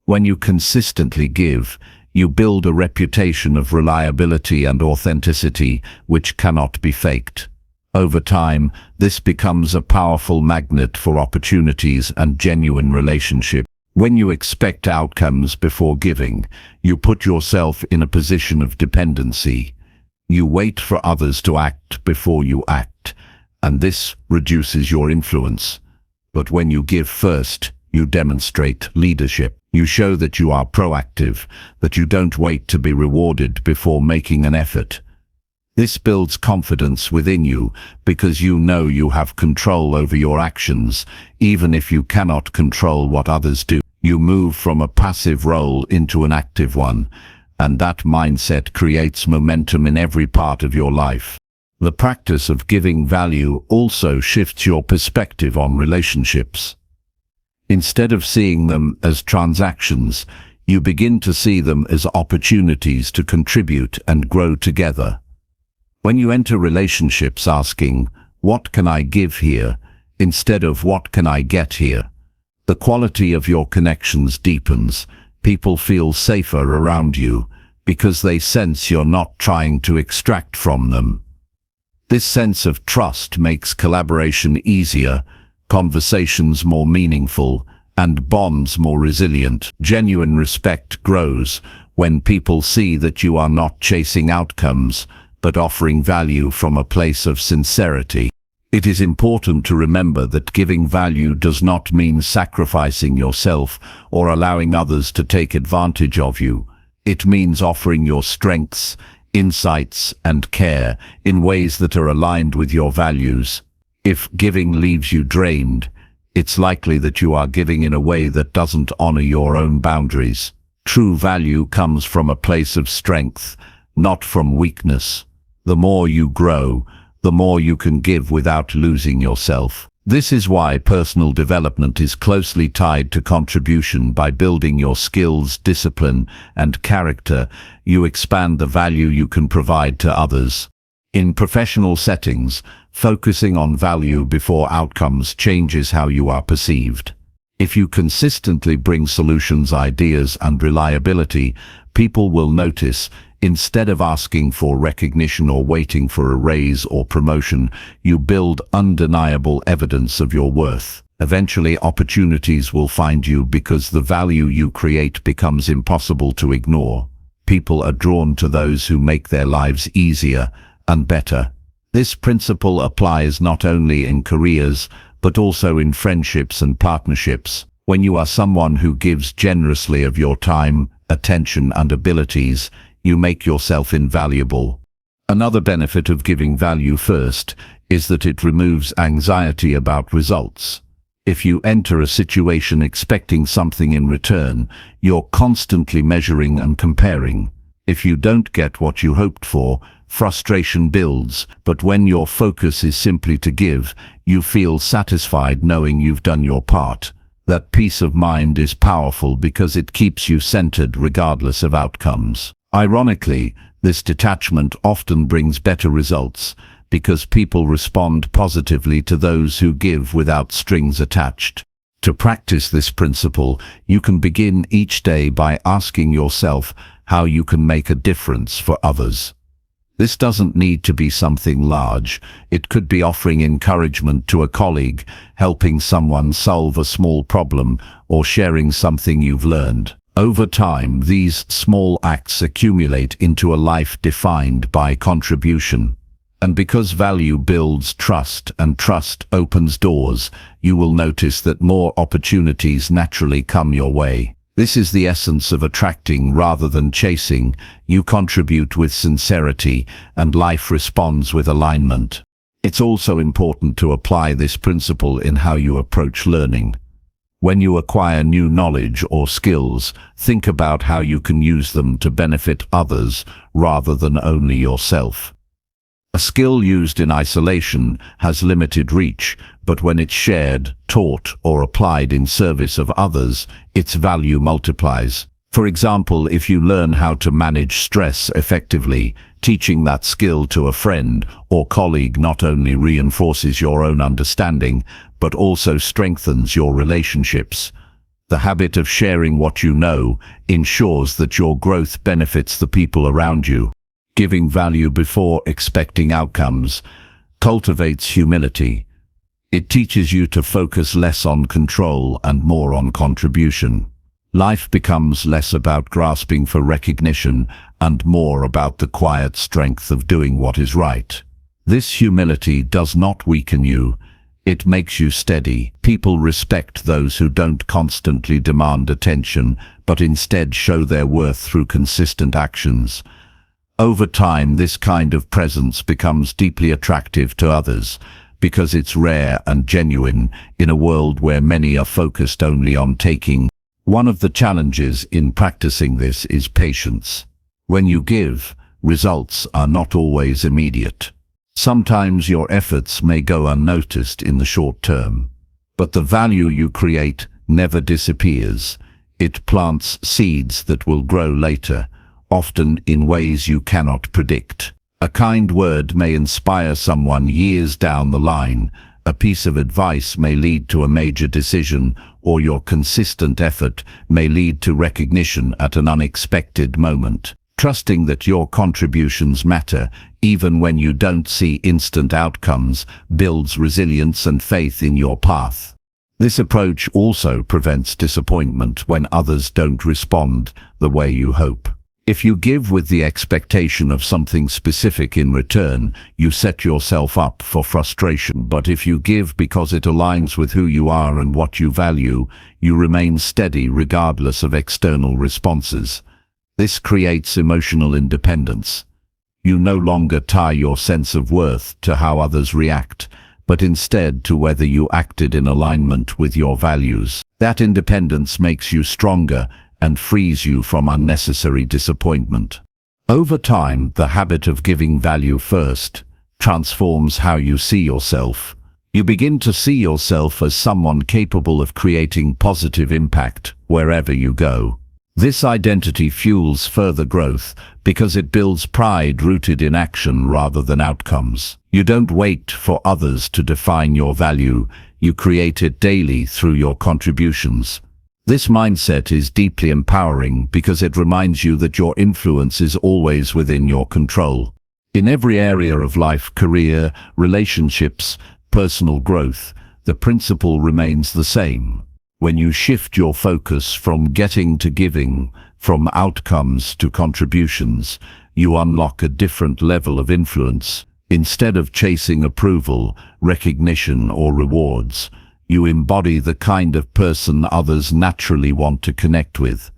When you consistently give, you build a reputation of reliability and authenticity which cannot be faked. Over time, this becomes a powerful magnet for opportunities and genuine relationships. When you expect outcomes before giving, you put yourself in a position of dependency. You wait for others to act before you act, and this reduces your influence. But when you give first, you demonstrate leadership. You show that you are proactive, that you don't wait to be rewarded before making an effort. This builds confidence within you because you know you have control over your actions, even if you cannot control what others do. You move from a passive role into an active one, and that mindset creates momentum in every part of your life. The practice of giving value also shifts your perspective on relationships. Instead of seeing them as transactions, you begin to see them as opportunities to contribute and grow together. When you enter relationships asking, "What can I give here?" instead of "What can I get here?" the quality of your connections deepens. People feel safer around you because they sense you're not trying to extract from them. This sense of trust makes collaboration easier, conversations more meaningful, and bonds more resilient. Genuine respect grows when people see that you are not chasing outcomes, but offering value from a place of sincerity. It is important to remember that giving value does not mean sacrificing yourself or allowing others to take advantage of you. It means offering your strengths, insights, and care in ways that are aligned with your values. If giving leaves you drained, it's likely that you are giving in a way that doesn't honor your own boundaries. True value comes from a place of strength, not from weakness. The more you grow, the more you can give without losing yourself. This is why personal development is closely tied to contribution. By building your skills, discipline, and character, you expand the value you can provide to others. In professional settings, focusing on value before outcomes changes how you are perceived. If you consistently bring solutions, ideas, and reliability, people will notice. Instead of asking for recognition or waiting for a raise or promotion, you build undeniable evidence of your worth. Eventually, opportunities will find you because the value you create becomes impossible to ignore. People are drawn to those who make their lives easier and better. This principle applies not only in careers, but also in friendships and partnerships. When you are someone who gives generously of your time, attention, and abilities, you make yourself invaluable. Another benefit of giving value first is that it removes anxiety about results. If you enter a situation expecting something in return, you're constantly measuring and comparing. If you don't get what you hoped for, frustration builds, but when your focus is simply to give, you feel satisfied knowing you've done your part. That peace of mind is powerful because it keeps you centered regardless of outcomes. Ironically, this detachment often brings better results because people respond positively to those who give without strings attached. To practice this principle, you can begin each day by asking yourself how you can make a difference for others. This doesn't need to be something large. It could be offering encouragement to a colleague, helping someone solve a small problem, or sharing something you've learned. Over time, these small acts accumulate into a life defined by contribution. And because value builds trust and trust opens doors, you will notice that more opportunities naturally come your way. This is the essence of attracting rather than chasing. You contribute with sincerity, and life responds with alignment. It's also important to apply this principle in how you approach learning. When you acquire new knowledge or skills, think about how you can use them to benefit others rather than only yourself. A skill used in isolation has limited reach, but when it's shared, taught, or applied in service of others, its value multiplies. For example, if you learn how to manage stress effectively, teaching that skill to a friend or colleague not only reinforces your own understanding, but also strengthens your relationships. The habit of sharing what you know ensures that your growth benefits the people around you. Giving value before expecting outcomes cultivates humility. It teaches you to focus less on control and more on contribution. Life becomes less about grasping for recognition and more about the quiet strength of doing what is right. This humility does not weaken you. It makes you steady. People respect those who don't constantly demand attention, but instead show their worth through consistent actions. Over time, this kind of presence becomes deeply attractive to others because it's rare and genuine in a world where many are focused only on taking. One of the challenges in practicing this is patience. When you give, results are not always immediate. Sometimes your efforts may go unnoticed in the short term, but the value you create never disappears. It plants seeds that will grow later, often in ways you cannot predict. A kind word may inspire someone years down the line. A piece of advice may lead to a major decision, or your consistent effort may lead to recognition at an unexpected moment. Trusting that your contributions matter, even when you don't see instant outcomes, builds resilience and faith in your path. This approach also prevents disappointment when others don't respond the way you hope. If you give with the expectation of something specific in return, you set yourself up for frustration. But if you give because it aligns with who you are and what you value, you remain steady regardless of external responses. This creates emotional independence. You no longer tie your sense of worth to how others react, but instead to whether you acted in alignment with your values. That independence makes you stronger and frees you from unnecessary disappointment. Over time, the habit of giving value first transforms how you see yourself. You begin to see yourself as someone capable of creating positive impact wherever you go. This identity fuels further growth because it builds pride rooted in action rather than outcomes. You don't wait for others to define your value, you create it daily through your contributions. This mindset is deeply empowering because it reminds you that your influence is always within your control. In every area of life, career, relationships, personal growth, the principle remains the same. When you shift your focus from getting to giving, from outcomes to contributions, you unlock a different level of influence. Instead of chasing approval, recognition, or rewards, you embody the kind of person others naturally want to connect with.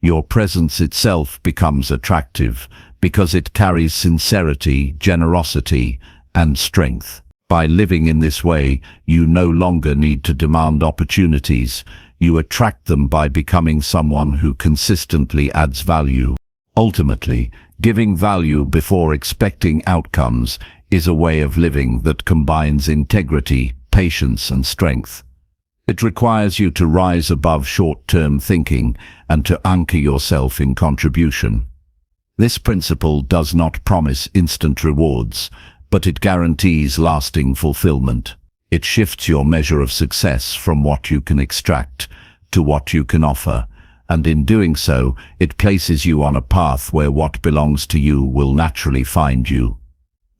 Your presence itself becomes attractive because it carries sincerity, generosity, and strength. By living in this way, you no longer need to demand opportunities. You attract them by becoming someone who consistently adds value. Ultimately, giving value before expecting outcomes is a way of living that combines integrity, patience, and strength. It requires you to rise above short-term thinking and to anchor yourself in contribution. This principle does not promise instant rewards, but it guarantees lasting fulfillment. It shifts your measure of success from what you can extract to what you can offer, and in doing so, it places you on a path where what belongs to you will naturally find you.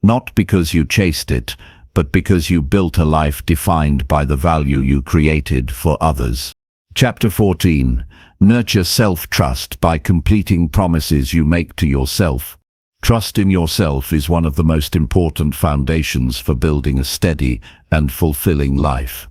Not because you chased it, but because you built a life defined by the value you created for others. Chapter 14. Nurture self-trust by completing promises you make to yourself. Trust in yourself is one of the most important foundations for building a steady and fulfilling life.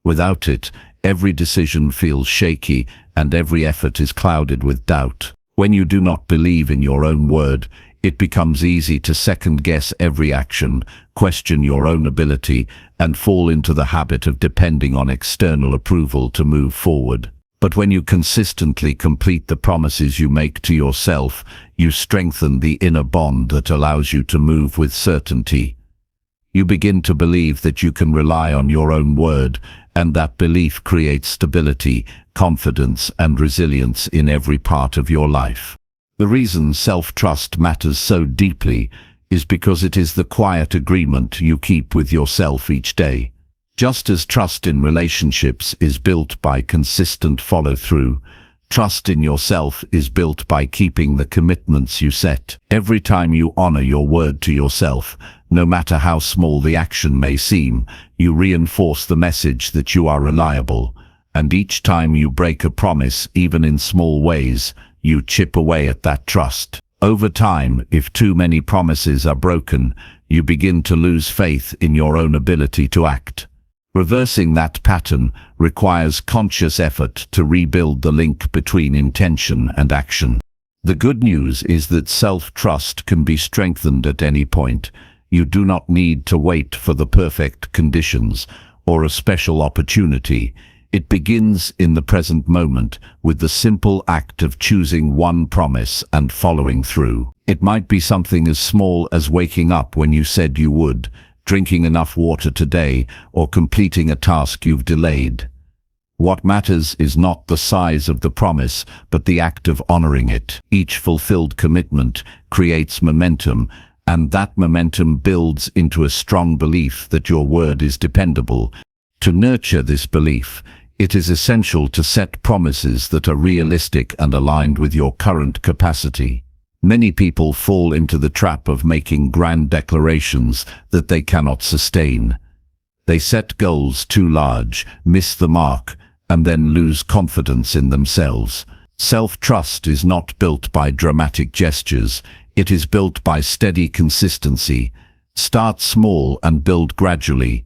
Without it, every decision feels shaky and every effort is clouded with doubt. When you do not believe in your own word, it becomes easy to second-guess every action, question your own ability, and fall into the habit of depending on external approval to move forward. But when you consistently complete the promises you make to yourself, you strengthen the inner bond that allows you to move with certainty. You begin to believe that you can rely on your own word, and that belief creates stability, confidence, and resilience in every part of your life. The reason self-trust matters so deeply is because it is the quiet agreement you keep with yourself each day. Just as trust in relationships is built by consistent follow-through, trust in yourself is built by keeping the commitments you set. Every time you honor your word to yourself, no matter how small the action may seem, you reinforce the message that you are reliable. And each time you break a promise, even in small ways, you chip away at that trust. Over time, if too many promises are broken, you begin to lose faith in your own ability to act. Reversing that pattern requires conscious effort to rebuild the link between intention and action. The good news is that self-trust can be strengthened at any point. You do not need to wait for the perfect conditions or a special opportunity. It begins in the present moment with the simple act of choosing one promise and following through. It might be something as small as waking up when you said you would, drinking enough water today, or completing a task you've delayed. What matters is not the size of the promise, but the act of honoring it. Each fulfilled commitment creates momentum, and that momentum builds into a strong belief that your word is dependable. To nurture this belief, it is essential to set promises that are realistic and aligned with your current capacity. Many people fall into the trap of making grand declarations that they cannot sustain. They set goals too large, miss the mark, and then lose confidence in themselves. Self-trust is not built by dramatic gestures, it is built by steady consistency. Start small and build gradually.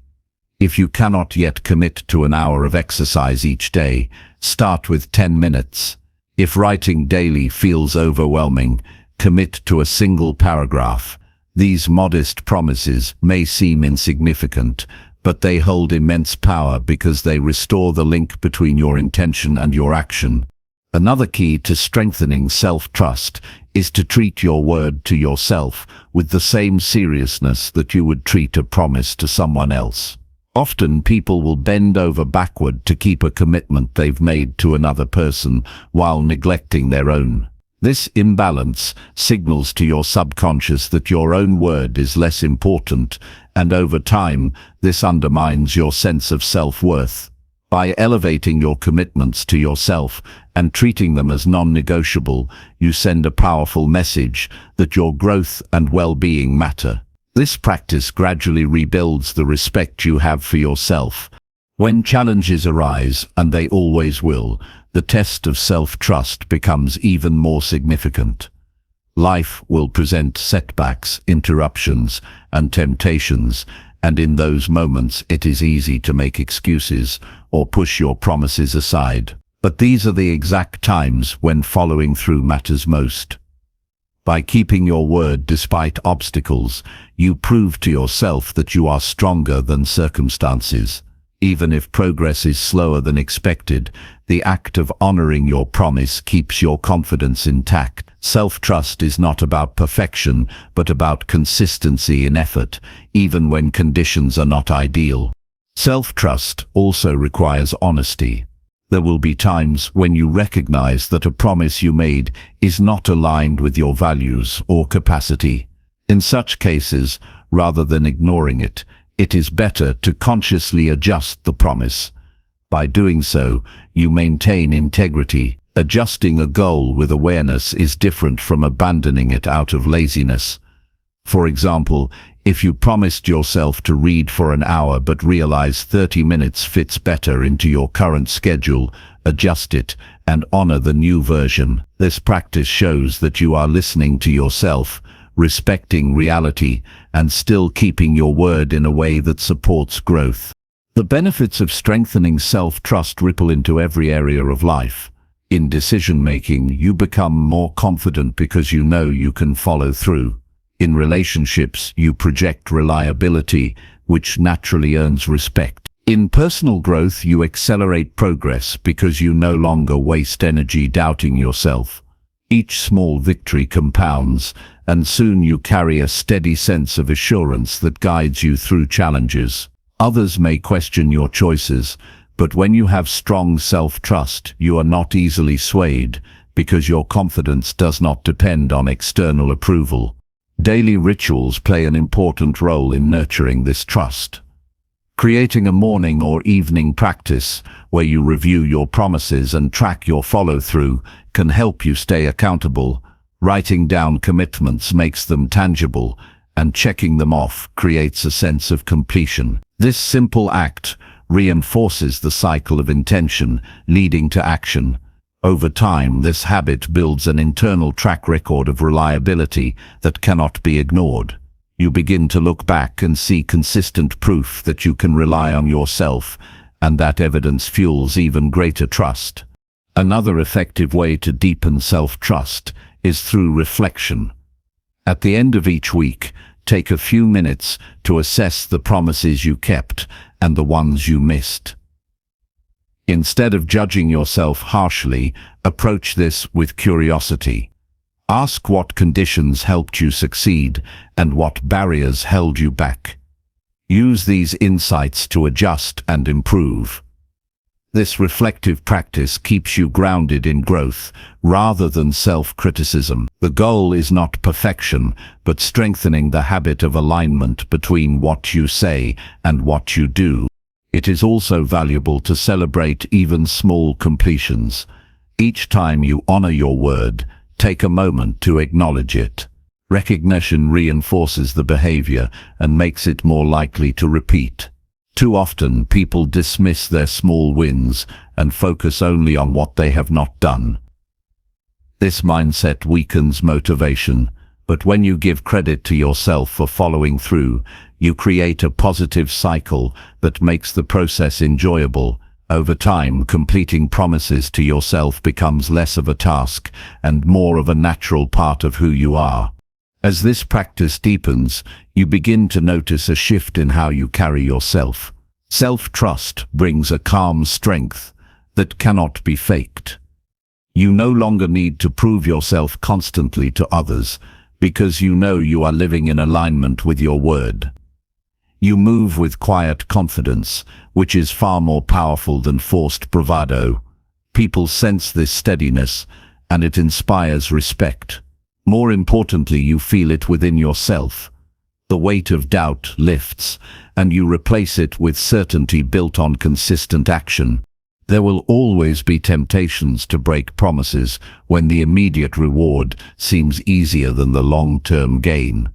If you cannot yet commit to an hour of exercise each day, start with 10 minutes. If writing daily feels overwhelming, commit to a single paragraph. These modest promises may seem insignificant, but they hold immense power because they restore the link between your intention and your action. Another key to strengthening self-trust is to treat your word to yourself with the same seriousness that you would treat a promise to someone else. Often people will bend over backward to keep a commitment they've made to another person while neglecting their own. This imbalance signals to your subconscious that your own word is less important, and over time, this undermines your sense of self-worth. By elevating your commitments to yourself and treating them as non-negotiable, you send a powerful message that your growth and well-being matter. This practice gradually rebuilds the respect you have for yourself. When challenges arise, and they always will, the test of self-trust becomes even more significant. Life will present setbacks, interruptions, and temptations, and in those moments it is easy to make excuses or push your promises aside. But these are the exact times when following through matters most. By keeping your word despite obstacles, you prove to yourself that you are stronger than circumstances. Even if progress is slower than expected, the act of honoring your promise keeps your confidence intact. Self-trust is not about perfection, but about consistency in effort, even when conditions are not ideal. Self-trust also requires honesty. There will be times when you recognize that a promise you made is not aligned with your values or capacity. In such cases, rather than ignoring it, it is better to consciously adjust the promise. By doing so, you maintain integrity. Adjusting a goal with awareness is different from abandoning it out of laziness. For example, if you promised yourself to read for an hour but realize 30 minutes fits better into your current schedule, adjust it and honor the new version. This practice shows that you are listening to yourself, respecting reality, and still keeping your word in a way that supports growth. The benefits of strengthening self-trust ripple into every area of life. In decision-making, you become more confident because you know you can follow through. In relationships, you project reliability, which naturally earns respect. In personal growth, you accelerate progress because you no longer waste energy doubting yourself. Each small victory compounds, and soon you carry a steady sense of assurance that guides you through challenges. Others may question your choices, but when you have strong self-trust, you are not easily swayed, because your confidence does not depend on external approval. Daily rituals play an important role in nurturing this trust. Creating a morning or evening practice where you review your promises and track your follow-through can help you stay accountable. Writing down commitments makes them tangible, and checking them off creates a sense of completion. This simple act reinforces the cycle of intention, leading to action. Over time, this habit builds an internal track record of reliability that cannot be ignored. You begin to look back and see consistent proof that you can rely on yourself, and that evidence fuels even greater trust. Another effective way to deepen self-trust is through reflection. At the end of each week, take a few minutes to assess the promises you kept and the ones you missed. Instead of judging yourself harshly, approach this with curiosity. Ask what conditions helped you succeed and what barriers held you back. Use these insights to adjust and improve. This reflective practice keeps you grounded in growth rather than self-criticism. The goal is not perfection, but strengthening the habit of alignment between what you say and what you do. It is also valuable to celebrate even small completions. Each time you honor your word, take a moment to acknowledge it. Recognition reinforces the behavior and makes it more likely to repeat. Too often, people dismiss their small wins and focus only on what they have not done. This mindset weakens motivation, but when you give credit to yourself for following through, you create a positive cycle that makes the process enjoyable. Over time, completing promises to yourself becomes less of a task and more of a natural part of who you are. As this practice deepens, you begin to notice a shift in how you carry yourself. Self-trust brings a calm strength that cannot be faked. You no longer need to prove yourself constantly to others because you know you are living in alignment with your word. You move with quiet confidence, which is far more powerful than forced bravado. People sense this steadiness, and it inspires respect. More importantly, you feel it within yourself. The weight of doubt lifts, and you replace it with certainty built on consistent action. There will always be temptations to break promises when the immediate reward seems easier than the long-term gain.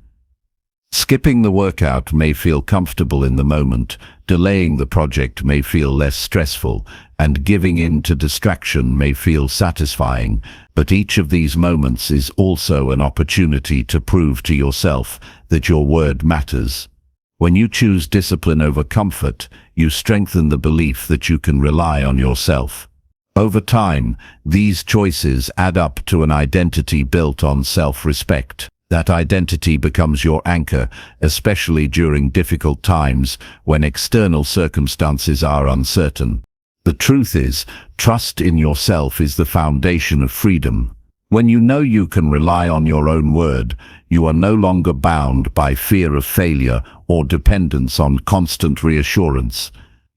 Skipping the workout may feel comfortable in the moment, delaying the project may feel less stressful, and giving in to distraction may feel satisfying, but each of these moments is also an opportunity to prove to yourself that your word matters. When you choose discipline over comfort, you strengthen the belief that you can rely on yourself. Over time, these choices add up to an identity built on self-respect. That identity becomes your anchor, especially during difficult times when external circumstances are uncertain. The truth is, trust in yourself is the foundation of freedom. When you know you can rely on your own word, you are no longer bound by fear of failure or dependence on constant reassurance.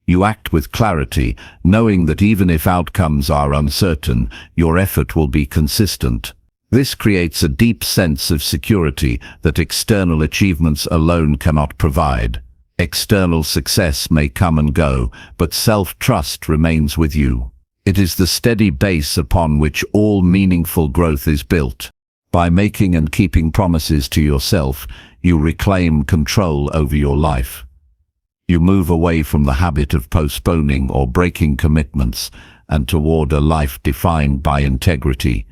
You act with clarity, knowing that even if outcomes are uncertain, your effort will be consistent. This creates a deep sense of security that external achievements alone cannot provide. External success may come and go, but self-trust remains with you. It is the steady base upon which all meaningful growth is built. By making and keeping promises to yourself, you reclaim control over your life. You move away from the habit of postponing or breaking commitments and toward a life defined by integrity.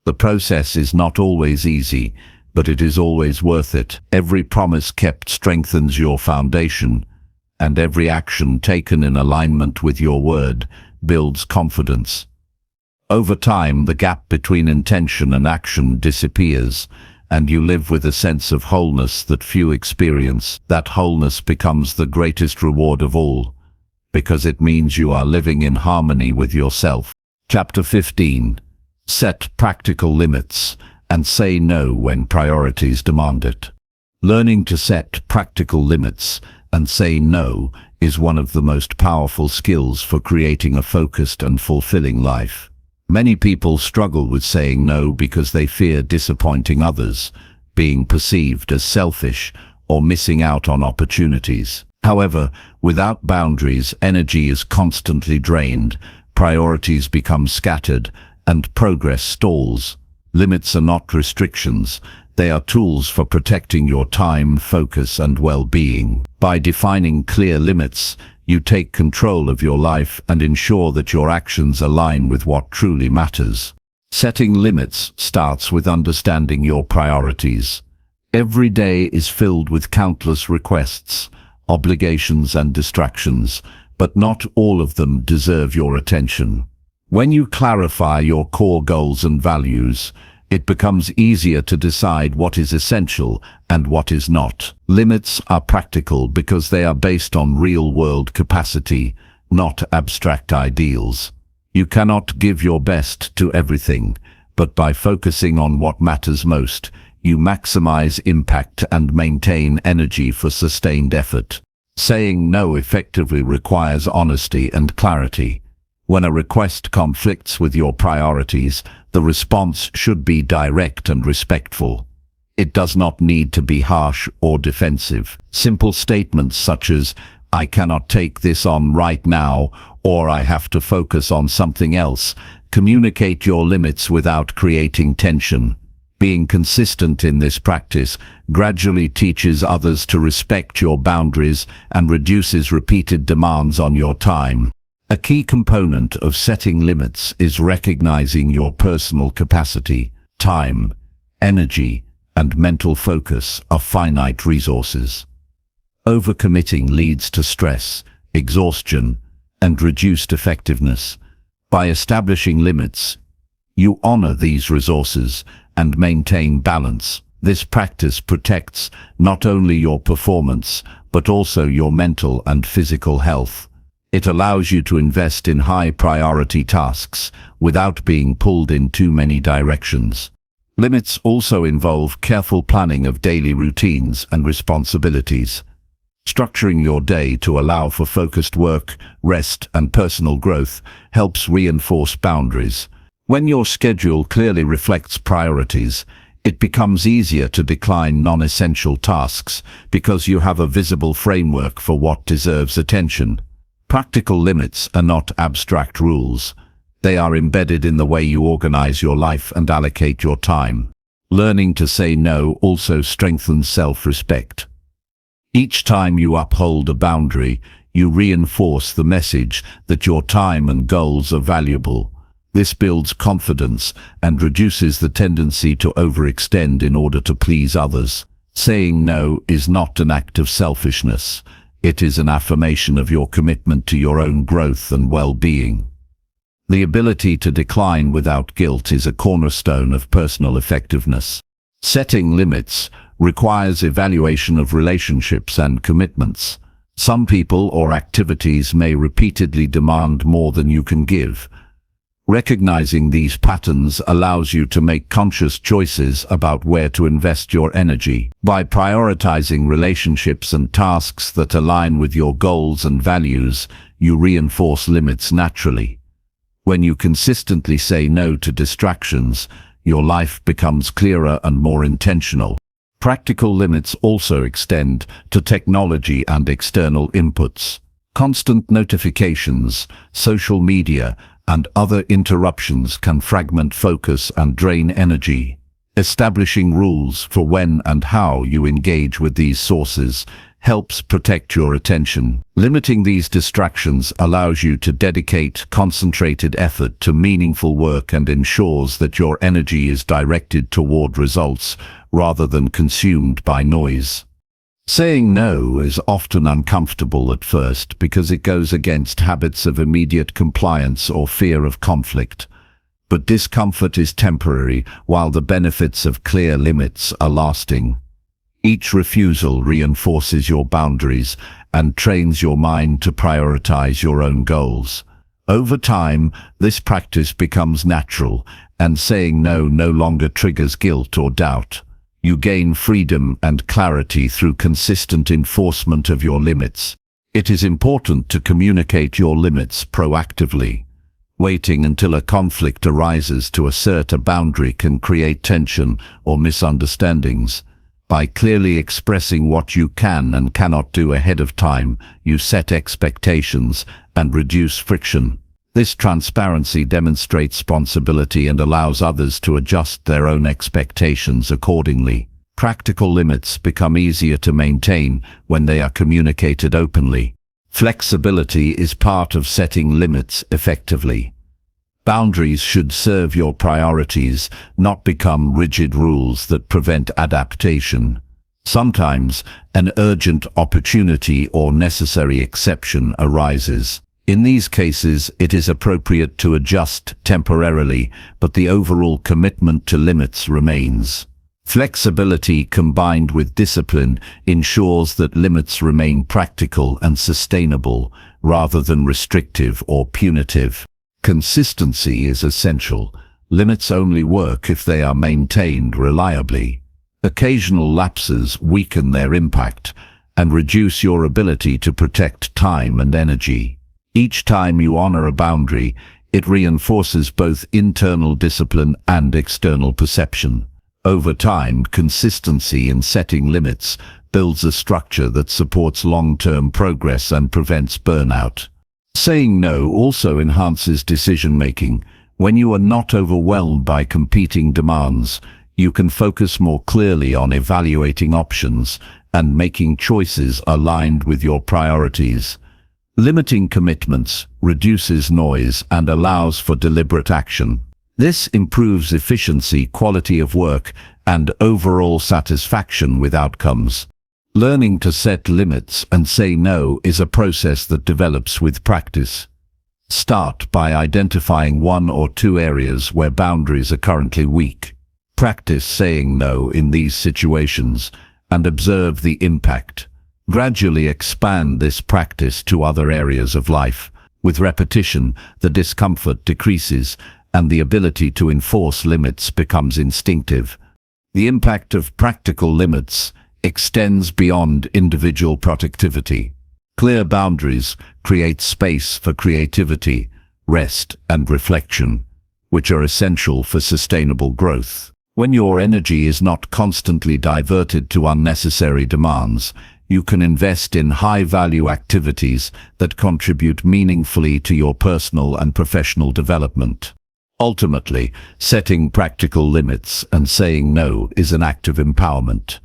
The process is not always easy, but it is always worth it. Every promise kept strengthens your foundation, and every action taken in alignment with your word builds confidence. Over time, the gap between intention and action disappears, and you live with a sense of wholeness that few experience. That wholeness becomes the greatest reward of all, because it means you are living in harmony with yourself. Chapter 15. Set practical limits and say no when priorities demand it. Learning to set practical limits and say no is one of the most powerful skills for creating a focused and fulfilling life. Many people struggle with saying no because they fear disappointing others, being perceived as selfish, or missing out on opportunities. However, without boundaries, energy is constantly drained, priorities become scattered, and progress stalls. Limits are not restrictions, they are tools for protecting your time, focus, and well-being. By defining clear limits, you take control of your life and ensure that your actions align with what truly matters. Setting limits starts with understanding your priorities. Every day is filled with countless requests, obligations, and distractions, but not all of them deserve your attention. When you clarify your core goals and values, it becomes easier to decide what is essential and what is not. Limits are practical because they are based on real-world capacity, not abstract ideals. You cannot give your best to everything, but by focusing on what matters most, you maximize impact and maintain energy for sustained effort. Saying no effectively requires honesty and clarity. When a request conflicts with your priorities, the response should be direct and respectful. It does not need to be harsh or defensive. Simple statements such as, "I cannot take this on right now," or "I have to focus on something else," communicate your limits without creating tension. Being consistent in this practice gradually teaches others to respect your boundaries and reduces repeated demands on your time. A key component of setting limits is recognizing your personal capacity. Time, energy, and mental focus are finite resources. Overcommitting leads to stress, exhaustion, and reduced effectiveness. By establishing limits, you honor these resources and maintain balance. This practice protects not only your performance, but also your mental and physical health. It allows you to invest in high-priority tasks without being pulled in too many directions. Limits also involve careful planning of daily routines and responsibilities. Structuring your day to allow for focused work, rest, and personal growth helps reinforce boundaries. When your schedule clearly reflects priorities, it becomes easier to decline non-essential tasks because you have a visible framework for what deserves attention. Practical limits are not abstract rules. They are embedded in the way you organize your life and allocate your time. Learning to say no also strengthens self-respect. Each time you uphold a boundary, you reinforce the message that your time and goals are valuable. This builds confidence and reduces the tendency to overextend in order to please others. Saying no is not an act of selfishness. It is an affirmation of your commitment to your own growth and well-being. The ability to decline without guilt is a cornerstone of personal effectiveness. Setting limits requires evaluation of relationships and commitments. Some people or activities may repeatedly demand more than you can give. Recognizing these patterns allows you to make conscious choices about where to invest your energy. By prioritizing relationships and tasks that align with your goals and values, you reinforce limits naturally. When you consistently say no to distractions, your life becomes clearer and more intentional. Practical limits also extend to technology and external inputs. Constant notifications, social media, and other interruptions can fragment focus and drain energy. Establishing rules for when and how you engage with these sources helps protect your attention. Limiting these distractions allows you to dedicate concentrated effort to meaningful work and ensures that your energy is directed toward results rather than consumed by noise. Saying no is often uncomfortable at first because it goes against habits of immediate compliance or fear of conflict. But discomfort is temporary, while the benefits of clear limits are lasting. Each refusal reinforces your boundaries and trains your mind to prioritize your own goals. Over time, this practice becomes natural, and saying no longer triggers guilt or doubt. You gain freedom and clarity through consistent enforcement of your limits. It is important to communicate your limits proactively. Waiting until a conflict arises to assert a boundary can create tension or misunderstandings. By clearly expressing what you can and cannot do ahead of time, you set expectations and reduce friction. This transparency demonstrates responsibility and allows others to adjust their own expectations accordingly. Practical limits become easier to maintain when they are communicated openly. Flexibility is part of setting limits effectively. Boundaries should serve your priorities, not become rigid rules that prevent adaptation. Sometimes, an urgent opportunity or necessary exception arises. In these cases, it is appropriate to adjust temporarily, but the overall commitment to limits remains. Flexibility combined with discipline ensures that limits remain practical and sustainable, rather than restrictive or punitive. Consistency is essential. Limits only work if they are maintained reliably. Occasional lapses weaken their impact and reduce your ability to protect time and energy. Each time you honor a boundary, it reinforces both internal discipline and external perception. Over time, consistency in setting limits builds a structure that supports long-term progress and prevents burnout. Saying no also enhances decision-making. When you are not overwhelmed by competing demands, you can focus more clearly on evaluating options and making choices aligned with your priorities. Limiting commitments reduces noise and allows for deliberate action. This improves efficiency, quality of work, and overall satisfaction with outcomes. Learning to set limits and say no is a process that develops with practice. Start by identifying one or two areas where boundaries are currently weak. Practice saying no in these situations and observe the impact. Gradually expand this practice to other areas of life. With repetition, the discomfort decreases and the ability to enforce limits becomes instinctive. The impact of practical limits extends beyond individual productivity. Clear boundaries create space for creativity, rest, and reflection, which are essential for sustainable growth. When your energy is not constantly diverted to unnecessary demands, you can invest in high-value activities that contribute meaningfully to your personal and professional development. Ultimately, setting practical limits and saying no is an act of empowerment.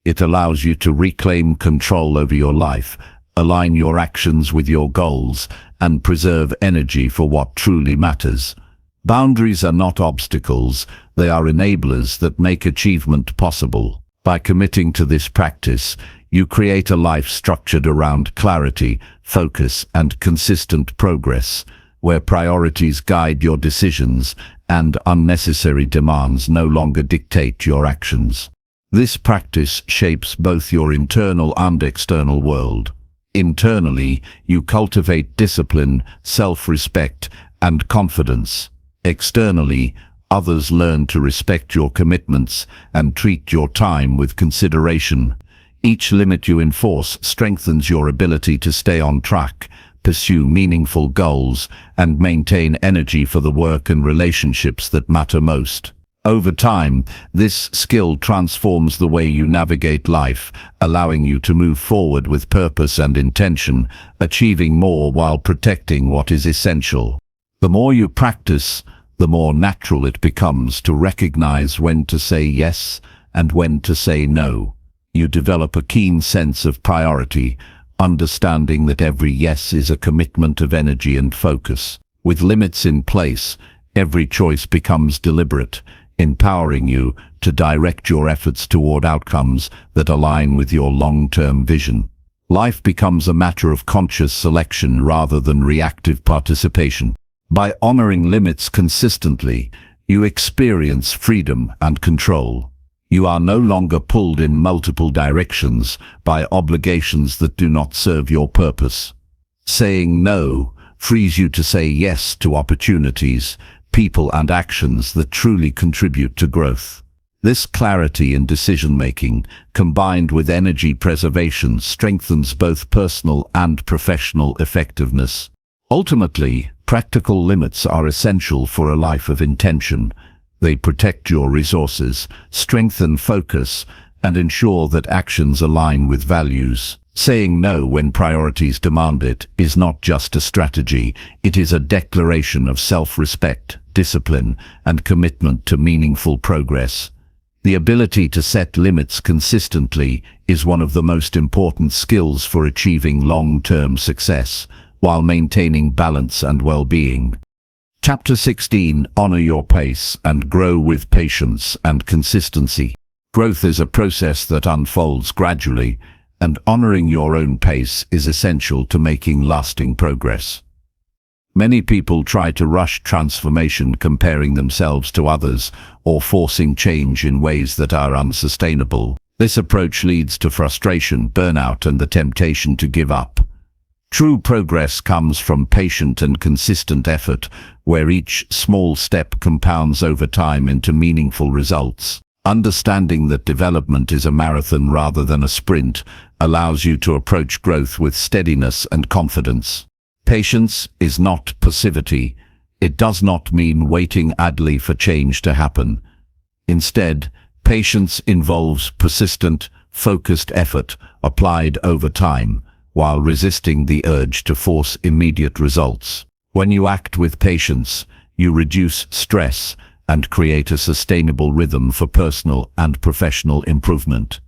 It allows you to reclaim control over your life, align your actions with your goals, and preserve energy for what truly matters. Boundaries are not obstacles, they are enablers that make achievement possible. By committing to this practice, you create a life structured around clarity, focus, and consistent progress, where priorities guide your decisions and unnecessary demands no longer dictate your actions. This practice shapes both your internal and external world. Internally, you cultivate discipline, self-respect, and confidence. Externally, others learn to respect your commitments and treat your time with consideration. Each limit you enforce strengthens your ability to stay on track, pursue meaningful goals, and maintain energy for the work and relationships that matter most. Over time, this skill transforms the way you navigate life, allowing you to move forward with purpose and intention, achieving more while protecting what is essential. The more you practice, the more natural it becomes to recognize when to say yes and when to say no. You develop a keen sense of priority, understanding that every yes is a commitment of energy and focus. With limits in place, every choice becomes deliberate, empowering you to direct your efforts toward outcomes that align with your long-term vision. Life becomes a matter of conscious selection rather than reactive participation. By honoring limits consistently, you experience freedom and control. You are no longer pulled in multiple directions by obligations that do not serve your purpose. Saying no frees you to say yes to opportunities, people, and actions that truly contribute to growth. This clarity in decision-making, combined with energy preservation, strengthens both personal and professional effectiveness. Ultimately, practical limits are essential for a life of intention. They protect your resources, strengthen focus, and ensure that actions align with values. Saying no when priorities demand it is not just a strategy, it is a declaration of self-respect, discipline, and commitment to meaningful progress. The ability to set limits consistently is one of the most important skills for achieving long-term success, while maintaining balance and well-being. Chapter 16. Honor your pace and grow with patience and consistency. Growth is a process that unfolds gradually, and honoring your own pace is essential to making lasting progress. Many people try to rush transformation, comparing themselves to others or forcing change in ways that are unsustainable. This approach leads to frustration, burnout, and the temptation to give up. True progress comes from patient and consistent effort, where each small step compounds over time into meaningful results. Understanding that development is a marathon rather than a sprint allows you to approach growth with steadiness and confidence. Patience is not passivity. It does not mean waiting idly for change to happen. Instead, patience involves persistent, focused effort applied over time, while resisting the urge to force immediate results. When you act with patience, you reduce stress and create a sustainable rhythm for personal and professional improvement.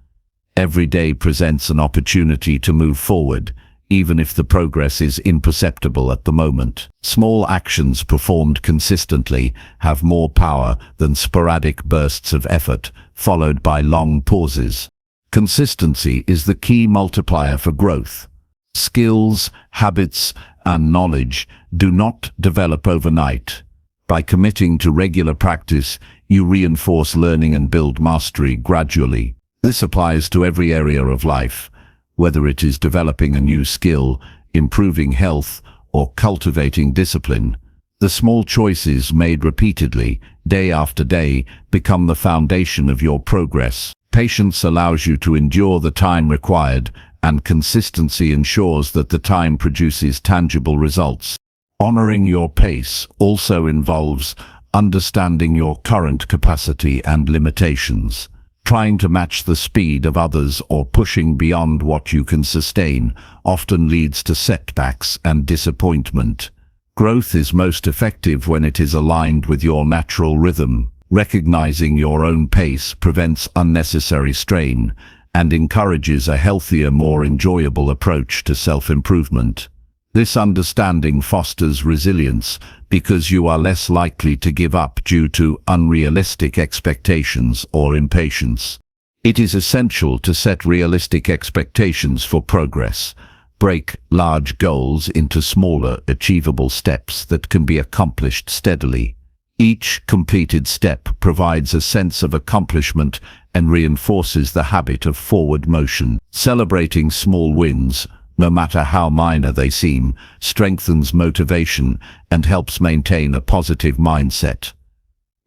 Every day presents an opportunity to move forward, even if the progress is imperceptible at the moment. Small actions performed consistently have more power than sporadic bursts of effort, followed by long pauses. Consistency is the key multiplier for growth. Skills, habits, and knowledge do not develop overnight. By committing to regular practice, you reinforce learning and build mastery gradually. This applies to every area of life, whether it is developing a new skill, improving health, or cultivating discipline. The small choices made repeatedly, day after day, become the foundation of your progress. Patience allows you to endure the time required, and consistency ensures that the time produces tangible results. Honoring your pace also involves understanding your current capacity and limitations. Trying to match the speed of others or pushing beyond what you can sustain often leads to setbacks and disappointment. Growth is most effective when it is aligned with your natural rhythm. Recognizing your own pace prevents unnecessary strain and encourages a healthier, more enjoyable approach to self-improvement. This understanding fosters resilience because you are less likely to give up due to unrealistic expectations or impatience. It is essential to set realistic expectations for progress. Break large goals into smaller, achievable steps that can be accomplished steadily. Each completed step provides a sense of accomplishment and reinforces the habit of forward motion. Celebrating small wins, no matter how minor they seem, strengthens motivation and helps maintain a positive mindset.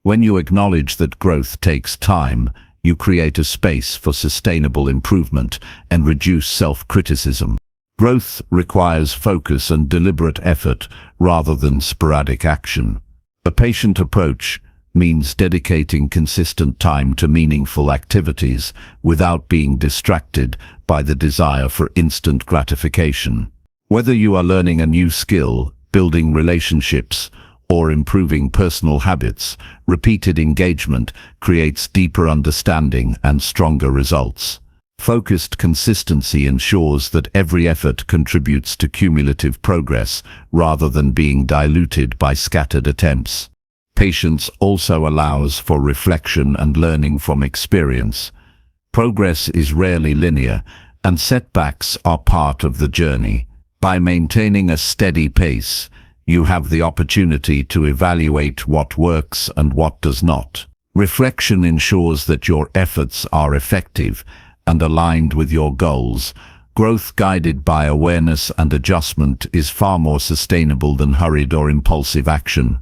When you acknowledge that growth takes time, you create a space for sustainable improvement and reduce self-criticism. Growth requires focus and deliberate effort rather than sporadic action. A patient approach means dedicating consistent time to meaningful activities without being distracted by the desire for instant gratification. Whether you are learning a new skill, building relationships, or improving personal habits, repeated engagement creates deeper understanding and stronger results. Focused consistency ensures that every effort contributes to cumulative progress rather than being diluted by scattered attempts. Patience also allows for reflection and learning from experience. Progress is rarely linear, and setbacks are part of the journey. By maintaining a steady pace, you have the opportunity to evaluate what works and what does not. Reflection ensures that your efforts are effective and aligned with your goals. Growth guided by awareness and adjustment is far more sustainable than hurried or impulsive action.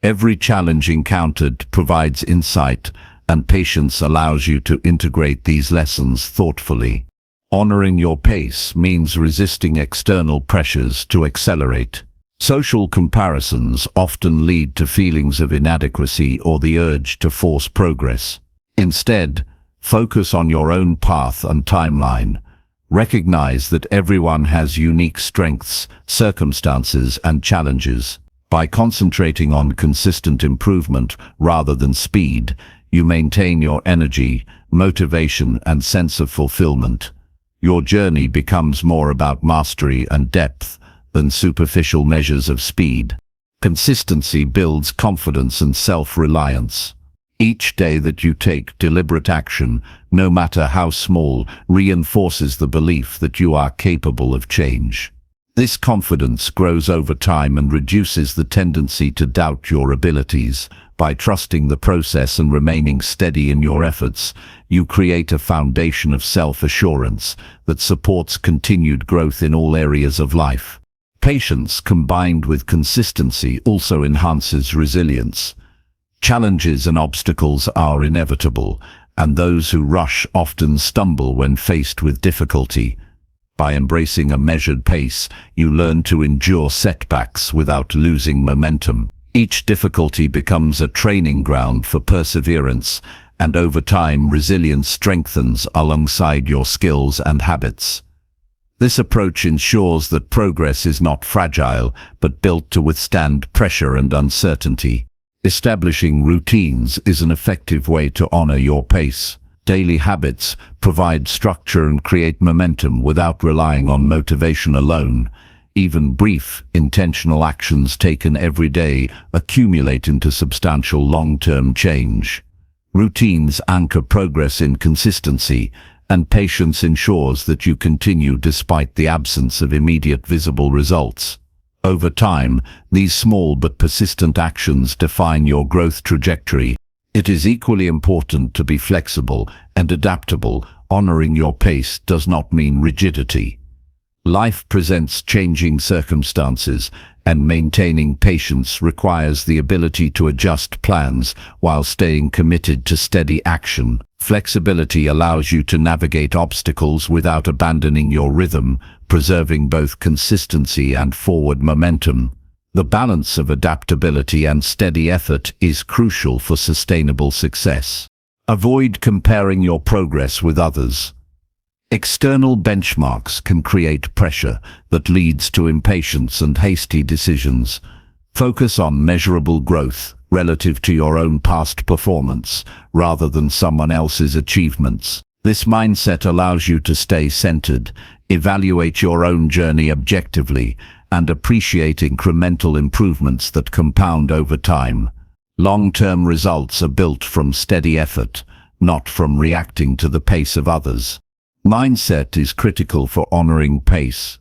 Every challenge encountered provides insight, and patience allows you to integrate these lessons thoughtfully. Honoring your pace means resisting external pressures to accelerate. Social comparisons often lead to feelings of inadequacy or the urge to force progress. Instead, focus on your own path and timeline. Recognize that everyone has unique strengths, circumstances, and challenges. By concentrating on consistent improvement rather than speed, you maintain your energy, motivation, and sense of fulfillment. Your journey becomes more about mastery and depth than superficial measures of speed. Consistency builds confidence and self-reliance. Each day that you take deliberate action, no matter how small, reinforces the belief that you are capable of change. This confidence grows over time and reduces the tendency to doubt your abilities. By trusting the process and remaining steady in your efforts, you create a foundation of self-assurance that supports continued growth in all areas of life. Patience combined with consistency also enhances resilience. Challenges and obstacles are inevitable, and those who rush often stumble when faced with difficulty. By embracing a measured pace, you learn to endure setbacks without losing momentum. Each difficulty becomes a training ground for perseverance, and over time resilience strengthens alongside your skills and habits. This approach ensures that progress is not fragile, but built to withstand pressure and uncertainty. Establishing routines is an effective way to honor your pace. Daily habits provide structure and create momentum without relying on motivation alone. Even brief, intentional actions taken every day accumulate into substantial long-term change. Routines anchor progress in consistency, and patience ensures that you continue despite the absence of immediate visible results. Over time, these small but persistent actions define your growth trajectory. It is equally important to be flexible and adaptable. Honoring your pace does not mean rigidity. Life presents changing circumstances, and maintaining patience requires the ability to adjust plans while staying committed to steady action. Flexibility allows you to navigate obstacles without abandoning your rhythm, preserving both consistency and forward momentum. The balance of adaptability and steady effort is crucial for sustainable success. Avoid comparing your progress with others. External benchmarks can create pressure that leads to impatience and hasty decisions. Focus on measurable growth relative to your own past performance, rather than someone else's achievements. This mindset allows you to stay centered, evaluate your own journey objectively, and appreciate incremental improvements that compound over time. Long-term results are built from steady effort, not from reacting to the pace of others. Mindset is critical for honoring pace.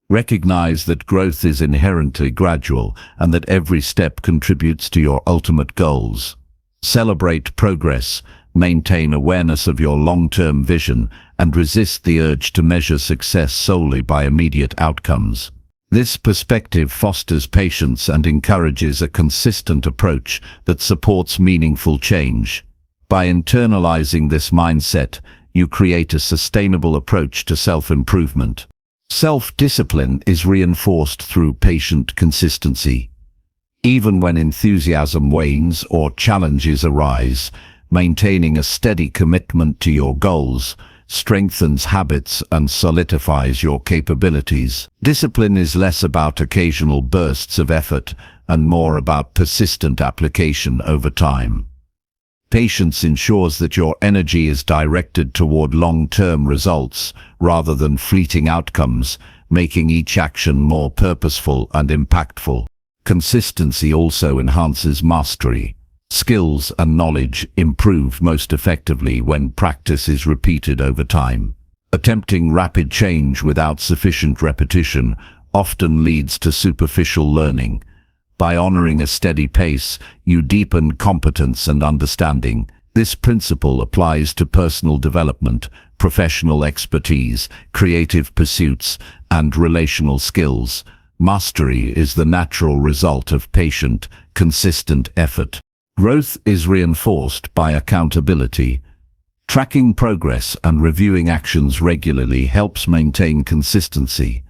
Recognize that growth is inherently gradual and that every step contributes to your ultimate goals. Celebrate progress, maintain awareness of your long-term vision, and resist the urge to measure success solely by immediate outcomes. This perspective fosters patience and encourages a consistent approach that supports meaningful change. By internalizing this mindset, you create a sustainable approach to self-improvement. Self-discipline is reinforced through patient consistency. Even when enthusiasm wanes or challenges arise, maintaining a steady commitment to your goals strengthens habits and solidifies your capabilities. Discipline is less about occasional bursts of effort and more about persistent application over time. Patience ensures that your energy is directed toward long-term results rather than fleeting outcomes, making each action more purposeful and impactful. Consistency also enhances mastery. Skills and knowledge improve most effectively when practice is repeated over time. Attempting rapid change without sufficient repetition often leads to superficial learning. By honoring a steady pace, you deepen competence and understanding. This principle applies to personal development, professional expertise, creative pursuits, and relational skills. Mastery is the natural result of patient, consistent effort. Growth is reinforced by accountability. Tracking progress and reviewing actions regularly helps maintain consistency.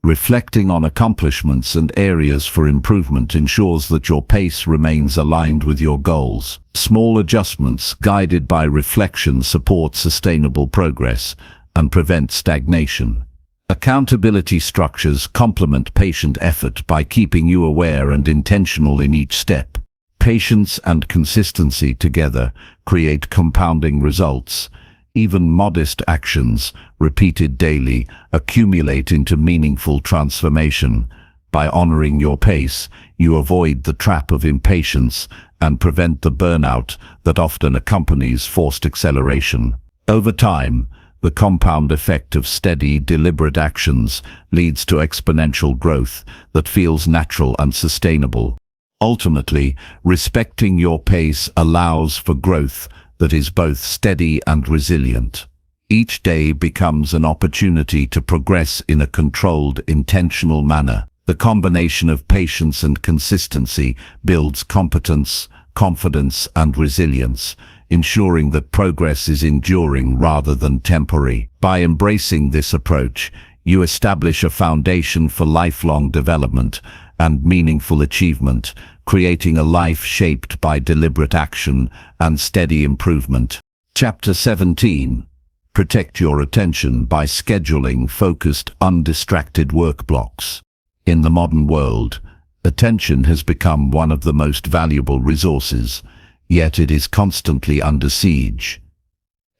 Reflecting on accomplishments and areas for improvement ensures that your pace remains aligned with your goals. Small adjustments guided by reflection support sustainable progress and prevent stagnation. Accountability structures complement patient effort by keeping you aware and intentional in each step. Patience and consistency together create compounding results. Even modest actions, repeated daily, accumulate into meaningful transformation. By honoring your pace, you avoid the trap of impatience and prevent the burnout that often accompanies forced acceleration. Over time, the compound effect of steady, deliberate actions leads to exponential growth that feels natural and sustainable. Ultimately, respecting your pace allows for growth that is both steady and resilient. Each day becomes an opportunity to progress in a controlled, intentional manner. The combination of patience and consistency builds competence, confidence, and resilience, ensuring that progress is enduring rather than temporary. By embracing this approach, you establish a foundation for lifelong development and meaningful achievement, creating a life shaped by deliberate action and steady improvement. Chapter 17. Protect your attention by scheduling focused, undistracted work blocks. In the modern world, attention has become one of the most valuable resources, yet it is constantly under siege.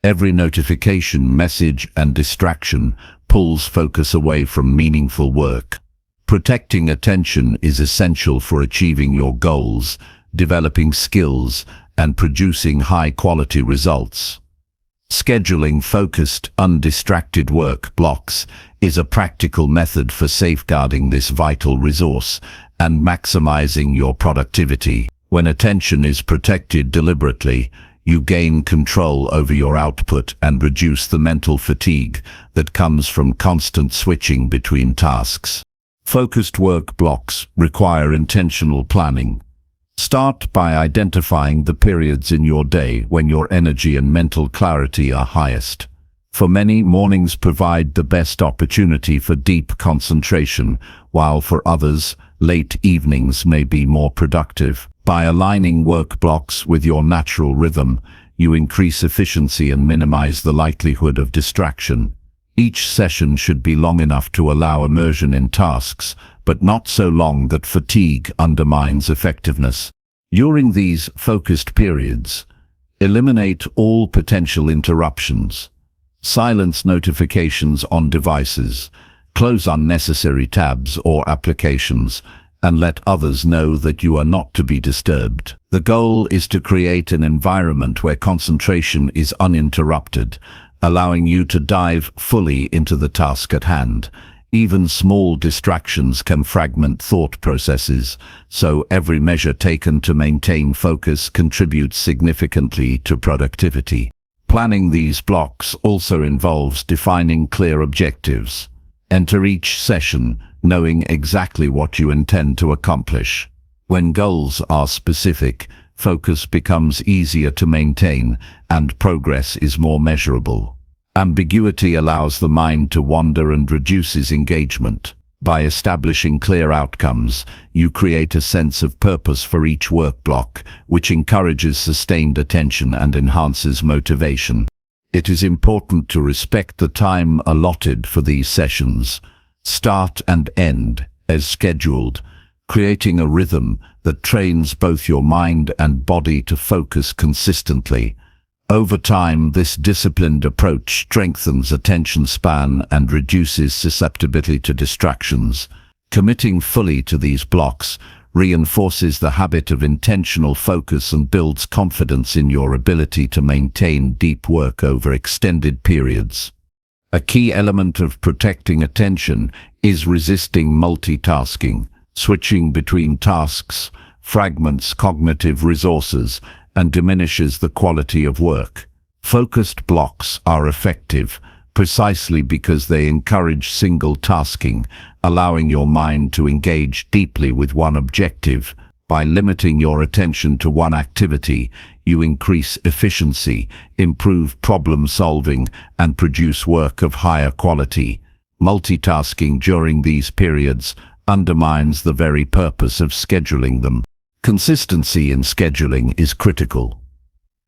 Every notification, message, and distraction pulls focus away from meaningful work. Protecting attention is essential for achieving your goals, developing skills, and producing high-quality results. Scheduling focused, undistracted work blocks is a practical method for safeguarding this vital resource and maximizing your productivity. When attention is protected deliberately, you gain control over your output and reduce the mental fatigue that comes from constant switching between tasks. Focused work blocks require intentional planning. Start by identifying the periods in your day when your energy and mental clarity are highest. For many, mornings provide the best opportunity for deep concentration, while for others, late evenings may be more productive. By aligning work blocks with your natural rhythm, you increase efficiency and minimize the likelihood of distraction. Each session should be long enough to allow immersion in tasks, but not so long that fatigue undermines effectiveness. During these focused periods, eliminate all potential interruptions. Silence notifications on devices, close unnecessary tabs or applications, and let others know that you are not to be disturbed. The goal is to create an environment where concentration is uninterrupted, allowing you to dive fully into the task at hand. Even small distractions can fragment thought processes, so every measure taken to maintain focus contributes significantly to productivity. Planning these blocks also involves defining clear objectives. Enter each session knowing exactly what you intend to accomplish. When goals are specific, focus becomes easier to maintain and progress is more measurable. Ambiguity allows the mind to wander and reduces engagement. By establishing clear outcomes, you create a sense of purpose for each work block, which encourages sustained attention and enhances motivation. It is important to respect the time allotted for these sessions. Start and end as scheduled, creating a rhythm that trains both your mind and body to focus consistently. Over time, this disciplined approach strengthens attention span and reduces susceptibility to distractions. Committing fully to these blocks reinforces the habit of intentional focus and builds confidence in your ability to maintain deep work over extended periods. A key element of protecting attention is resisting multitasking. Switching between tasks fragments cognitive resources and diminishes the quality of work. Focused blocks are effective precisely because they encourage single tasking, allowing your mind to engage deeply with one objective. By limiting your attention to one activity, you increase efficiency, improve problem solving, and produce work of higher quality. Multitasking during these periods undermines the very purpose of scheduling them. Consistency in scheduling is critical.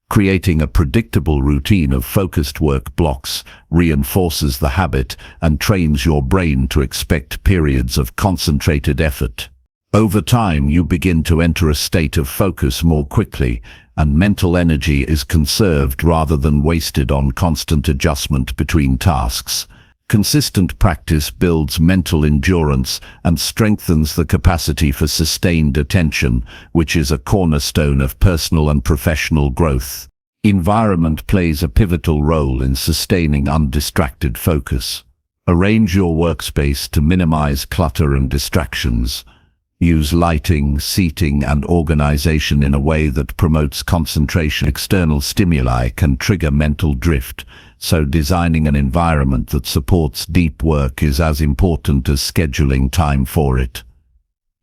Creating a predictable routine of focused work blocks reinforces the habit and trains your brain to expect periods of concentrated effort. Over time, you begin to enter a state of focus more quickly, and mental energy is conserved rather than wasted on constant adjustment between tasks. Consistent practice builds mental endurance and strengthens the capacity for sustained attention, which is a cornerstone of personal and professional growth. Environment plays a pivotal role in sustaining undistracted focus. Arrange your workspace to minimize clutter and distractions. Use lighting, seating, and organization in a way that promotes concentration. External stimuli can trigger mental drift, so designing an environment that supports deep work is as important as scheduling time for it.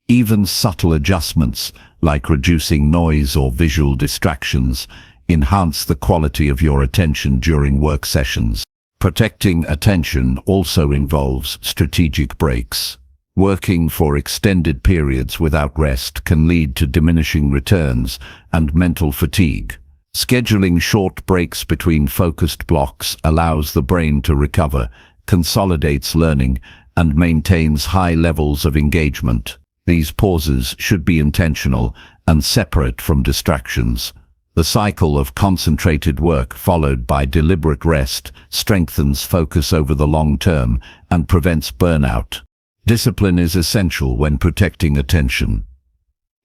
Even subtle adjustments, like reducing noise or visual distractions, enhance the quality of your attention during work sessions. Protecting attention also involves strategic breaks. Working for extended periods without rest can lead to diminishing returns and mental fatigue. Scheduling short breaks between focused blocks allows the brain to recover, consolidates learning, and maintains high levels of engagement. These pauses should be intentional and separate from distractions. The cycle of concentrated work followed by deliberate rest strengthens focus over the long term and prevents burnout. Discipline is essential when protecting attention.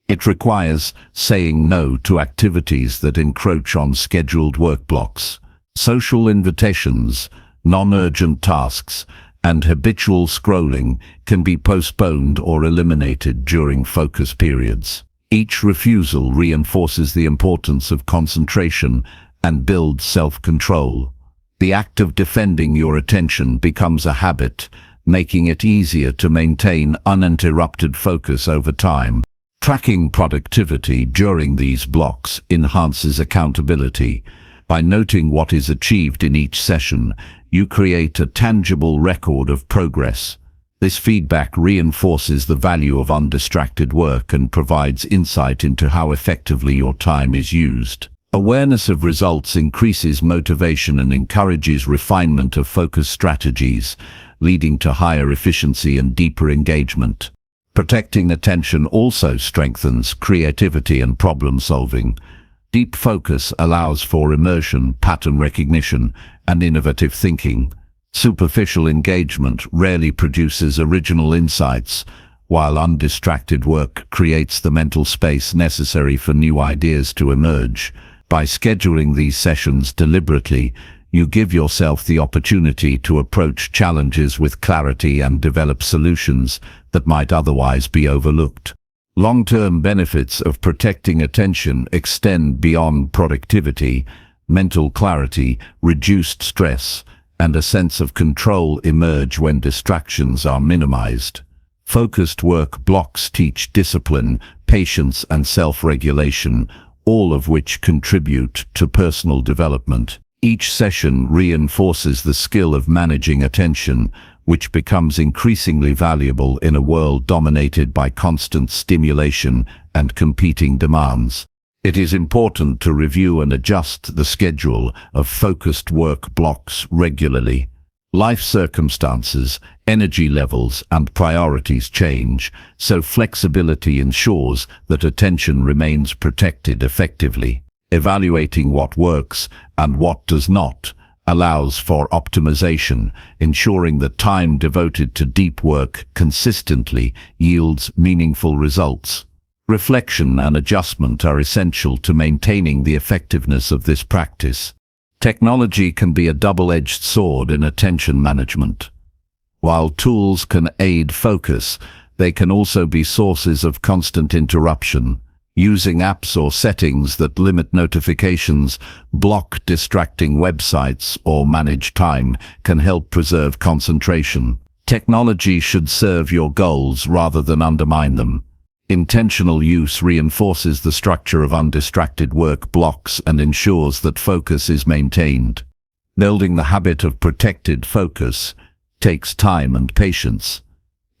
It requires saying no to activities that encroach on scheduled work blocks. Social invitations, non-urgent tasks, and habitual scrolling can be postponed or eliminated during focus periods. Each refusal reinforces the importance of concentration and builds self-control. The act of defending your attention becomes a habit, making it easier to maintain uninterrupted focus over time. Tracking productivity during these blocks enhances accountability. By noting what is achieved in each session, you create a tangible record of progress. This feedback reinforces the value of undistracted work and provides insight into how effectively your time is used. Awareness of results increases motivation and encourages refinement of focus strategies, leading to higher efficiency and deeper engagement. Protecting attention also strengthens creativity and problem-solving. Deep focus allows for immersion, pattern recognition, and innovative thinking. Superficial engagement rarely produces original insights, while undistracted work creates the mental space necessary for new ideas to emerge. By scheduling these sessions deliberately, you give yourself the opportunity to approach challenges with clarity and develop solutions that might otherwise be overlooked. Long-term benefits of protecting attention extend beyond productivity. Mental clarity, reduced stress, and a sense of control emerge when distractions are minimized. Focused work blocks teach discipline, patience, and self-regulation, all of which contribute to personal development. Each session reinforces the skill of managing attention, which becomes increasingly valuable in a world dominated by constant stimulation and competing demands. It is important to review and adjust the schedule of focused work blocks regularly. Life circumstances, energy levels, and priorities change, so flexibility ensures that attention remains protected effectively. Evaluating what works and what does not allows for optimization, ensuring that time devoted to deep work consistently yields meaningful results. Reflection and adjustment are essential to maintaining the effectiveness of this practice. Technology can be a double-edged sword in attention management. While tools can aid focus, they can also be sources of constant interruption. Using apps or settings that limit notifications, block distracting websites, or manage time can help preserve concentration. Technology should serve your goals rather than undermine them. Intentional use reinforces the structure of undistracted work blocks and ensures that focus is maintained. Building the habit of protected focus takes time and patience.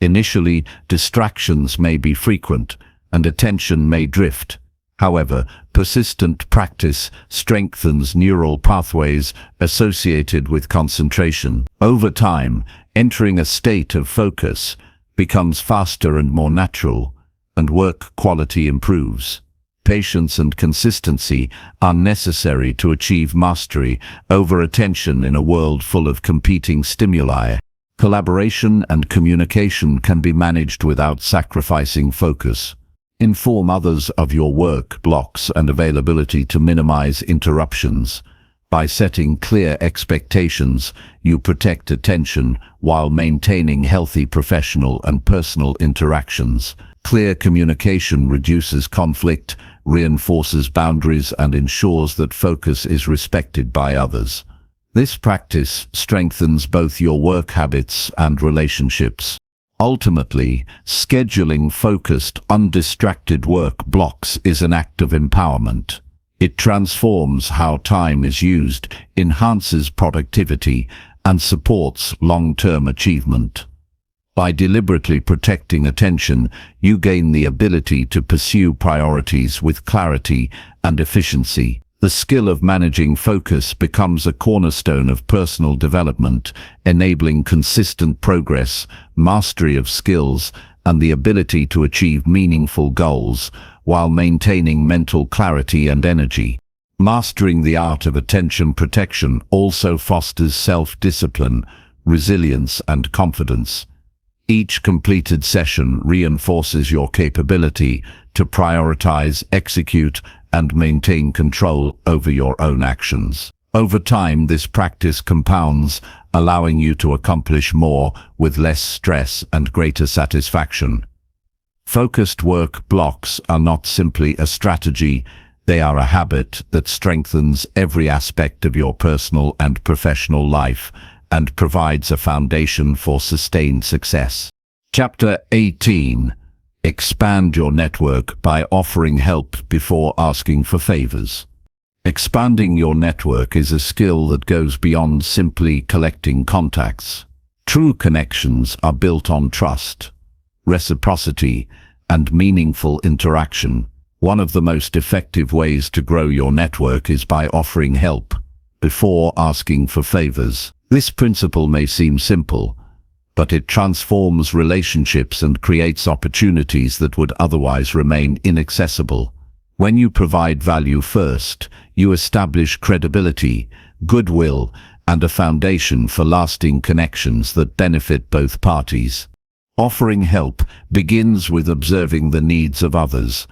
Initially, distractions may be frequent, and attention may drift. However, persistent practice strengthens neural pathways associated with concentration. Over time, entering a state of focus becomes faster and more natural, and work quality improves. Patience and consistency are necessary to achieve mastery over attention in a world full of competing stimuli. Collaboration and communication can be managed without sacrificing focus. Inform others of your work blocks and availability to minimize interruptions. By setting clear expectations, you protect attention while maintaining healthy professional and personal interactions. Clear communication reduces conflict, reinforces boundaries, and ensures that focus is respected by others. This practice strengthens both your work habits and relationships. Ultimately, scheduling focused, undistracted work blocks is an act of empowerment. It transforms how time is used, enhances productivity, and supports long-term achievement. By deliberately protecting attention, you gain the ability to pursue priorities with clarity and efficiency. The skill of managing focus becomes a cornerstone of personal development, enabling consistent progress, mastery of skills, and the ability to achieve meaningful goals while maintaining mental clarity and energy. Mastering the art of attention protection also fosters self-discipline, resilience, and confidence. Each completed session reinforces your capability to prioritize, execute, and maintain control over your own actions. Over time, this practice compounds, allowing you to accomplish more with less stress and greater satisfaction. Focused work blocks are not simply a strategy, they are a habit that strengthens every aspect of your personal and professional life and provides a foundation for sustained success. Chapter 18. Expand your network by offering help before asking for favors. Expanding your network is a skill that goes beyond simply collecting contacts. True connections are built on trust, reciprocity, and meaningful interaction. One of the most effective ways to grow your network is by offering help before asking for favors. This principle may seem simple, but it transforms relationships and creates opportunities that would otherwise remain inaccessible. When you provide value first, you establish credibility, goodwill, and a foundation for lasting connections that benefit both parties. Offering help begins with observing the needs of others.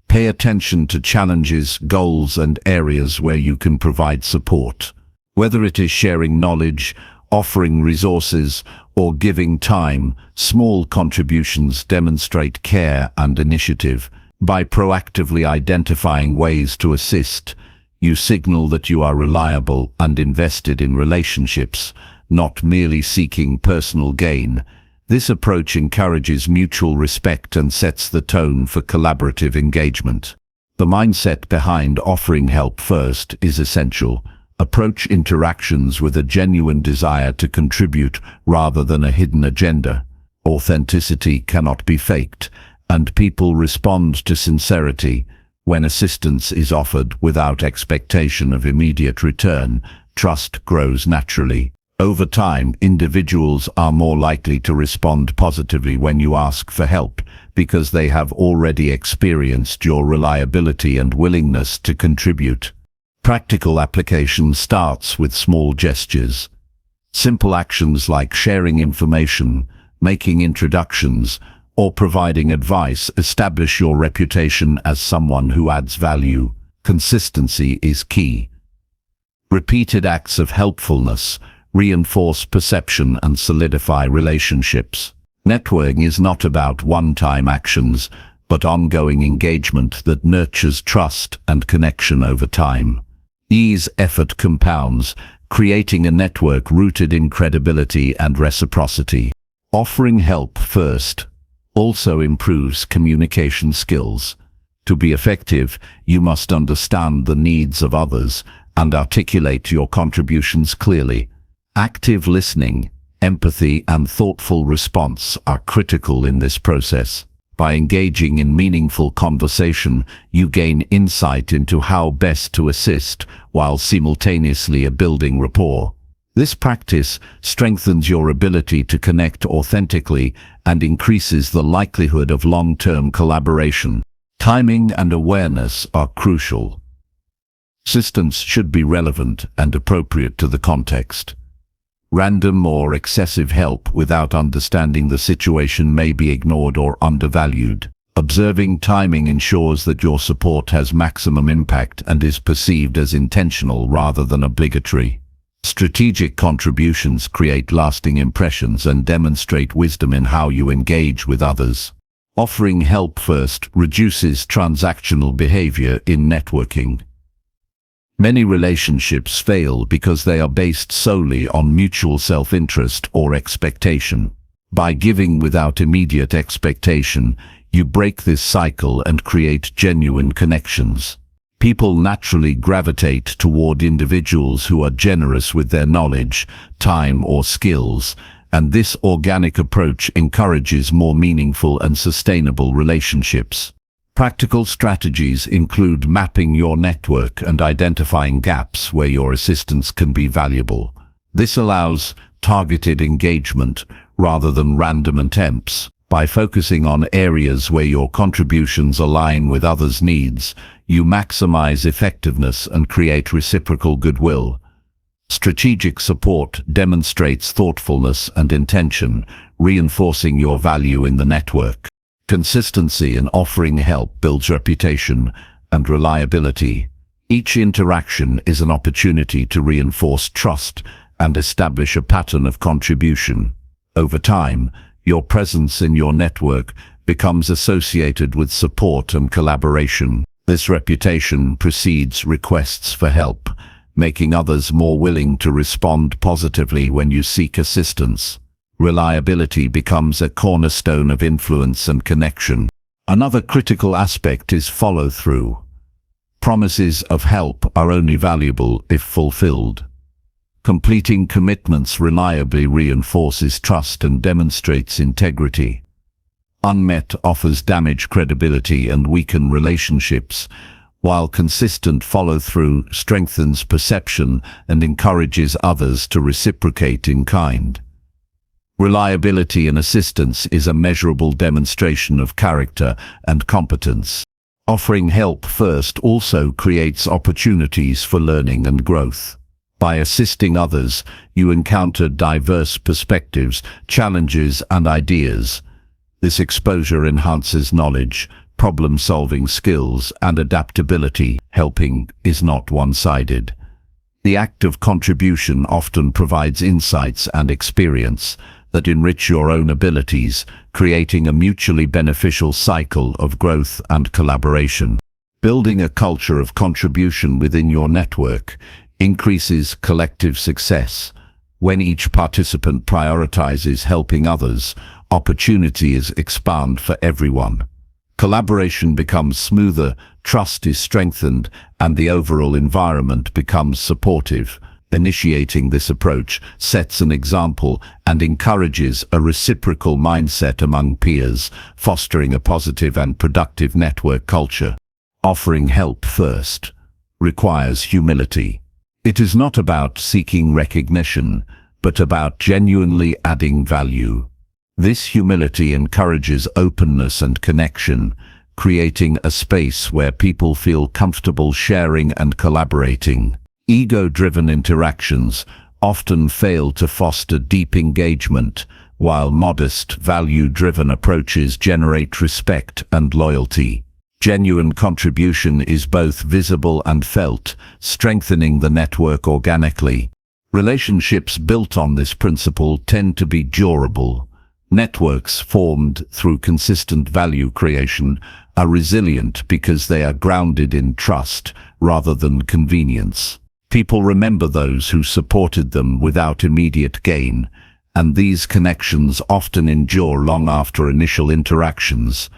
Pay attention to challenges, goals, and areas where you can provide support. Whether it is sharing knowledge, offering resources, or giving time, small contributions demonstrate care and initiative. By proactively identifying ways to assist, you signal that you are reliable and invested in relationships, not merely seeking personal gain. This approach encourages mutual respect and sets the tone for collaborative engagement. The mindset behind offering help first is essential. Approach interactions with a genuine desire to contribute rather than a hidden agenda. Authenticity cannot be faked, and people respond to sincerity. When assistance is offered without expectation of immediate return, trust grows naturally. Over time, individuals are more likely to respond positively when you ask for help, because they have already experienced your reliability and willingness to contribute. Practical application starts with small gestures. Simple actions like sharing information, making introductions, or providing advice establish your reputation as someone who adds value. Consistency is key. Repeated acts of helpfulness reinforce perception and solidify relationships. Networking is not about one-time actions, but ongoing engagement that nurtures trust and connection over time. Each effort compounds, creating a network rooted in credibility and reciprocity. Offering help first also improves communication skills. To be effective, you must understand the needs of others and articulate your contributions clearly. Active listening, empathy, and thoughtful response are critical in this process. By engaging in meaningful conversation, you gain insight into how best to assist while simultaneously building rapport. This practice strengthens your ability to connect authentically and increases the likelihood of long-term collaboration. Timing and awareness are crucial. Assistance should be relevant and appropriate to the context. Random or excessive help without understanding the situation may be ignored or undervalued. Observing timing ensures that your support has maximum impact and is perceived as intentional rather than obligatory. Strategic contributions create lasting impressions and demonstrate wisdom in how you engage with others. Offering help first reduces transactional behavior in networking. Many relationships fail because they are based solely on mutual self-interest or expectation. By giving without immediate expectation, you break this cycle and create genuine connections. People naturally gravitate toward individuals who are generous with their knowledge, time, or skills, and this organic approach encourages more meaningful and sustainable relationships. Practical strategies include mapping your network and identifying gaps where your assistance can be valuable. This allows targeted engagement rather than random attempts. By focusing on areas where your contributions align with others' needs, you maximize effectiveness and create reciprocal goodwill. Strategic support demonstrates thoughtfulness and intention, reinforcing your value in the network. Consistency in offering help builds reputation and reliability. Each interaction is an opportunity to reinforce trust and establish a pattern of contribution. Over time, your presence in your network becomes associated with support and collaboration. This reputation precedes requests for help, making others more willing to respond positively when you seek assistance. Reliability becomes a cornerstone of influence and connection. Another critical aspect is follow-through. Promises of help are only valuable if fulfilled. Completing commitments reliably reinforces trust and demonstrates integrity. Unmet offers damage credibility and weaken relationships, while consistent follow-through strengthens perception and encourages others to reciprocate in kind. Reliability in assistance is a measurable demonstration of character and competence. Offering help first also creates opportunities for learning and growth. By assisting others, you encounter diverse perspectives, challenges, and ideas. This exposure enhances knowledge, problem-solving skills, and adaptability. Helping is not one-sided. The act of contribution often provides insights and experience that enrich your own abilities, creating a mutually beneficial cycle of growth and collaboration. Building a culture of contribution within your network increases collective success. When each participant prioritizes helping others, opportunities expand for everyone. Collaboration becomes smoother, trust is strengthened, and the overall environment becomes supportive. Initiating this approach sets an example and encourages a reciprocal mindset among peers, fostering a positive and productive network culture. Offering help first requires humility. It is not about seeking recognition, but about genuinely adding value. This humility encourages openness and connection, creating a space where people feel comfortable sharing and collaborating. Ego-driven interactions often fail to foster deep engagement, while modest, value-driven approaches generate respect and loyalty. Genuine contribution is both visible and felt, strengthening the network organically. Relationships built on this principle tend to be durable. Networks formed through consistent value creation are resilient because they are grounded in trust rather than convenience. People remember those who supported them without immediate gain, and these connections often endure long after initial interactions.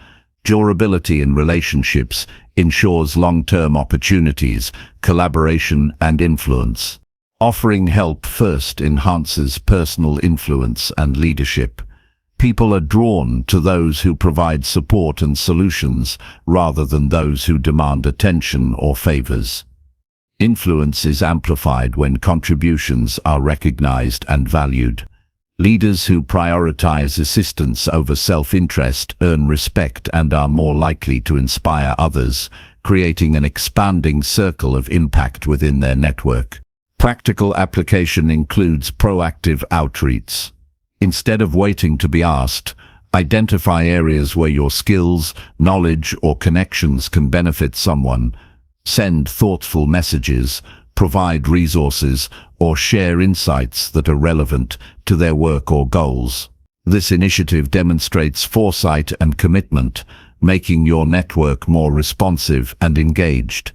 Durability in relationships ensures long-term opportunities, collaboration, and influence. Offering help first enhances personal influence and leadership. People are drawn to those who provide support and solutions rather than those who demand attention or favors. Influence is amplified when contributions are recognized and valued. Leaders who prioritize assistance over self-interest earn respect and are more likely to inspire others, creating an expanding circle of impact within their network. Practical application includes proactive outreach. Instead of waiting to be asked, identify areas where your skills, knowledge, or connections can benefit someone. Send thoughtful messages, provide resources, or share insights that are relevant to their work or goals. This initiative demonstrates foresight and commitment, making your network more responsive and engaged.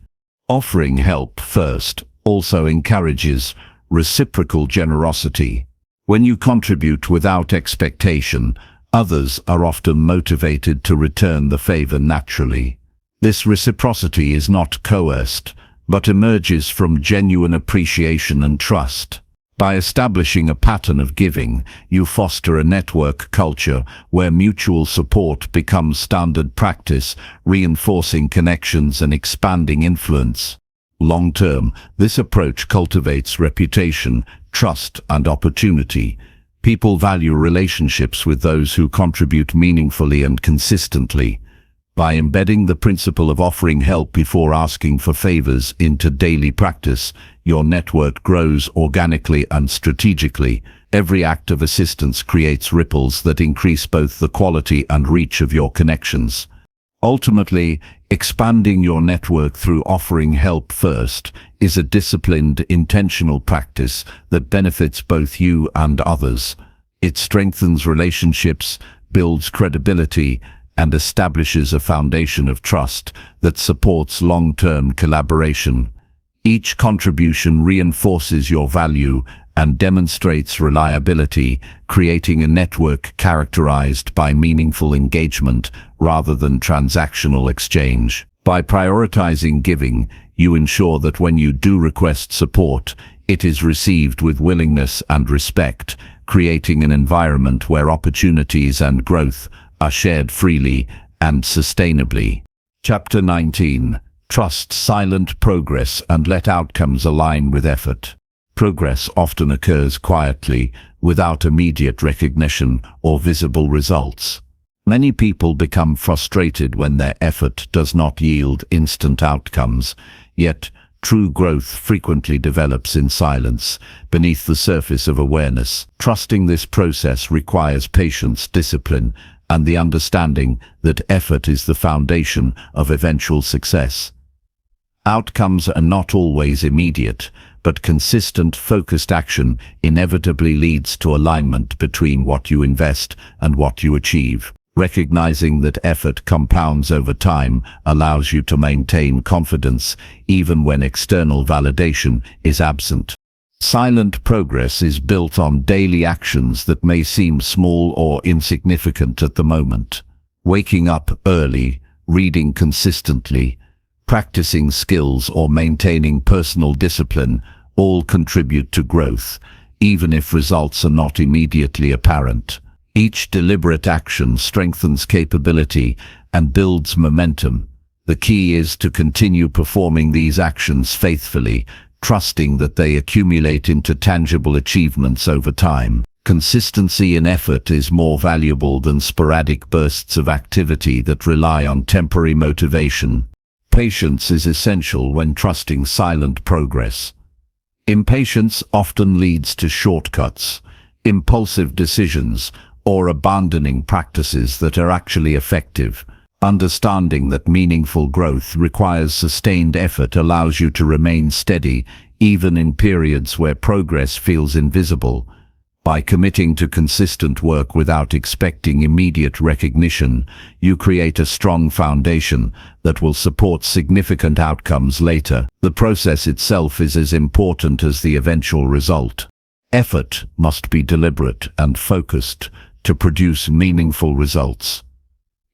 Offering help first also encourages reciprocal generosity. When you contribute without expectation, others are often motivated to return the favor naturally. This reciprocity is not coerced, but emerges from genuine appreciation and trust. By establishing a pattern of giving, you foster a network culture where mutual support becomes standard practice, reinforcing connections and expanding influence. Long-term, this approach cultivates reputation, trust, and opportunity. People value relationships with those who contribute meaningfully and consistently. By embedding the principle of offering help before asking for favors into daily practice, your network grows organically and strategically. Every act of assistance creates ripples that increase both the quality and reach of your connections. Ultimately, expanding your network through offering help first is a disciplined, intentional practice that benefits both you and others. It strengthens relationships, builds credibility, and establishes a foundation of trust that supports long-term collaboration. Each contribution reinforces your value and demonstrates reliability, creating a network characterized by meaningful engagement rather than transactional exchange. By prioritizing giving, you ensure that when you do request support, it is received with willingness and respect, creating an environment where opportunities and growth are shared freely and sustainably. Chapter 19. Trust silent progress and let outcomes align with effort. Progress often occurs quietly, without immediate recognition or visible results. Many people become frustrated when their effort does not yield instant outcomes, yet true growth frequently develops in silence, beneath the surface of awareness. Trusting this process requires patience, discipline, and the understanding that effort is the foundation of eventual success. Outcomes are not always immediate, but consistent, focused action inevitably leads to alignment between what you invest and what you achieve. Recognizing that effort compounds over time allows you to maintain confidence even when external validation is absent. Silent progress is built on daily actions that may seem small or insignificant at the moment. Waking up early, reading consistently, practicing skills, or maintaining personal discipline all contribute to growth, even if results are not immediately apparent. Each deliberate action strengthens capability and builds momentum. The key is to continue performing these actions faithfully, trusting that they accumulate into tangible achievements over time. Consistency in effort is more valuable than sporadic bursts of activity that rely on temporary motivation. Patience is essential when trusting silent progress. Impatience often leads to shortcuts, impulsive decisions, or abandoning practices that are actually effective. Understanding that meaningful growth requires sustained effort allows you to remain steady, even in periods where progress feels invisible. By committing to consistent work without expecting immediate recognition, you create a strong foundation that will support significant outcomes later. The process itself is as important as the eventual result. Effort must be deliberate and focused to produce meaningful results.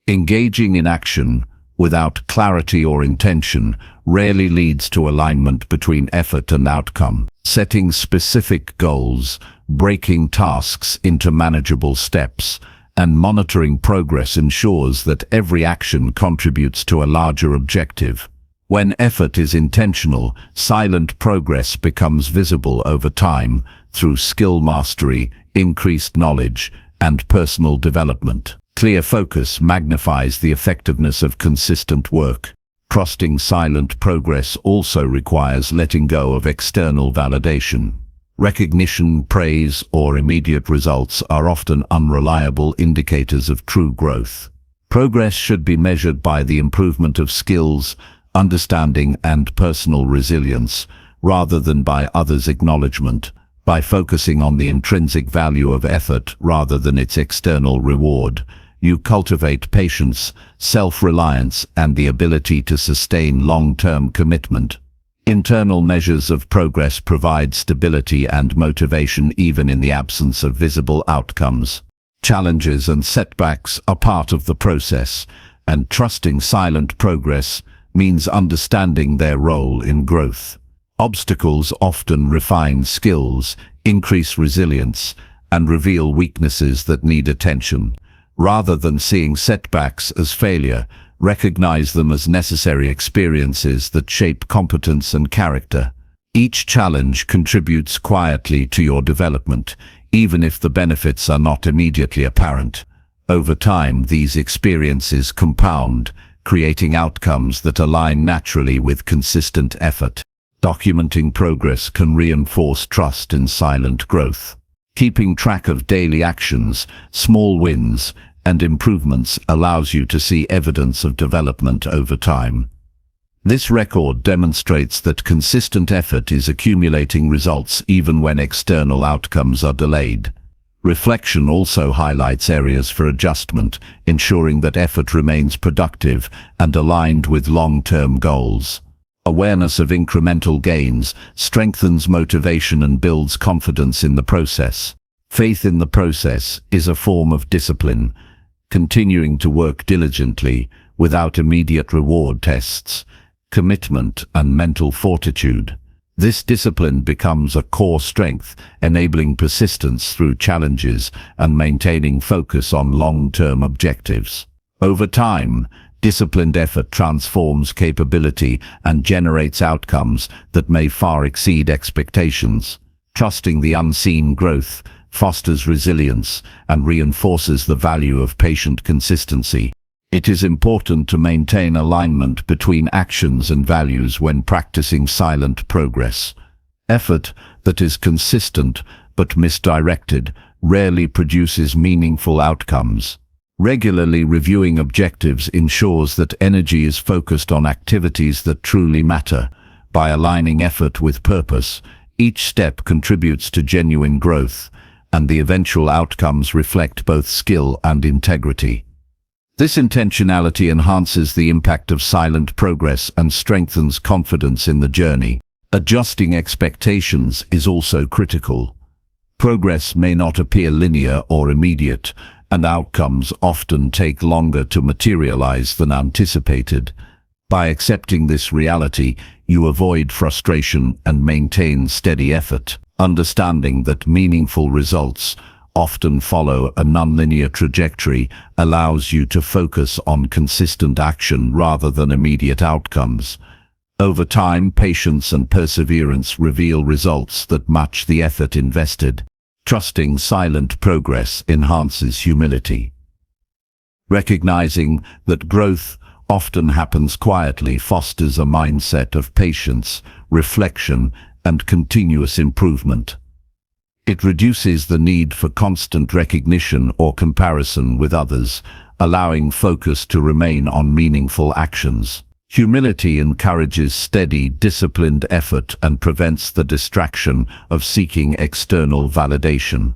Engaging in action without clarity or intention rarely leads to alignment between effort and outcome. Setting specific goals, breaking tasks into manageable steps, and monitoring progress ensures that every action contributes to a larger objective. When effort is intentional, silent progress becomes visible over time through skill mastery, increased knowledge, and personal development. Clear focus magnifies the effectiveness of consistent work. Trusting silent progress also requires letting go of external validation. Recognition, praise, or immediate results are often unreliable indicators of true growth. Progress should be measured by the improvement of skills, understanding, and personal resilience, rather than by others' acknowledgement. By focusing on the intrinsic value of effort rather than its external reward, you cultivate patience, self-reliance, and the ability to sustain long-term commitment. Internal measures of progress provide stability and motivation even in the absence of visible outcomes. Challenges and setbacks are part of the process, and trusting silent progress means understanding their role in growth. Obstacles often refine skills, increase resilience, and reveal weaknesses that need attention. Rather than seeing setbacks as failure, recognize them as necessary experiences that shape competence and character. Each challenge contributes quietly to your development, even if the benefits are not immediately apparent. Over time, these experiences compound, creating outcomes that align naturally with consistent effort. Documenting progress can reinforce trust in silent growth. Keeping track of daily actions, small wins, and improvements allows you to see evidence of development over time. This record demonstrates that consistent effort is accumulating results even when external outcomes are delayed. Reflection also highlights areas for adjustment, ensuring that effort remains productive and aligned with long-term goals. Awareness of incremental gains strengthens motivation and builds confidence in the process. Faith in the process is a form of discipline, continuing to work diligently without immediate reward tests, commitment and mental fortitude. This discipline becomes a core strength, enabling persistence through challenges and maintaining focus on long-term objectives. Over time, disciplined effort transforms capability and generates outcomes that may far exceed expectations. Trusting the unseen growth fosters resilience and reinforces the value of patient consistency. It is important to maintain alignment between actions and values when practicing silent progress. Effort that is consistent but misdirected rarely produces meaningful outcomes. Regularly reviewing objectives ensures that energy is focused on activities that truly matter. By aligning effort with purpose, each step contributes to genuine growth, and the eventual outcomes reflect both skill and integrity. This intentionality enhances the impact of silent progress and strengthens confidence in the journey. Adjusting expectations is also critical. Progress may not appear linear or immediate, and outcomes often take longer to materialize than anticipated. By accepting this reality, you avoid frustration and maintain steady effort, understanding that meaningful results often follow a nonlinear trajectory allows you to focus on consistent action rather than immediate outcomes. Over time, patience and perseverance reveal results that match the effort invested. Trusting silent progress enhances humility. Recognizing that growth often happens quietly fosters a mindset of patience, reflection, and continuous improvement. It reduces the need for constant recognition or comparison with others, allowing focus to remain on meaningful actions. Humility encourages steady, disciplined effort and prevents the distraction of seeking external validation.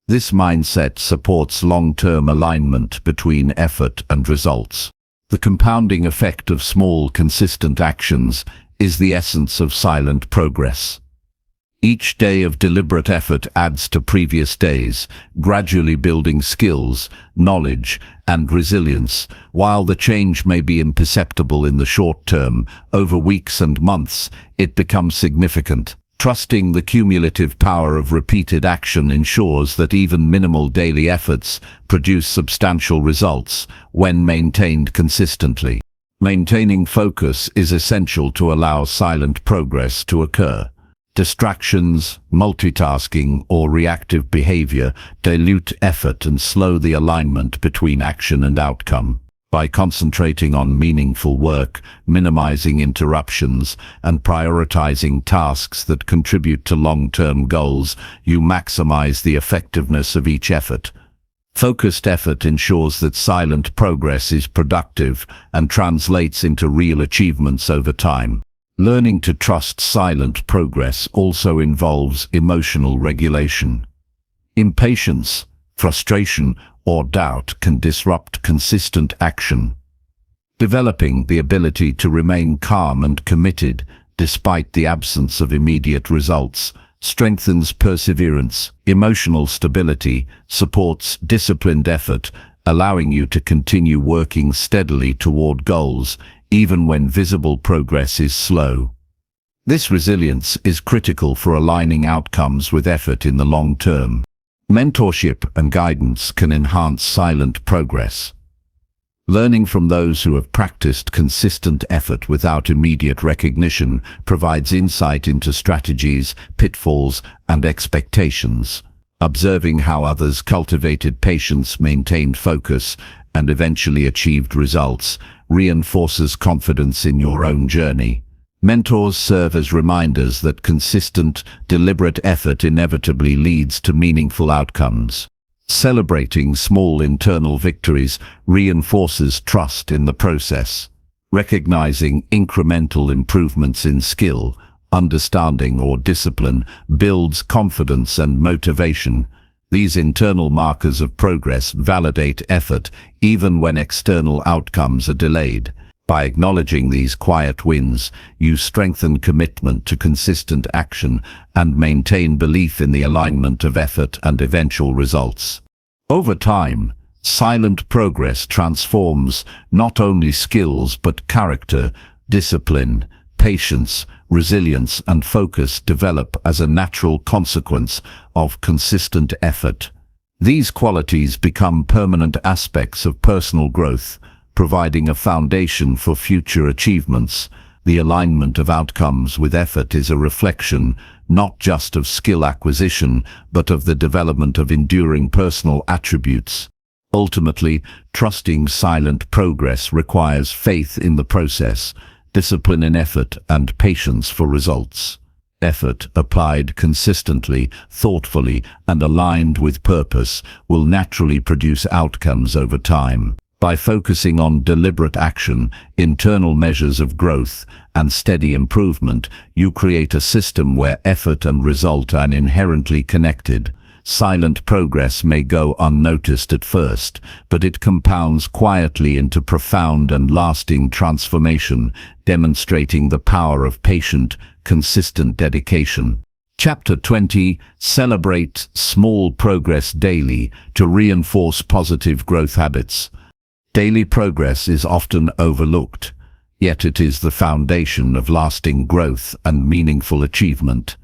This mindset supports long-term alignment between effort and results. The compounding effect of small, consistent actions is the essence of silent progress. Each day of deliberate effort adds to previous days, gradually building skills, knowledge, and resilience. While the change may be imperceptible in the short term, over weeks and months, it becomes significant. Trusting the cumulative power of repeated action ensures that even minimal daily efforts produce substantial results when maintained consistently. Maintaining focus is essential to allow silent progress to occur. Distractions, multitasking, or reactive behavior dilute effort and slow the alignment between action and outcome. By concentrating on meaningful work, minimizing interruptions, and prioritizing tasks that contribute to long-term goals, you maximize the effectiveness of each effort. Focused effort ensures that silent progress is productive and translates into real achievements over time. Learning to trust silent progress also involves emotional regulation. Impatience, frustration, or doubt can disrupt consistent action. Developing the ability to remain calm and committed despite the absence of immediate results strengthens perseverance. Emotional stability supports disciplined effort, allowing you to continue working steadily toward goals even when visible progress is slow. This resilience is critical for aligning outcomes with effort in the long term. Mentorship and guidance can enhance silent progress. Learning from those who have practiced consistent effort without immediate recognition provides insight into strategies, pitfalls, and expectations. Observing how others cultivated patience, maintained focus, and eventually achieved results reinforces confidence in your own journey. Mentors serve as reminders that consistent, deliberate effort inevitably leads to meaningful outcomes. Celebrating small internal victories reinforces trust in the process. Recognizing incremental improvements in skill, understanding, or discipline builds confidence and motivation. These internal markers of progress validate effort even when external outcomes are delayed. By acknowledging these quiet wins, you strengthen commitment to consistent action and maintain belief in the alignment of effort and eventual results. Over time, silent progress transforms not only skills but character, discipline, patience, resilience, and focus develop as a natural consequence of consistent effort. These qualities become permanent aspects of personal growth, providing a foundation for future achievements. The alignment of outcomes with effort is a reflection not just of skill acquisition, but of the development of enduring personal attributes. Ultimately, trusting silent progress requires faith in the process, discipline in effort, and patience for results. Effort applied consistently, thoughtfully, and aligned with purpose will naturally produce outcomes over time. By focusing on deliberate action, internal measures of growth, and steady improvement, you create a system where effort and result are inherently connected. Silent progress may go unnoticed at first, but it compounds quietly into profound and lasting transformation, demonstrating the power of patient, consistent dedication. Chapter 20. Celebrate small progress daily to reinforce positive growth habits. Daily progress is often overlooked, yet it is the foundation of lasting growth and meaningful achievement.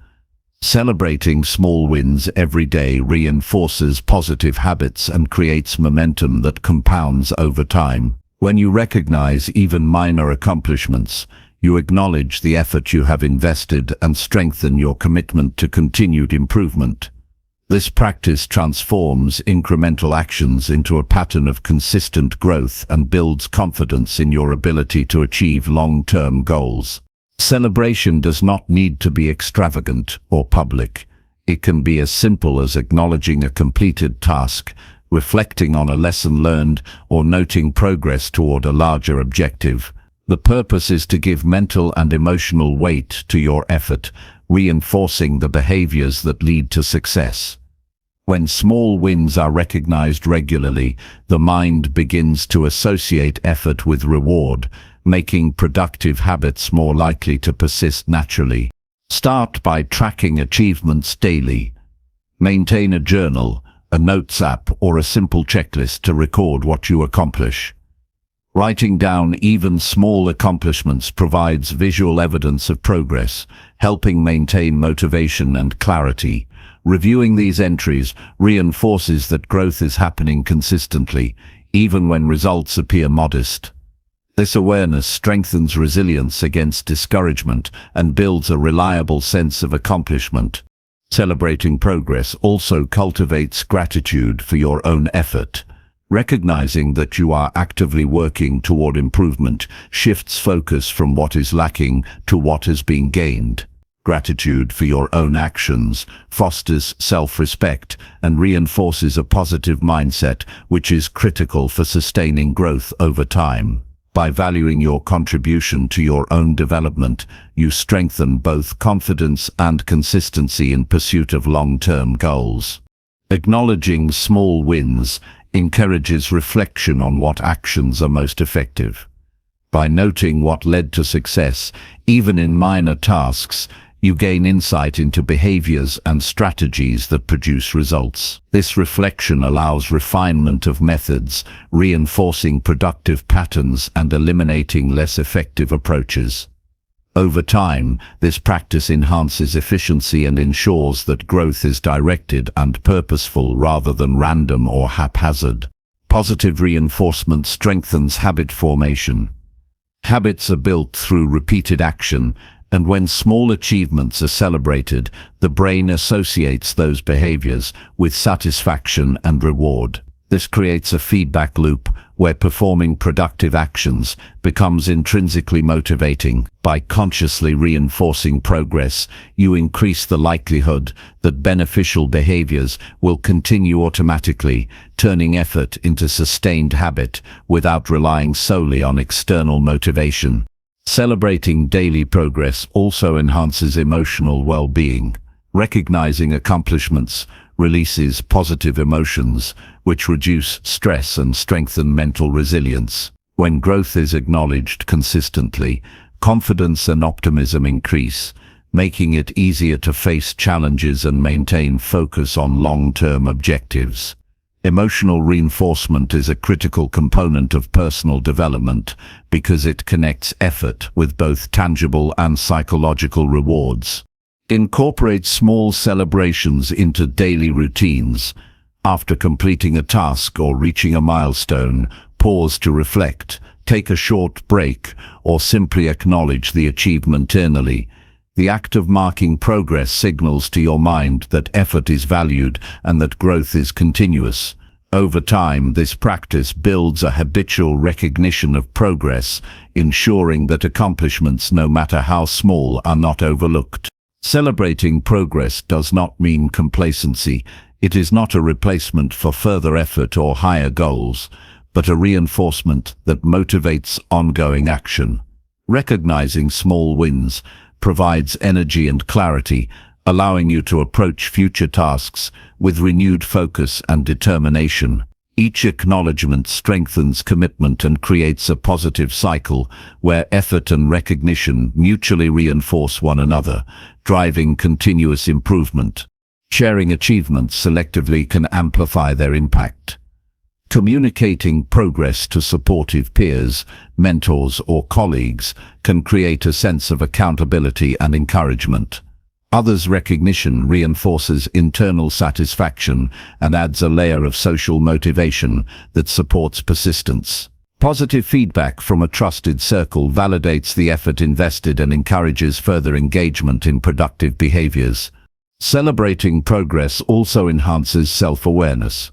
Celebrating small wins every day reinforces positive habits and creates momentum that compounds over time. When you recognize even minor accomplishments, you acknowledge the effort you have invested and strengthen your commitment to continued improvement. This practice transforms incremental actions into a pattern of consistent growth and builds confidence in your ability to achieve long-term goals. Celebration does not need to be extravagant or public. It can be as simple as acknowledging a completed task, reflecting on a lesson learned, or noting progress toward a larger objective. The purpose is to give mental and emotional weight to your effort, reinforcing the behaviors that lead to success. When small wins are recognized regularly, the mind begins to associate effort with reward, making productive habits more likely to persist naturally. Start by tracking achievements daily. Maintain a journal, a notes app, or a simple checklist to record what you accomplish. Writing down even small accomplishments provides visual evidence of progress, helping maintain motivation and clarity. Reviewing these entries reinforces that growth is happening consistently, even when results appear modest. This awareness strengthens resilience against discouragement and builds a reliable sense of accomplishment. Celebrating progress also cultivates gratitude for your own effort. Recognizing that you are actively working toward improvement shifts focus from what is lacking to what has been gained. Gratitude for your own actions fosters self-respect and reinforces a positive mindset, which is critical for sustaining growth over time. By valuing your contribution to your own development, you strengthen both confidence and consistency in pursuit of long-term goals. Acknowledging small wins encourages reflection on what actions are most effective. By noting what led to success, even in minor tasks, you gain insight into behaviors and strategies that produce results. This reflection allows refinement of methods, reinforcing productive patterns and eliminating less effective approaches. Over time, this practice enhances efficiency and ensures that growth is directed and purposeful rather than random or haphazard. Positive reinforcement strengthens habit formation. Habits are built through repeated action, and when small achievements are celebrated, the brain associates those behaviors with satisfaction and reward. This creates a feedback loop where performing productive actions becomes intrinsically motivating. By consciously reinforcing progress, you increase the likelihood that beneficial behaviors will continue automatically, turning effort into sustained habit without relying solely on external motivation. Celebrating daily progress also enhances emotional well-being. Recognizing accomplishments releases positive emotions, which reduce stress and strengthen mental resilience. When growth is acknowledged consistently, confidence and optimism increase, making it easier to face challenges and maintain focus on long-term objectives. Emotional reinforcement is a critical component of personal development because it connects effort with both tangible and psychological rewards. Incorporate small celebrations into daily routines. After completing a task or reaching a milestone, pause to reflect, take a short break, or simply acknowledge the achievement internally. The act of marking progress signals to your mind that effort is valued and that growth is continuous. Over time, this practice builds a habitual recognition of progress, ensuring that accomplishments, no matter how small, are not overlooked. Celebrating progress does not mean complacency. It is not a replacement for further effort or higher goals, but a reinforcement that motivates ongoing action. Recognizing small wins provides energy and clarity, allowing you to approach future tasks with renewed focus and determination. Each acknowledgement strengthens commitment and creates a positive cycle where effort and recognition mutually reinforce one another, driving continuous improvement. Sharing achievements selectively can amplify their impact. Communicating progress to supportive peers, mentors, or colleagues can create a sense of accountability and encouragement. Others' recognition reinforces internal satisfaction and adds a layer of social motivation that supports persistence. Positive feedback from a trusted circle validates the effort invested and encourages further engagement in productive behaviors. Celebrating progress also enhances self-awareness.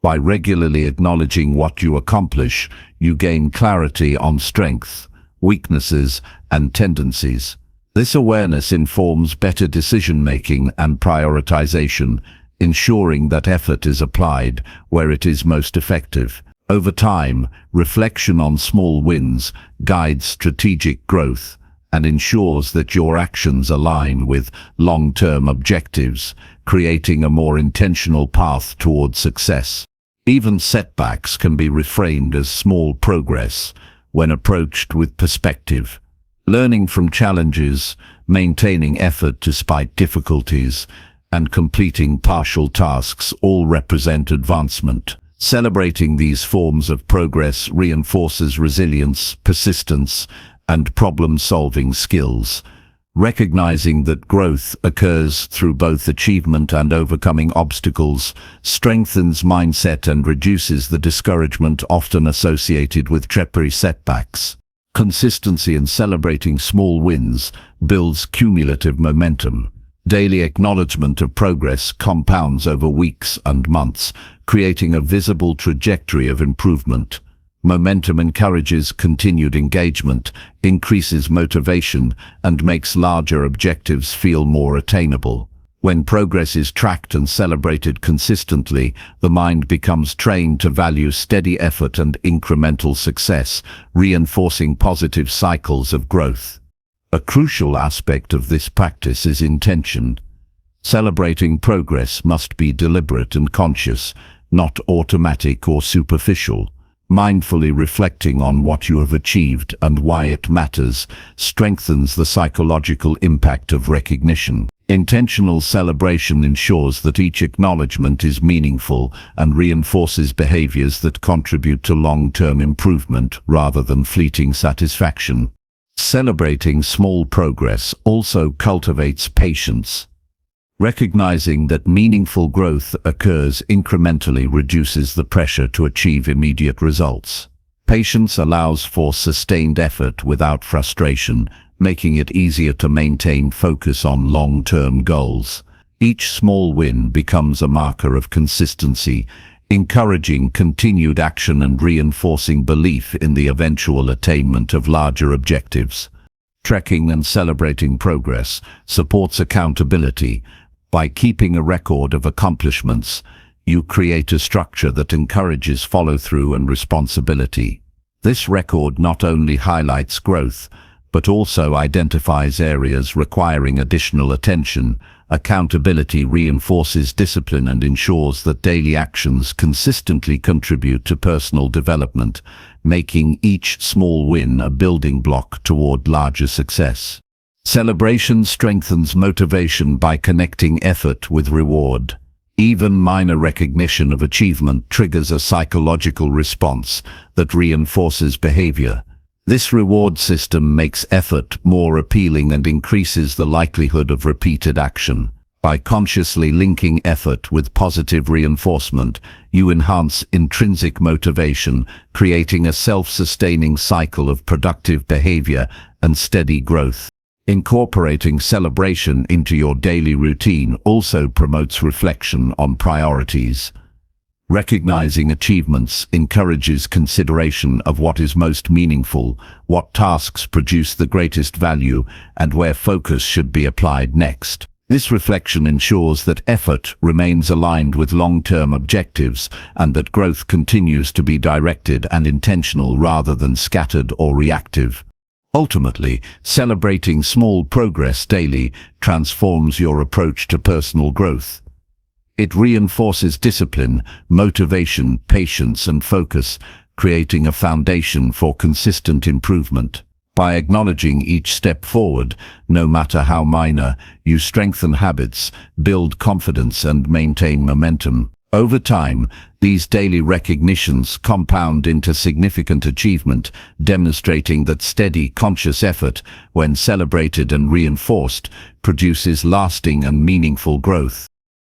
By regularly acknowledging what you accomplish, you gain clarity on strengths, weaknesses, and tendencies. This awareness informs better decision-making and prioritization, ensuring that effort is applied where it is most effective. Over time, reflection on small wins guides strategic growth and ensures that your actions align with long-term objectives, creating a more intentional path toward success. Even setbacks can be reframed as small progress when approached with perspective. Learning from challenges, maintaining effort despite difficulties, and completing partial tasks all represent advancement. Celebrating these forms of progress reinforces resilience, persistence, and problem-solving skills. Recognizing that growth occurs through both achievement and overcoming obstacles strengthens mindset and reduces the discouragement often associated with temporary setbacks. Consistency in celebrating small wins builds cumulative momentum. Daily acknowledgement of progress compounds over weeks and months, creating a visible trajectory of improvement. Momentum encourages continued engagement, increases motivation, and makes larger objectives feel more attainable. When progress is tracked and celebrated consistently, the mind becomes trained to value steady effort and incremental success, reinforcing positive cycles of growth. A crucial aspect of this practice is intention. Celebrating progress must be deliberate and conscious, not automatic or superficial. Mindfully reflecting on what you have achieved and why it matters strengthens the psychological impact of recognition. Intentional celebration ensures that each acknowledgement is meaningful and reinforces behaviors that contribute to long-term improvement rather than fleeting satisfaction. Celebrating small progress also cultivates patience. Recognizing that meaningful growth occurs incrementally reduces the pressure to achieve immediate results. Patience allows for sustained effort without frustration, making it easier to maintain focus on long-term goals. Each small win becomes a marker of consistency, encouraging continued action and reinforcing belief in the eventual attainment of larger objectives. Tracking and celebrating progress supports accountability. By keeping a record of accomplishments, you create a structure that encourages follow-through and responsibility. This record not only highlights growth, but also identifies areas requiring additional attention. Accountability reinforces discipline and ensures that daily actions consistently contribute to personal development, making each small win a building block toward larger success. Celebration strengthens motivation by connecting effort with reward. Even minor recognition of achievement triggers a psychological response that reinforces behavior. This reward system makes effort more appealing and increases the likelihood of repeated action. By consciously linking effort with positive reinforcement, you enhance intrinsic motivation, creating a self-sustaining cycle of productive behavior and steady growth. Incorporating celebration into your daily routine also promotes reflection on priorities. Recognizing achievements encourages consideration of what is most meaningful, what tasks produce the greatest value, and where focus should be applied next. This reflection ensures that effort remains aligned with long-term objectives and that growth continues to be directed and intentional rather than scattered or reactive. Ultimately, celebrating small progress daily transforms your approach to personal growth. It reinforces discipline, motivation, patience, and focus, creating a foundation for consistent improvement. By acknowledging each step forward, no matter how minor, you strengthen habits, build confidence, and maintain momentum. Over time, these daily recognitions compound into significant achievement, demonstrating that steady, conscious effort, when celebrated and reinforced, produces lasting and meaningful growth.